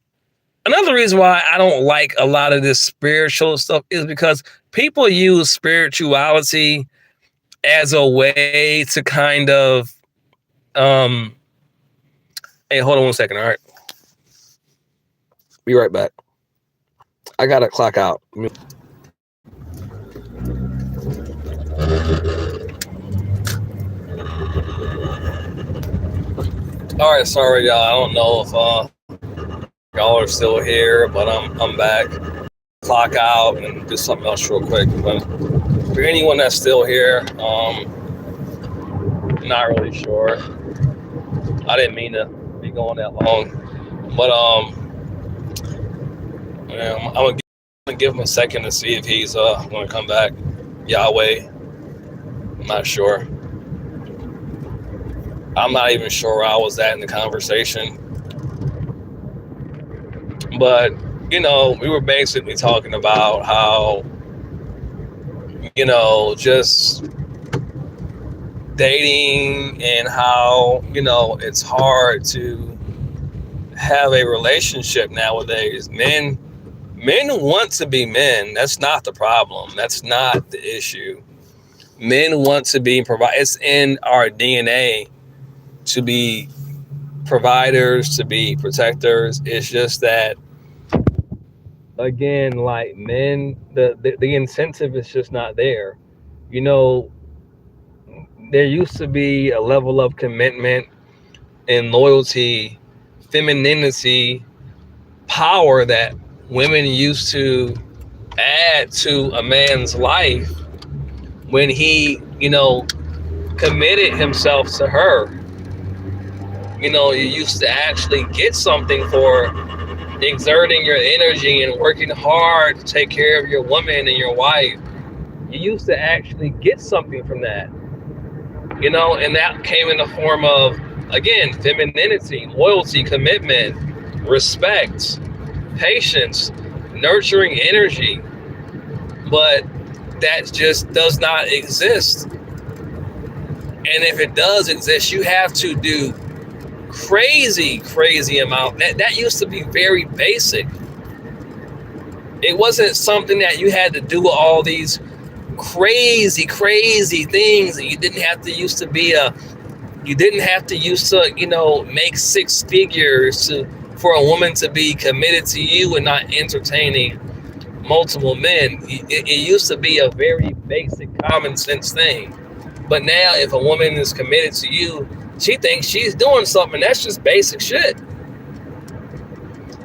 another reason why I don't like a lot of this spiritual stuff, is because people use spirituality as a way to kind of, hey, hold on 1 second. All right. Be right back. I got to clock out. All right, sorry, y'all. I don't know if y'all are still here, but I'm back. Clock out and do something else real quick. But for anyone that's still here, not really sure. I didn't mean to be going that long, but I'm gonna give him a second to see if he's gonna come back. Yahweh, I'm not sure. I'm not even sure where I was at in the conversation, but you know, we were basically talking about how, you know, just dating and how, you know, it's hard to have a relationship nowadays. Men want to be men. That's not the problem. That's not the issue. Men want to be it's in our DNA to be providers, to be protectors. It's just that, again, like, men, the incentive is just not there. You know, there used to be a level of commitment and loyalty, femininity, power that women used to add to a man's life when he, you know, committed himself to her. You know, you used to actually get something for exerting your energy and working hard to take care of your woman and your wife. You used to actually get something from that, you know, and that came in the form of Again, femininity, loyalty, commitment, respect, patience, nurturing energy. But that just does not exist. And if it does exist, you have to do crazy amount. That used to be very basic. It wasn't something that you had to do all these crazy things. You didn't have to used to make six figures for a woman to be committed to you and not entertaining multiple men. It used to be a very basic common sense thing. But now if a woman is committed to you, she thinks she's doing something. That's just basic shit.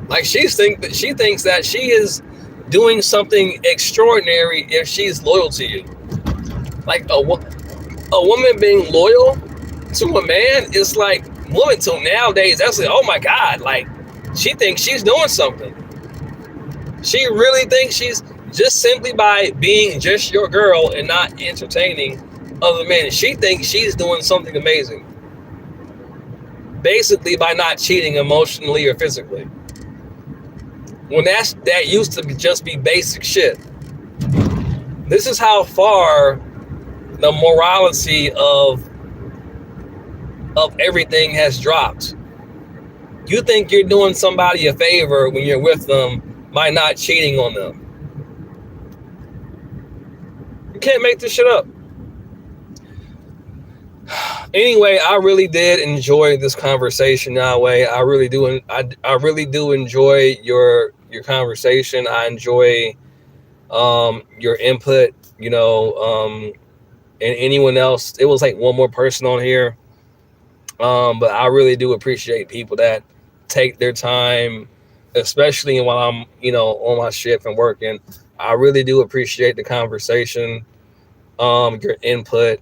Like she thinks that she is doing something extraordinary if she's loyal to you. Like a woman being loyal to a man is like, woman till nowadays, that's like, oh my God, like she thinks she's doing something. She really thinks she's just simply by being just your girl and not entertaining other men. She thinks she's doing something amazing. Basically by not cheating emotionally or physically. When that used to just be basic shit. This is how far the morality of everything has dropped. You think you're doing somebody a favor when you're with them by not cheating on them. You can't make this shit up. Anyway, I really did enjoy this conversation, Yahweh. I really do. I really do enjoy your conversation. I enjoy your input. And anyone else. It was like one more person on here. But I really do appreciate people that take their time, especially while I'm, on my shift and working. I really do appreciate the conversation, your input.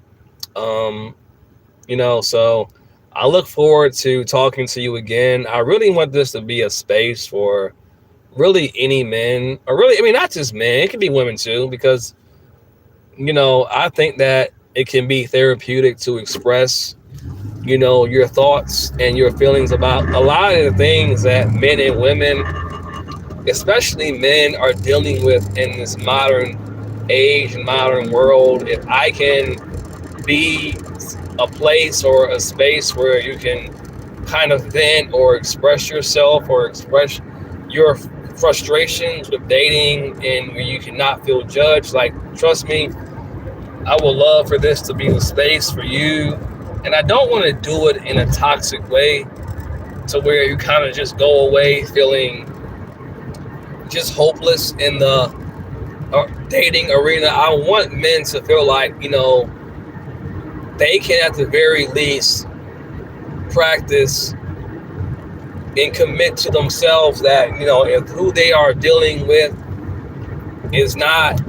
So I look forward to talking to you again. I really want this to be a space for really any men, or really, not just men, it can be women too, because, I think that it can be therapeutic to express, your thoughts and your feelings about a lot of the things that men and women, especially men, are dealing with in this modern age and modern world. If I can be a place or a space where you can kind of vent or express yourself or express your frustrations with dating, and where you cannot feel judged, like, trust me, I would love for this to be the space for you. And I don't want to do it in a toxic way to where you kind of just go away feeling just hopeless in the dating arena. I want men to feel like, they can at the very least practice and commit to themselves that, if who they are dealing with is not,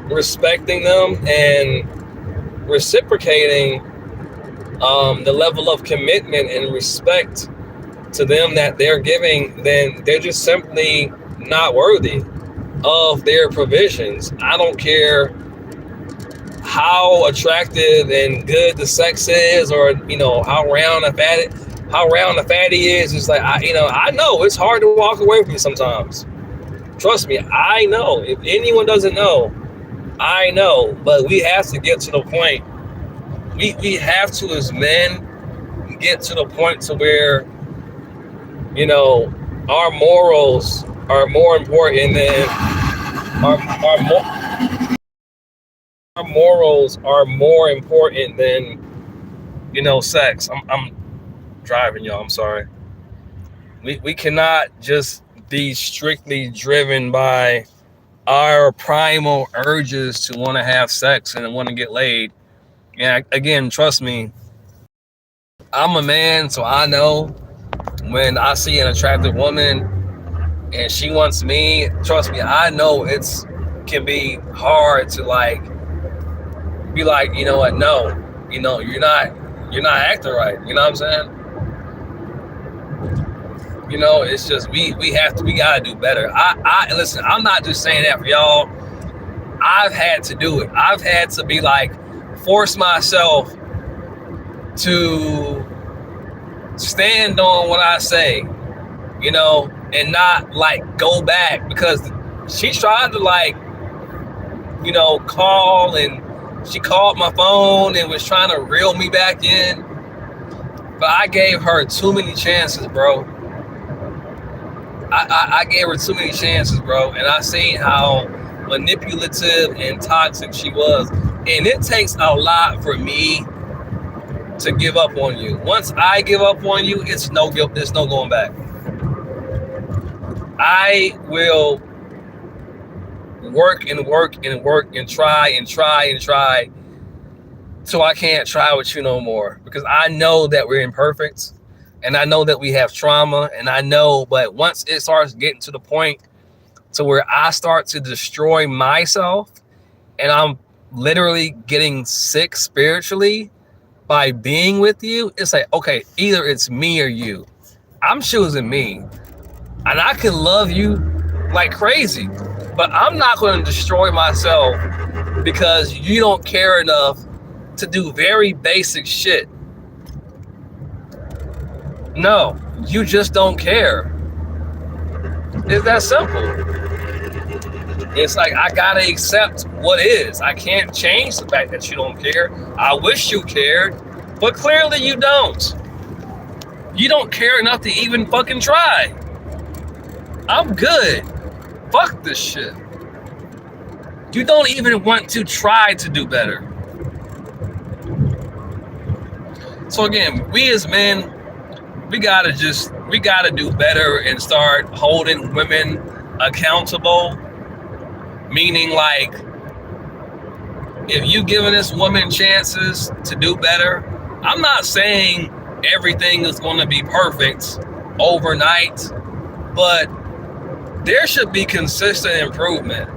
respecting them and reciprocating the level of commitment and respect to them that they're giving, then they're just simply not worthy of their provisions. I don't care how attractive and good the sex is, or how round the fatty is. It's like, I know it's hard to walk away from you sometimes. Trust me, I know. If anyone doesn't know, I know. But we have to get to the point. We have to, as men, get to the point to where, our morals are more important than our morals are more important than sex. I'm driving, y'all. I'm sorry. We cannot just be strictly driven by our primal urges to want to have sex and want to get laid. And again, trust me, I'm a man, so I know when I see an attractive woman and she wants me, trust me, I know it's can be hard to be like, you know what, no, you're not acting right. You know what I'm saying? It's just we gotta do better. I listen, I'm not just saying that for y'all. I've had to do it. I've had to be like, force myself to stand on what I say, you know, and not like go back, because she tried to like, you know, call, and she called my phone and was trying to reel me back in. But I gave her too many chances, bro. I gave her too many chances, bro. And I seen how manipulative and toxic she was. And it takes a lot for me to give up on you. Once I give up on you, there's no going back. I will work and work and work and try till I can't try with you no more, because I know that we're imperfect, and I know that we have trauma, and I know, but once it starts getting to the point to where I start to destroy myself and I'm literally getting sick spiritually by being with you, it's like, okay, either it's me or you. I'm choosing me. And I can love you like crazy, but I'm not going to destroy myself because you don't care enough to do very basic shit. No, you just don't care. It's that simple. It's like, I gotta accept what is. I can't change the fact that you don't care. I wish you cared, but clearly you don't. You don't care enough to even fucking try. I'm good. Fuck this shit. You don't even want to try to do better. So again, we as men, we gotta do better and start holding women accountable. Meaning, like, if you giving this woman chances to do better, I'm not saying everything is going to be perfect overnight, but there should be consistent improvement.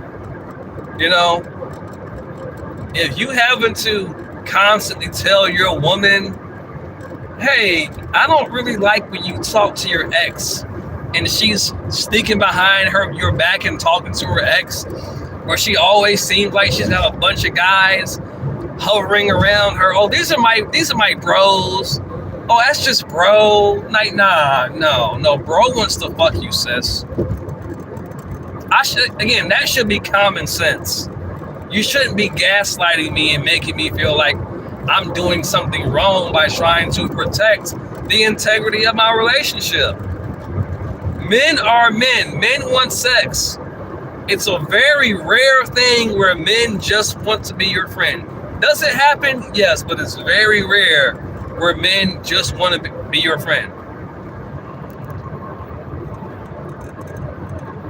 You know, if you having to constantly tell your woman, hey, I don't really like when you talk to your ex, and she's sneaking behind your back and talking to her ex, or she always seems like she's got a bunch of guys hovering around her. Oh, these are my bros. Oh, that's just bro. Like, nah, no, bro wants to fuck you, sis. That should be common sense. You shouldn't be gaslighting me and making me feel like I'm doing something wrong by trying to protect the integrity of my relationship. Men are men. Men want sex. It's a very rare thing where men just want to be your friend. Does it happen? Yes, but it's very rare where men just want to be your friend.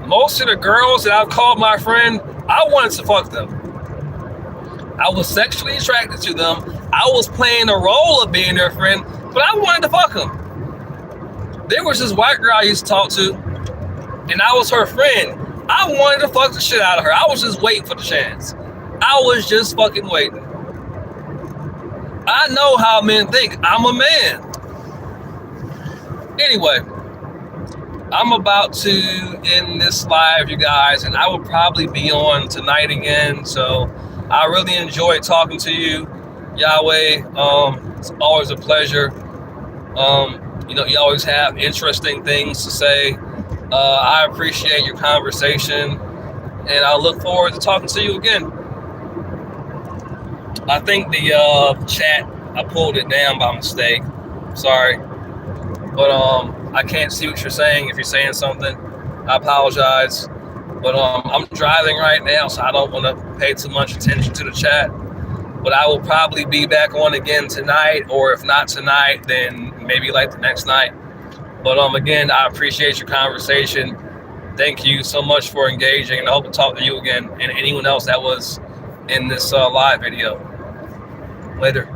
Most of the girls that I've called my friend, I wanted to fuck them. I was sexually attracted to them. I was playing the role of being their friend, but I wanted to fuck them. There was this white girl I used to talk to, and I was her friend. I wanted to fuck the shit out of her. I was just waiting for the chance. I was just fucking waiting. I know how men think. I'm a man. Anyway, I'm about to end this live, you guys, and I will probably be on tonight again. So I really enjoyed talking to you, Yahweh. It's always a pleasure. You know, you always have interesting things to say. I appreciate your conversation, and I look forward to talking to you again. I think the chat, I pulled it down by mistake. Sorry. But I can't see what you're saying. If you're saying something, I apologize. But I'm driving right now, so I don't want to pay too much attention to the chat. But I will probably be back on again tonight, or if not tonight, then maybe like the next night. But again, I appreciate your conversation. Thank you so much for engaging, and I hope to talk to you again and anyone else that was in this live video. Later.